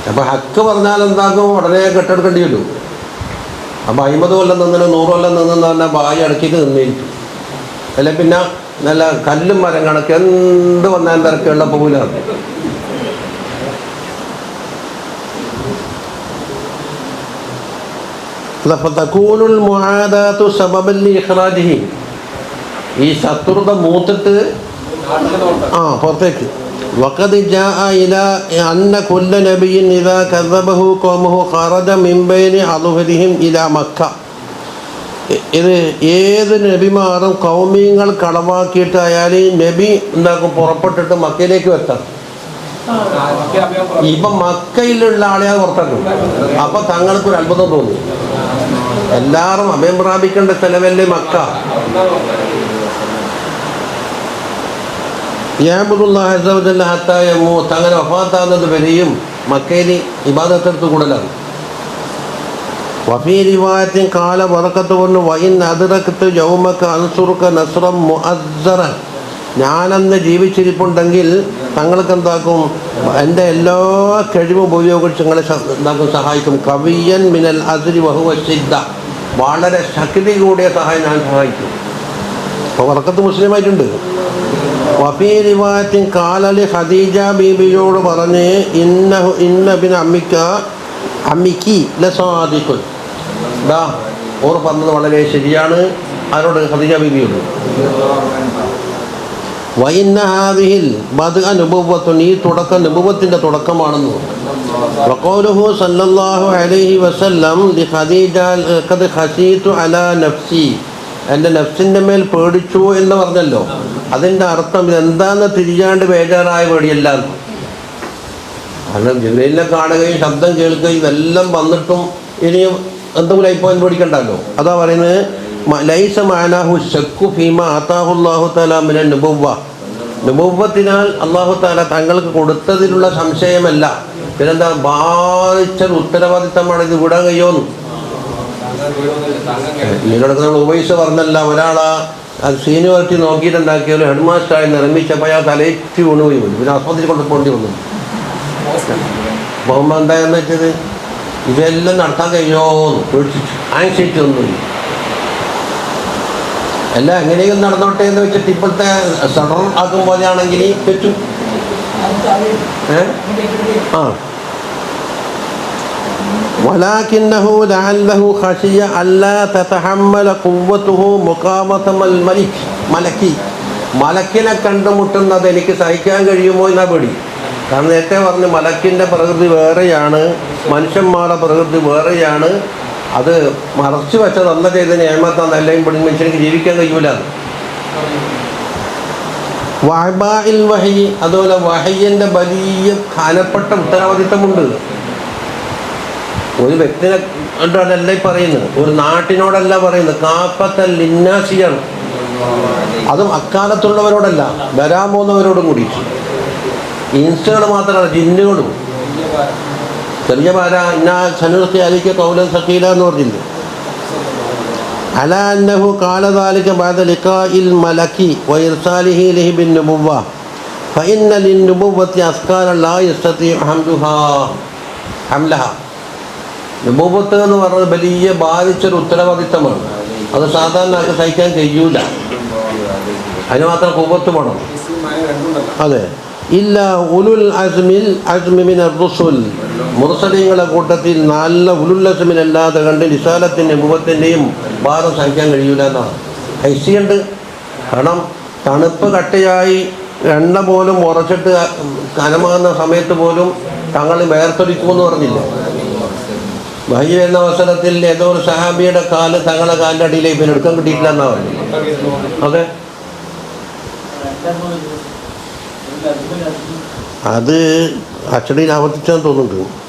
A: അപ്പോൾ ഹക്ക് പറഞ്ഞാൽ എന്താക്കും? ഉടനെ കെട്ടെടുക്കേണ്ടി വരും. അപ്പോൾ 50 കൊല്ലം നിന്നിന് 100 കൊല്ലം നിന്നെന്ന് പറഞ്ഞാൽ ബായി അടക്കിയിട്ട് നിന്നിരിക്കും. അല്ലെ പിന്നെ നല്ല കല്ലും മരം കണക്ക് എന്ത് വന്നാലും തിരക്കുള്ള പോകില്ല. ഫതകൂനുൽ മുആദാതു സബബൻ ലിഇഖ്റാജിഹി, ഈ ശത്രുത മൂത്തിട്ട് പുറത്തേക്ക്. വഖദ് ജാഅ ഇലാ അന്ന കുല്ല നബിയ്യിൻ ഇദാ കദബഹു ഖൗമുഹു ഖറജ മിൻ ബൈനി അദ്ഹുരിഹിം ഇലാ മക്ക, ഇത് ഏത് നബിമാരും കൗമിങ്ങൾ കളവാക്കിയിട്ട് അയാൾ നബി എന്താക്കും? പുറപ്പെട്ടിട്ട് മക്കയിലേക്ക് എത്താം. ഇപ്പം മക്കയിലുള്ള ആളെയാ പുറത്താക്കും. അപ്പം തങ്ങൾക്കൊരു അത്ഭുതം തോന്നി, എല്ലാവരും അഭയം പ്രാപിക്കേണ്ട സ്ഥലമല്ലേ മക്ക. അങ്ങനെ വഫാത്താകുന്നത് വരെയും മക്കയിൽ ഇബാദത്തെടുത്ത് കൂടലാണ്. വഫീ റിവായത്തിൻ കാല ബറക്കത്ത് കൊണ്ട് വൈൻ അദ്റക്തു യൗമക അൻസുറുക നസ്റൻ മുഅസ്സറൻ, ഞാനന്ന് ജീവിച്ചിരിപ്പുണ്ടെങ്കിൽ തങ്ങൾക്ക് എന്താക്കും? എൻ്റെ എല്ലാ കഴിവും ഉപയോഗിച്ച് നിങ്ങളെ എന്താക്കും? സഹായിക്കും. കവിയൻ മിനൽ അസ്രി വഹുവ സിദ്ദ, വളരെ ശക്തി കൂടിയ സഹായം ഞാൻ സഹായിക്കും. അപ്പോൾ ബറക്കത്ത് മുസ്ലിമായിട്ടുണ്ട്. വഫീ റിവായത്തിൻ കാലലി ഖദീജ ബീബിയോട് പറഞ്ഞ് ഇന്ന ബിൻ അമ്മിക്കി ലസാദിഖുൻ, ഓർ പറഞ്ഞത് വളരെ ശരിയാണ്. ആരോട്? ഖദീജ ബീബിയോട്. വഇന്ന ഹാദിഹിൽ ബദ്അ നുബുവ്വത്തുൻ, ഈ തുടക്കം നുബുവ്വത്തിൻ്റെ തുടക്കമാണെന്ന്. വഖൗലുഹു സല്ലല്ലാഹു അലൈഹി വസല്ലം ലി ഖദീജ ഖദ് ഖശീതു അലാ നഫ്സി, എൻ്റെ നഫ്സിൻ്റെ മേൽ പേടിച്ചു എന്ന് പറഞ്ഞല്ലോ. അതിൻ്റെ അർത്ഥം ഇതെന്താണെന്ന് തിരിയാണ്ട് ബേജാറായ പേടിയല്ല. കാരണം ജിബ്രീലിനെ കാണുകയും ശബ്ദം കേൾക്കുകയും ഇതെല്ലാം വന്നിട്ടും ഇനിയും എന്തെങ്കിലും ആയിപ്പോയി പേടിക്കണ്ടല്ലോ. അതാ പറയുന്നത് ലൈസ മഅനാഹു ശക്കു ഫീമ ആതാഹുല്ലാഹു തആല മിനൻ നുബുവ്വ, നുബുവ്വത്തിനാൽ അല്ലാഹു തആല തങ്ങൾക്ക് കൊടുത്തതിലുള്ള സംശയമല്ല. പിന്നെന്താ? ബാധിച്ചൊരു ഉത്തരവാദിത്തമാണ്, ഇത് വിടാൻ കഴിയുമെന്ന്. ഇതിനോടൊക്കെ നമ്മൾ ഉപയോഗിച്ച് പറഞ്ഞല്ല, ഒരാളാ അത് സീനിയോറിറ്റി നോക്കിയിട്ടുണ്ടാക്കിയാലും ഹെഡ് മാസ്റ്ററായി നിർമ്മിച്ചപ്പോൾ അയാൾ തലയേറ്റ് വീണ് പോയി വന്നു. പിന്നെ ആസ്പത്രി കൊണ്ട് പോകേണ്ടി വന്നു. പോകുമ്പോൾ എന്തായെന്ന് വെച്ചത് ഇതെല്ലാം നടത്താൻ കഴിയുമോന്ന് പേടിച്ചിട്ട് ആൻസൈറ്റി ഒന്നുമില്ല. എല്ലാം എങ്ങനെയും നടന്നോട്ടെ എന്ന് വെച്ചിട്ട് ഇപ്പോഴത്തെ സഡൻ ആക്കും പോലെയാണെങ്കിൽ പറ്റും. ولكنه لعله خشي ألا تتحمل قوته مقامة الملك മലക്കിനെ കണ്ടുമുട്ടുന്നത് എനിക്ക് സഹിക്കാൻ കഴിയുമോ എന്നാ പേടി. കാരണം നേരത്തെ പറഞ്ഞ് മലക്കിൻ്റെ പ്രകൃതി വേറെയാണ്, മനുഷ്യന്മാരുടെ പ്രകൃതി വേറെയാണ്. അത് മറച്ചു വെച്ചത് അല്ല ചെയ്ത നിയമത്താണ്. അല്ലെങ്കിൽ പെടും മനുഷ്യർക്ക് ജീവിക്കാൻ കഴിയൂല. വഅബാഇൽ വഹി, അതുപോലെ വഹയിൻ്റെ വലിയ ഖാനപ്പെട്ട ഉത്തരവാദിത്തമുണ്ട്. ഒരു വ്യക്തിനെ കണ്ടല്ല പറയുന്നത്, ഒരു നാട്ടിനോടല്ല പറയുന്നത്, കാഫത്തൽ ലിന്നാസിയാണ്. അതും അക്കാലത്തുള്ളവരോടല്ല, വരാൻ പോകുന്നവരോടും കൂടി. ഇൻസുകൾ മാത്രമല്ല, ജിന്നുകളും. ചെറിയ പാര ഇന്നാ സനുർത്തി അലിക്ക് കൗലൻ സഖീല എന്ന് പറഞ്ഞില്ലേ. അലാ അന്നഹു ഖാല ദാലിക ബഅദ ലിഖാഇൽ മലക്കി വഇർസാലിഹി ലഹി ബിന്നുബുവ്വ ഫഇന്ന ലിന്നുബുവ്വത്തി അസ്കാര ലാ യസ്തതിഉ ഹംലഹ. നുബുവ്വത്ത് എന്ന് പറഞ്ഞത് വലിയ ബാധിച്ചൊരു ഉത്തരവാദിത്തമാണ്. അത് സാധാരണ ആൾക്ക് സഹിക്കാൻ കഴിയൂല. അതിന് മാത്രം കുവ്വത്ത് വേണം. അതെ. ഇല്ല ഉലുൽ അസ്മി മിനർ റുസുൽ, മുർസലീങ്ങളുടെ കൂട്ടത്തിൽ നല്ല ഉലുൽ അസ്മിനല്ലാതെ കണ്ട് റിസാലത്തിൻ്റെ നുബുവത്തിൻ്റെയും ഭാരം സഹിക്കാൻ കഴിയൂല എന്നാണ്. ഹൈസിയുണ്ട്. കാരണം തണുപ്പ് കട്ടയായി എണ്ണ പോലും ഉറച്ചിട്ട് കനമാകുന്ന സമയത്ത് പോലും തങ്ങൾ വേർത്തൊലിക്കുമെന്ന് പറഞ്ഞില്ല. വഹി വരുന്ന അവസരത്തിൽ ഏതോ ഒരു സഹാബിയുടെ കാല് തങ്ങളെ കാലിൻ്റെ അടിയിലേക്ക് പിന്നെ എടുക്കാൻ കിട്ടിയിട്ടില്ല എന്നാ പറഞ്ഞു. അതെ, അത് അച്ചടിയിൽ ആവർത്തിച്ചാന്ന് തോന്നുന്നുണ്ട്.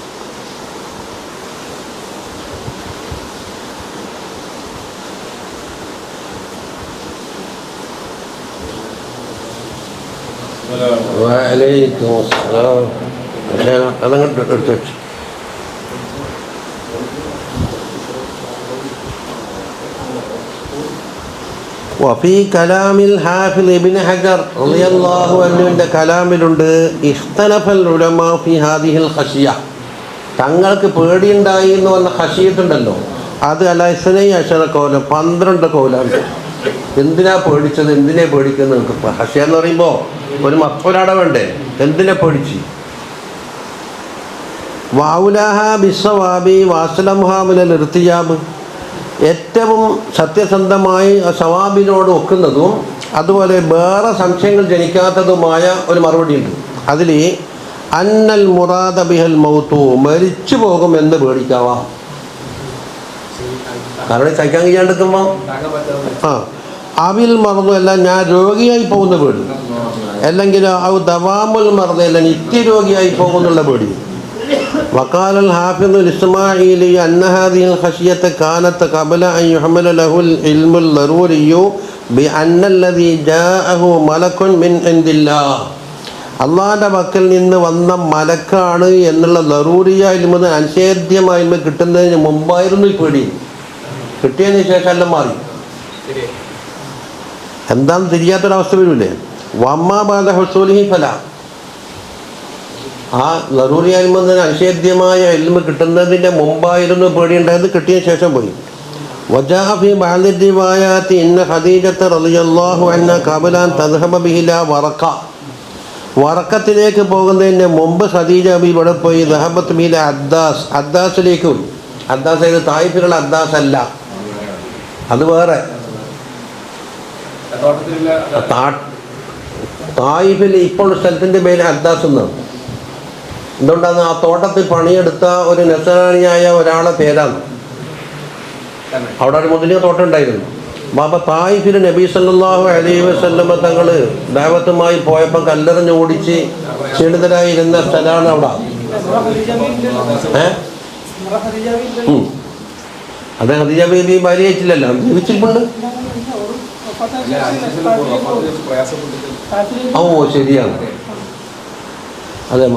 A: അതങ്ങോട്ട് എടുത്ത് വെച്ചു. വഫീ കലാമിൽ ഹാഫിദ് ഇബ്നു ഹജർ റളിയല്ലാഹു അൻഹുവിൻ്റെ കലാമിലുണ്ട് ഇഖ്തലഫൽ ഉലമാ ഫീ ഹാദിഹിൽ ഖശിയ, തങ്ങൾക്ക് പേടിയുണ്ടായി എന്ന് പറഞ്ഞ ഖശിയത്തുണ്ടല്ലോ, അത് അല ഇസ്നൈ അശറ കൗല, 12 കൗലുണ്ട്. എന്തിനാ പേടിച്ചത്, എന്തിനെ പേടിക്കുന്നത്? ഖശിയ എന്ന് പറയുമ്പോൾ ഒരു മഫ്ഊലാട വേണ്ടേ, എന്തിനെ പേടിച്ച്? വൗലാഹ ബിസ്സവാബി വാസ്ലമുഹാ മിനൽ ഇർതിയാബ്, ഏറ്റവും സത്യസന്ധമായി സവാബിനോട് ഒക്കുന്നതും അതുപോലെ വേറെ സംശയങ്ങൾ ജനിക്കാത്തതുമായ ഒരു മറുപടിയുണ്ട്. അതിൽ അന്നൽ മുറാദ ബിഹൽ മൗത്തു, മരിച്ചു പോകുമെന്ന് പേടിക്കാവാം. കാരണം സഹിക്കാൻ കഴിയാണ്ടിരിക്കുമ്പോൾ അവിൽ മറന്നല്ല ഞാൻ രോഗിയായി പോകുന്ന പേടി, അല്ലെങ്കിൽ ഔ ദവാമുൽ മറന്നല്ല നിത്യരോഗിയായി പോകുന്നുള്ള പേടി. وقال الحافظ الإسماعيلي أن هذه الخشية كانت قبل أن يحمل له العلم الضروري بأن الذي جاءه ملك من عند الله, അള്ളാഹിൻ്റെ പക്കൽ നിന്ന് വന്ന മലക്കാണ് എന്നുള്ള ലറൂറിയായി അനിഷേധ്യമായി കിട്ടുന്നതിന് മുമ്പായിരുന്നു ഈ പേടി. കിട്ടിയതിന് ശേഷം എല്ലാം മാറി. എന്താണെന്ന് തിരിയാത്തൊരവസ്ഥ വരില്ലേ. വമ്മാ ബാദ ഹുസൂലിഹി ഫല, ആ ലറൂറി അൽമന്നതിന് അനിഷേധ്യമായ ഇൽമ കിട്ടുന്നതിൻ്റെ മുമ്പായിരുന്നു പേടിയുണ്ടായത്, കിട്ടിയ ശേഷം പോയി. വജാഅ ഫീ ബഅദി റിവായാത്തി ഇന്ന ഖദീജത റളിയല്ലാഹു അൻഹാ ഖബല അൻ തദ്ഹബ ബിഹി ഇലാ വറഖ, വറഖത്തിലേക്ക് പോകുന്നതിന് മുമ്പ് ഖദീജ ബി ഇവിടെ പോയി. ദഹബത്ത് ബിഹി ഇലാ അദ്ദാസ്, അദ്ദാസിലേക്ക് പോയി. അദ്ദാസ് ഇത് തായിഫിലുള്ള അദ്ദാസ് അല്ല, അത് വേറെ. തായിഫിൽ ഇപ്പോൾ സ്ഥലത്തിൻ്റെ പേര് അദ്ദാസ് എന്നാണ്. എന്തുകൊണ്ടാണ്? ആ തോട്ടത്തിൽ പണിയെടുത്ത ഒരു നസ്രാനിയായ ഒരാളെ പേരാണ്. അവിടെ ഒരു മുതലിയ തോട്ടം ഉണ്ടായിരുന്നു. ബാബ തായിഫിൽ നബി സല്ലല്ലാഹു അലൈഹി വസല്ലമ തങ്ങൾ ദഅവത്തുമായി പോയപ്പോൾ കല്ലെറിഞ്ഞ് ഓടിച്ച് ക്ഷീണിതരായിരുന്ന സ്ഥലമാണ് അവിടെ. അത് ഖദീജ ബീബി ഭാര്യ അയച്ചില്ലല്ലോ, ജീവിച്ചിട്ടുണ്ട്. ഓ ശരിയാണ്, അതെ.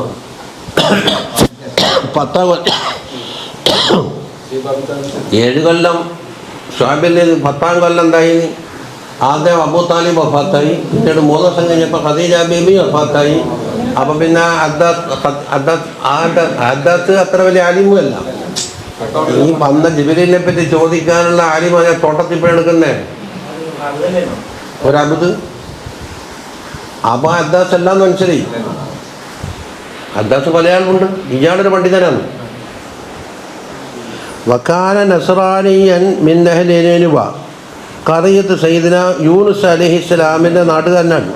A: 7 കൊല്ലം ഷുഐബിൽ 10-ാം കൊല്ലം എന്തായി ആദ്യം അബൂ താലിബ് വഫാത്തായി, പിന്നീട് 3 ദിവസം കഴിഞ്ഞപ്പോൾ ഖദീജ ബീബി വഫാത്തായി. അപ്പം പിന്നെ അദ്ദാസ് അത്ര വലിയ ആലിമുമല്ല. ഈ വന്ന ജിബ്രീലിനെ പറ്റി ചോദിക്കാനുള്ള ആലിമ ഞാൻ തോട്ടത്തിൽ പോയി എടുക്കുന്നേ ഒരബുദ്. അപ്പോൾ അദ്ദാസ് എല്ലാം മനസ്സിലായി. അദ്ദാസ് പല ആളുണ്ട്, ഇയാളൊരു പണ്ഡിതനാണ്. വക്കാന നസ്രാനിയൻ മിൻ അഹ്ലി നിനവ, ഖറിയത്ത് സയ്യിദിന യൂനുസ് അലൈഹിസ്സലാമിൻ്റെ നാട്ടുകാരനാണ്.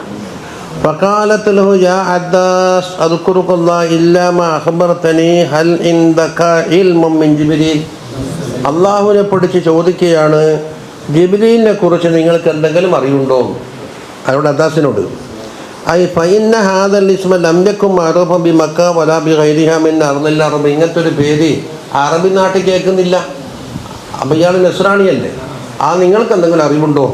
A: ഫഖാലത്ത് ലഹു യാ അദ്ദാസ് അദ്കുറുക്കല്ലാഹ ഇല്ലാ മാ അഖ്ബർതനി ഹൽ ഇൻദക ഇൽമുൻ മിൻ ജിബ്രീൽ. അള്ളാഹുവിനെ പഠിച്ച് ചോദിക്കുകയാണ്, ജിബ്രീലിനെ കുറിച്ച് നിങ്ങൾക്ക് എന്തെങ്കിലും അറിവുണ്ടോ? അവരുടെ അദ്ദാസിനോട്. ഐ ഫൈന്ന ഹാദൽ ഇസ്മ ലം യകും മഅറൂഫൻ ബി മക്ക വലാ ബി ഗൈരിഹാ മിൻ അർദിൽ അറബ്. ഇങ്ങനത്തെ ഒരു പേര് അറബി നാട്ടിൽ കേൾക്കുന്നില്ല. അപ്പം ഇയാൾ നസ്രാണിയല്ലേ, നിങ്ങൾക്ക് എന്തെങ്കിലും അറിവുണ്ടോ?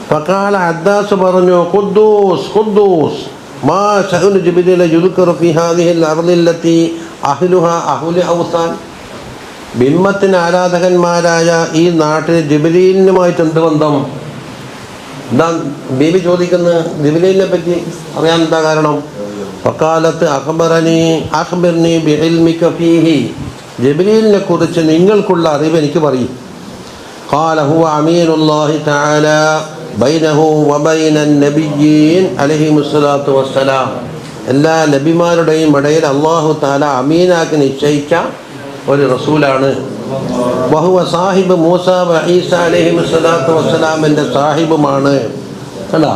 A: ഫഖാല, അദ്ദാസ് പറഞ്ഞു, ഖുദ്ദൂസ് ഖുദ്ദൂസ് മാ ശഅ്നു ജിബ്രീൽ യുദ്കറു ഫീ ഹാദിഹിൽ അർദില്ലത്തി അഹ്ലുഹാ അഹ്ലു ഔസാൻ. ബിംബത്തിന് ആരാധകന്മാരായ ഈ നാട്ടിൽ ജിബ്രീലിനുമായിട്ട് എന്ത് ബന്ധം? എന്താ ബീബി ചോദിക്കുന്നത്? ജിബ്രീലിനെ പറ്റി അറിയാൻ എന്താ കാരണം? ഫഖാലത്ത് അഖ്ബിർനി ബിഇൽമിക ഫീഹി. ജിബ്രീലിനെ കുറിച്ച് നിങ്ങൾക്കുള്ള അറിവ് എനിക്ക് പറയും. ഖാല ഹുവ അമീനുല്ലാഹി തആല ബൈനഹു വബൈന നബിയ്യീൻ അലൈഹിമുസ്സലാത്തു വസ്സലാം. എല്ലാ നബിമാരുടെയും ഇടയിൽ അല്ലാഹു തആല അമീനാക്കി നിശ്ചയിച്ച ഒരു റസൂലാണ്. വഹുവ സാഹിബ് മൂസ വ ഈസ അലൈഹിമുസ്സലാത്തു വസ്സലാമിൻ്റെ സാഹിബുമാണ്. അല്ല,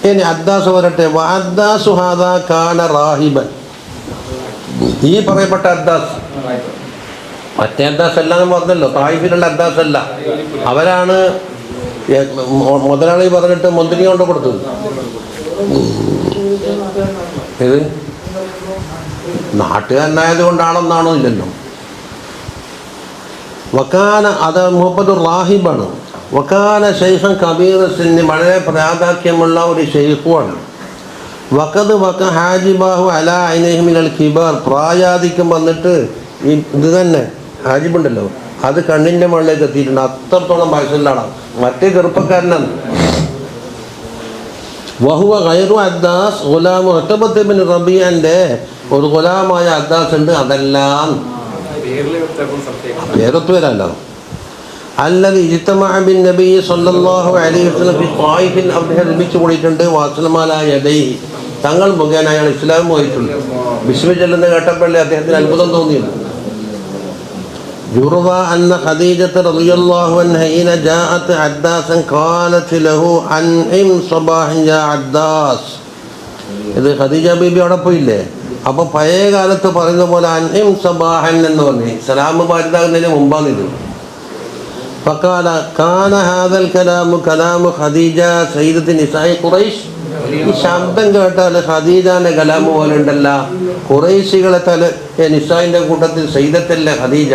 A: ഇനി അദ്ദാസ് വരട്ടെ. വ അദ്ദാസു ഹാദാ കാന റാഹിബൻ. ഈ പറയപ്പെട്ട അദ്ദാസ് മറ്റേ അദ്ദാസ് അല്ല എന്ന് പറഞ്ഞല്ലോ, തായിഫിലുള്ള അദ്ദാസ് അല്ല. അവരാണ് മുതലാളി പറഞ്ഞിട്ട് മുന്തിരി കൊണ്ട് കൊടുത്തത്. ഇത് നാട്ടുകാരനായത് കൊണ്ടാണെന്നാണോ? ഇല്ലല്ലോ. വക്കാന, അത് മുഹമ്മദ് റാഹിബാണ്. വക്കാന ഷെയ്ഖൻ കബീർ സിന്നി, വളരെ പ്രാധാന്യമുള്ള ഒരു ഷെയ്ഖുമാണ്. വഖദ് വക ഹാജിബാഹു അലാ ഐനൈഹി മിനൽ കിബാർ. പ്രായാധിക്യം വന്നിട്ട് ഈ ഇത് തന്നെ ഹാജിബുണ്ടല്ലോ, അത് കണ്ണിൻ്റെ മുകളിലേക്ക് എത്തിയിട്ടുണ്ട്. അത്രത്തോളം വയസ്സുള്ളതാണ്. മറ്റേ ചെറുപ്പക്കാരനാണ്. വഹുവ ഗൈറു അദ്ദാസ് ഗുലാമു ഉത്ബത്ത് ബിൻ റബീഅൻ്റെ ഒരു ഗുലാമായ അദ്ദാസ് ഉണ്ട്. അതെല്ലാം പേരൊത്ത് വരാമല്ലോ. അല്ലദി ഇജ്തമഅ ബിൻ നബി സ്വല്ലല്ലാഹു അലൈഹി വസല്ലം ഫി ത്വായിഫിൽ. അദ്ദേഹം ഒരുമിച്ച് കൂടിയിട്ടുണ്ട്. വാസ്ലമാല യദൈഹി, തങ്ങൾ മുഖേന അയാൾ ഇസ്ലാം പോയിട്ടുണ്ട്. ബിസ്മി ചൊല്ലുന്ന കേട്ടപ്പോഴേ അദ്ദേഹത്തിന് അത്ഭുതം തോന്നിയത്. യുർവ അന്ന ഖദീജത റളിയല്ലാഹു അൻഹ ഹീന ജാഅത് അദ്ദാസൻ ഖാലത് ലഹു അൻഇം സ്വബാഹൻ യാ അദ്ദാസ്. ഇത് ഖദീജ ബീബി അവിടെ പോയില്ലേ, അപ്പോൾ പഴയ കാലത്ത് പറയുന്ന പോലെ അൻഇം സ്വബാഹൻ എന്ന് പറഞ്ഞു. സലാം പാരിതാകുന്നതിന് മുമ്പാണിത്. ഫഖാല കാന ഹാദൽ കലാമു കലാമു ഖദീജ സയ്യിദത്തി നിസാഇ ഖുറൈശ്. ഈ ശബ്ദം കേട്ടാൽ ഖദീജാൻ്റെ കലാമ് പോലെ ഉണ്ടല്ല. ഖുറൈശികളെ നിസായിൻ്റെ കൂട്ടത്തിൽ സയ്യിദത്തല്ലേ ഖദീജ,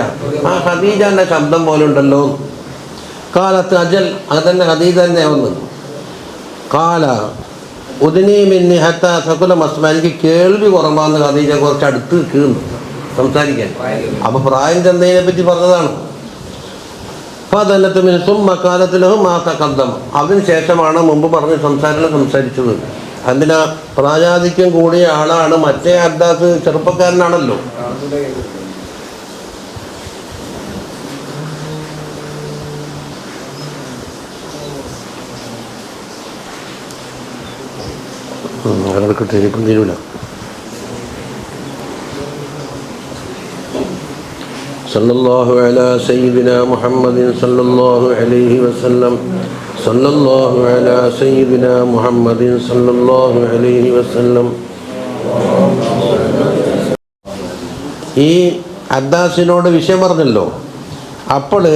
A: ആ ഖദീജാൻ്റെ ശബ്ദം പോലെ ഉണ്ടല്ലോ. കാലത്ത് അജൽ, അത് തന്നെ ഖദീജ തന്നെ വന്ന്. കാല ഉദിനി മിന്നി ഹത്ത സകുല മസ്മ. എനിക്ക് കേൾവി കുറവാന്ന് ഖദീജ കുറച്ച് അടുത്ത് കീർന്നു സംസാരിക്കാൻ. അപ്പോൾ പ്രായം ചെന്നതിനെ പറ്റി പറഞ്ഞതാണ്. ഫദലത്തുമിൻ സുമ്മ കാലത്തിലും ആ തഖദ്ദം. അതിന് ശേഷമാണ് മുമ്പ് പറഞ്ഞ് സംസാരിച്ചത്. അതിനാ പ്രായാധിക്യം കൂടിയ ആളാണ്. മറ്റേ അദ്ദാസ് ചെറുപ്പക്കാരനാണല്ലോ. അയാൾക്ക് ടെലിഫോൺ തീരൂല. സല്ലല്ലാഹു അലാ സയ്യിദിനാ മുഹമ്മദിൻ സല്ലല്ലാഹു അലൈഹി വസല്ലം. സല്ലല്ലാഹു അലാ സയ്യിദിനാ മുഹമ്മദിൻ സല്ലല്ലാഹു അലൈഹി വസല്ലം. ഈ അദ്ദാസിനോട് വിഷയം പറഞ്ഞല്ലോ. അപ്പോൾ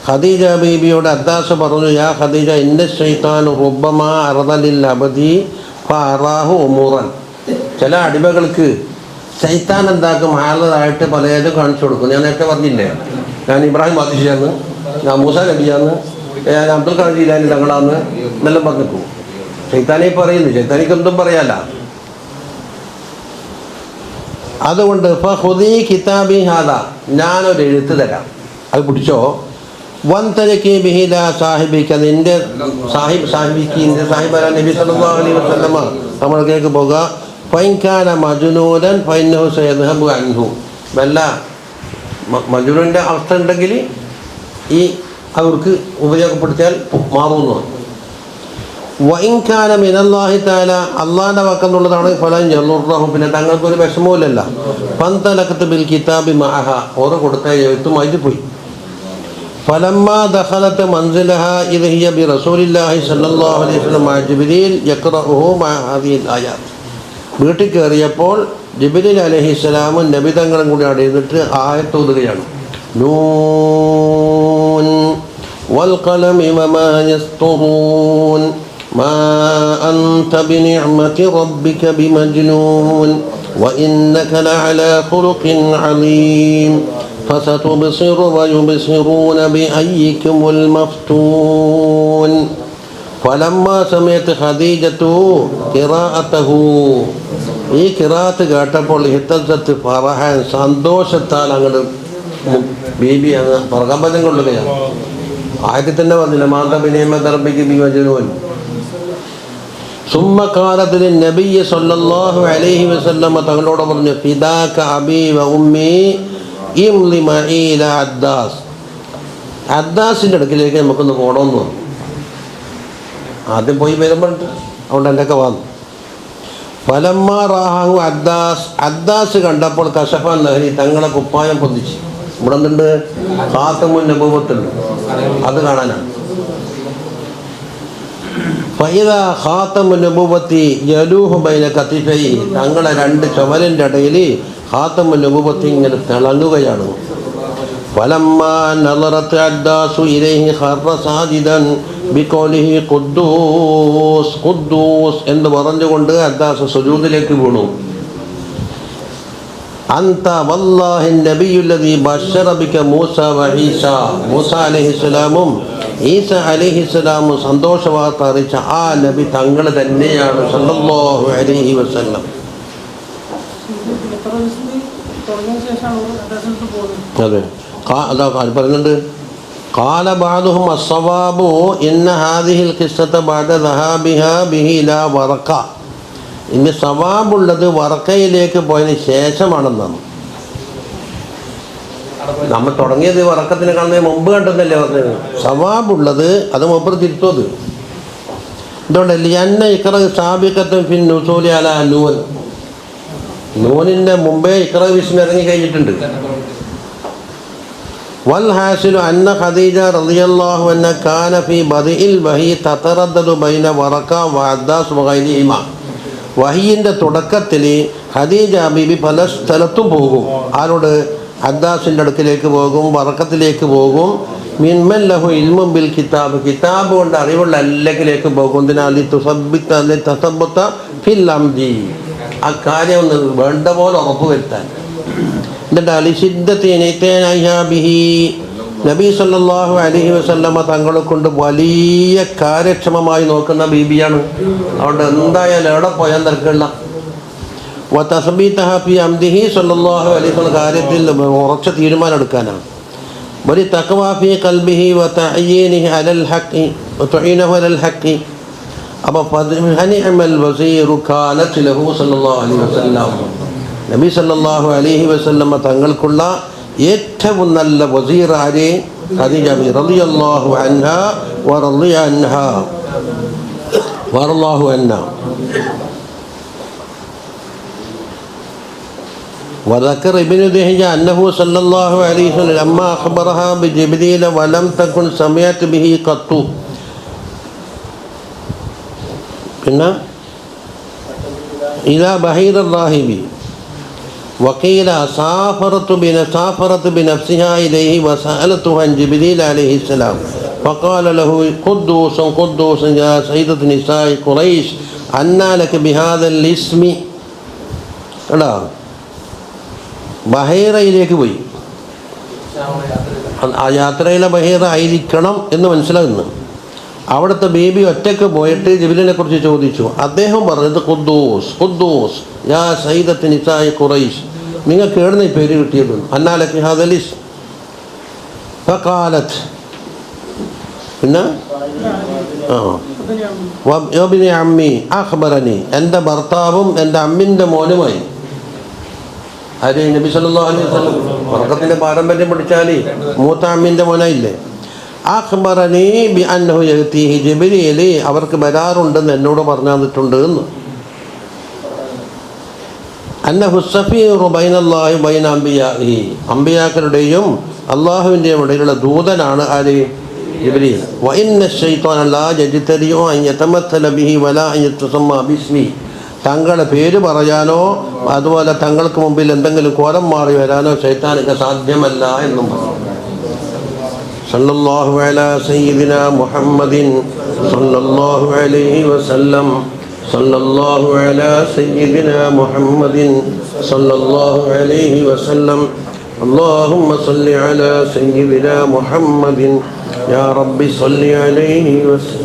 A: ഖദീജ ബീബിയോട് അദ്ദാസ് പറഞ്ഞു, യാ ഖദീജ ഇന്ന ശൈത്താൻ റുബ്ബമാ അർദലിൽ അബദി ഫഅറാഹു ഉമൂറൻ. ചില അടിമകൾക്ക് ശൈത്താൻ എന്താക്കും, ഹാളതായിട്ട് പലതും കാണിച്ചു കൊടുക്കും. ഞാൻ നേരത്തെ പറഞ്ഞില്ലേ, ഞാൻ ഇബ്രാഹിം ബാദിഷിയാന്ന്, ഞാൻ മൂസ നബിയാന്ന്, ഞാൻ അബ്ദുൽ ഖാദർ ജീലാനി തങ്ങളാന്ന് എന്നെല്ലാം പറഞ്ഞിട്ടു. ശൈത്താനെ പറയുന്നു, ശൈത്താനിക്ക് എന്തും പറയാല്ല. അതുകൊണ്ട് ഫഖുദി കിതാബി ഹാദ, ഞാനൊരു എഴുത്ത് തരാം, അത് പിടിച്ചോ. വൻതരക്കി ബിഹില സാഹിബിക്ക, നിന്റെ സാഹിബിക്ക് നിന്റെ സാഹിബ് നബി സല്ലല്ലാഹു അലൈഹി വസല്ലമ നമ്മളിലേക്ക് പോകുക. ഫൈൻകാന മജ്നൂനൻ ഫൈന്നഹു സയദ്ഹബു അൻഹു, വല്ല മജ്നൂനിൻ്റെ അവസ്ഥ ഉണ്ടെങ്കിൽ ഈ അവർക്ക് ഉപയോഗപ്പെടുത്തിയാൽ മാറുന്നു. വൈൻകാന മിനല്ലാഹി തആല, അള്ളാഹിൻ്റെ വക്കെന്നുള്ളതാണ്. ഫലൻ യളുറഹു, പിന്നെ തങ്ങൾക്കൊരു വിഷമവുമില്ലല്ല. ഫന്തലഖത് ബിൽ കിതാബി മഅഹ, ഓറ് കൊടുത്ത എഴുത്തുമായിട്ട് പോയി. ഫലമ്മാ ദഖലത് മൻസിലഹ ഇദ് ഹിയ ബി റസൂലില്ലാഹി സ്വല്ലല്ലാഹു അലൈഹി വസല്ലം മഅ ജിബ്രീൽ യഖറഉഹു മഅ ഹാദിഹിൽ ആയാത്ത്, വീട്ടിൽ കയറിയപ്പോൾ ജിബ്രീൽ അലൈഹിസ്സലാമും നബി തങ്ങളും കൂടി അവിടെ ഇരുന്നിട്ട് ആയത്ത് ഓതുകയാണ്. നൂൻ വൽ ഖലമി വമാ യസ്തുറൂൻ മാ അൻത ബിനിഅമതി റബ്ബിക ബിമജ്നൂൻ വഇന്നക ലഅലാ ഖുലുഖിൻ അലീം ഫസതുബ്സിറു വയുബ്സിറൂന ബിഅയ്യികുമുൽ മഫ്തൂൻ ഫലമ്മ സമയത്ത് ഖദീജത്തു ഖിറാഅതഹു, ഈ ഖിറാഅത്ത് കേട്ടപ്പോൾ ഇഹ്തസത്ത് ഫറഹൻ, സന്തോഷത്താൽ അങ്ങോട്ട് ബീബി അങ്ങ് പ്രകമ്പനം കൊള്ളുകയാണ്. ആയത്തിൽ തന്നെ പറഞ്ഞില്ല, മാത ബിനിഅമതി റബ്ബിക ബിമജ്നൂൻ. സുമ്മ ഖാലത് ലിന്നബിയ്യി സ്വല്ലല്ലാഹു അലൈഹി വസല്ലമ, തങ്ങളോട് പറഞ്ഞു, ഫിദാക അബീ വ ഉമ്മി ഇംലി മഈ ഇലാ അദ്ദാസ്, അദ്ദാസിൻ്റെ അടുക്കിലേക്ക് നമുക്കൊന്ന് പോകണമെന്ന് പറഞ്ഞു. ആദ്യം പോയി വരുമ്പോൾ അതുകൊണ്ട് എൻ്റെയൊക്കെ വന്നു. ഫലമ്മ റാഹു അദ്ദാസ്, അദ്ദാസ് കണ്ടപ്പോൾ കശഫ നഹരി, തങ്ങളെ കുപ്പായം പൊന്തിച്ച്. ഇവിടെ എന്തുണ്ട്? ഖാതമുൻ നബുവത്തുണ്ട്, അത് കാണാനാണ്. ഫൈദാ ഖാതമുൻ നബുവത്തി യലൂഹു ബൈന കതിഫൈ, തങ്ങളെ രണ്ട് ചുമലിൻ്റെ ഇടയിൽ ഖാതമുൻ നബുവത്തി ഇങ്ങനെ തിളങ്ങുകയാണ്. ഫലമ്മാ നളറത് അദ്ദാസു ഇലൈഹി ഖറ സാജിദൻ ബിഖൗലിഹി ഖുദ്ദൂസ് ഖുദ്ദൂസ് എന്ന് പറഞ്ഞുകൊണ്ട് അദ്ദാസ് സുജൂദിലേക്ക് വീണു. അൻത വല്ലാഹി നബിയുല്ലദീ ബശറ ബിക മൂസ വ ഈസ, മൂസ അലൈഹിസ്സലാമും ഈസ അലൈഹിസ്സലാമും സന്തോഷവാർത്ത അറിയിച്ച ആ നബി തങ്ങൾ തന്നെയാണ് സല്ലല്ലാഹു അലൈഹി വസല്ലം. അതെ, അതാ പറയുന്നുണ്ട്. قال بعضهم الصواب إن هذه القصة بعد ذهابها به إلى ورقة, ഇനി സവാബുള്ളത് വറക്കയിലേക്ക് പോയതിന് ശേഷമാണെന്നാണ്. നമ്മൾ തുടങ്ങിയത് വറക്കത്തിന് കാണുന്നതിന് മുമ്പ് കണ്ടെന്നല്ലേ പറഞ്ഞത്. സവാബുള്ളത് അത് മുമ്പ് തിരുത്തത് എന്തുകൊണ്ടല്ലേ? എന്നെ ഇക്ര സാബിക്കത്തും ഫിൻ നുസൂലി അല നൂൻ, നൂനിൻ്റെ മുമ്പേ ഇക്ര വിസ്മി ഇറങ്ങി കഴിഞ്ഞിട്ടുണ്ട്. والحاصل أن خديجة رضي الله عنها كان في بدء الوحي تتردد بين ورقة وعداس وغيرهما. വഹിയിൻ്റെ തുടക്കത്തിൽ ഖദീജ ബീബി പല സ്ഥലത്തും പോകും. ആരോട്? അദ്ദാസിൻ്റെ അടുക്കിലേക്ക് പോകും, വറക്കത്തിലേക്ക് പോകും. മിൻമൻ ലഹു ഇൽമുൻ ബിൽ കിതാബ്, കിതാബ് കൊണ്ട് അറിവുള്ള എല്ലാത്തിലേക്ക് പോകും. എന്തിനാൽ തസബ്ബത ഫിൽ അംരി, ആ കാര്യം ഒന്ന് വേണ്ട പോലെ ഉറപ്പുവരുത്താൻ. എന്നിട്ട് നബി സല്ലല്ലാഹു അലൈഹി വസല്ലമ തങ്ങളെ കൊണ്ട് വലിയ കാര്യക്ഷമമായി നോക്കുന്ന ബീബിയാണ്. അതുകൊണ്ട് എന്തായാലും എവിടെ പോയാൽ തിരക്കുള്ള തസ്ബീതഹി അംദിഹി സല്ലല്ലാഹു അലൈഹി വസല്ലം കാര്യത്തിൽ ഉറച്ച തീരുമാനം എടുക്കാനാണ്. വലി തഖ്വാഫി ഖൽബിഹി വ തഅയ്യിനിഹി അലൽ ഹഖി വ തുഈനഹു അലൽ ഹഖി. അപ്പോൾ ഫനിഅമൽ വസീറു കാനത് ലഹു സല്ലല്ലാഹു അലൈഹി വസല്ലം, നബി സല്ലല്ലാഹു അലൈഹി വസല്ലമ തങ്ങൾക്കുള്ള ഏറ്റവും നല്ല വസീർ ആരെ? ഖദീജ റളിയല്ലാഹു അൻഹാ വറളിയ അൻഹാ വറല്ലാഹു അൻഹാ. وذكر ابن دهية أنه صلى الله عليه وسلم لما أخبرها بجبريل ولم تكن سمعت به قط. പിന്നെ إلى بحير الراهب وقيل سافرت بنفسها إليه وسألته عن جبريل عليه السلام فقال له قدوس قدوس يا سيدة نساء قريش أنى لك بهذا الاسم. എടാ ബഹീറയിലേക്ക് പോയി. ആ യാത്രയിലെ ബഹീറ ആയിരിക്കണം എന്ന് മനസ്സിലാകുന്നു. അവിടുത്തെ ബേബി ഒറ്റയ്ക്ക് പോയിട്ട് ജിബ്രീലിനെ കുറിച്ച് ചോദിച്ചു. അദ്ദേഹം പറഞ്ഞത് ഖുദ്ദൂസ് ഖുദ്ദൂസ് യാ സയ്യിദത്ത് നിസാഇ ഖുറൈശ്, നിങ്ങൾക്ക് എവിടുന്ന് ഈ പേര് കിട്ടിയത്? അന്നാലക്ക് ഹദലിസ് ഫഖാലത്ത്, പിന്നെ വബ്നി അമ്മി അഖ്ബറനി, എൻ്റെ ഭർത്താവും എൻ്റെ അമ്മിൻ്റെ മോനുമായി. ആര്? നബി സല്ലല്ലാഹു അലൈഹി വസല്ലം. വർക്കത്തിൻ്റെ പാരമ്പര്യം പഠിച്ചാൽ മൂത്ത അമ്മിൻ്റെ മോനായില്ലേ. അഖ്ബറനി ബി അന്നഹു യഅതീഹി ജിബ്രീൽ, അവർക്ക് വരാറുണ്ടെന്ന് എന്നോട് പറഞ്ഞു തന്നിട്ടുണ്ട് എന്ന്. അന്നഹു സഫീറു ബൈനല്ലാഹി ബൈന അംബിയാഇഹി, അംബിയാക്കളുടെയും അള്ളാഹുവിൻ്റെയും ഇടയിലുള്ള ദൂതനാണ് ആര്? ജിബ്രീൽ. വഇന്ന ശൈത്വാന ലാ യജ്തരിഉ അൻ യതമത്തല ബിഹി വലാ അൻ യതസമ്മ ബിസ്മി, തങ്ങളുടെ പേര് പറയാനോ അതുപോലെ തങ്ങൾക്ക് മുമ്പിൽ എന്തെങ്കിലും കോലം മാറി വരാനോ ശൈത്താനിക്ക് സാധ്യമല്ല എന്നും പറഞ്ഞു. സല്ലല്ലാഹു അലാ സയ്യിദിനാ മുഹമ്മദിൻ സല്ലല്ലാഹു അലൈഹി വസല്ലം. സല്ലല്ലാഹു അലാ സയ്യിദിനാ മുഹമ്മദിൻ സല്ലല്ലാഹു അലൈഹി വസല്ലം. اللهم صل على سيدنا محمد يا رب صل عليه وسلم.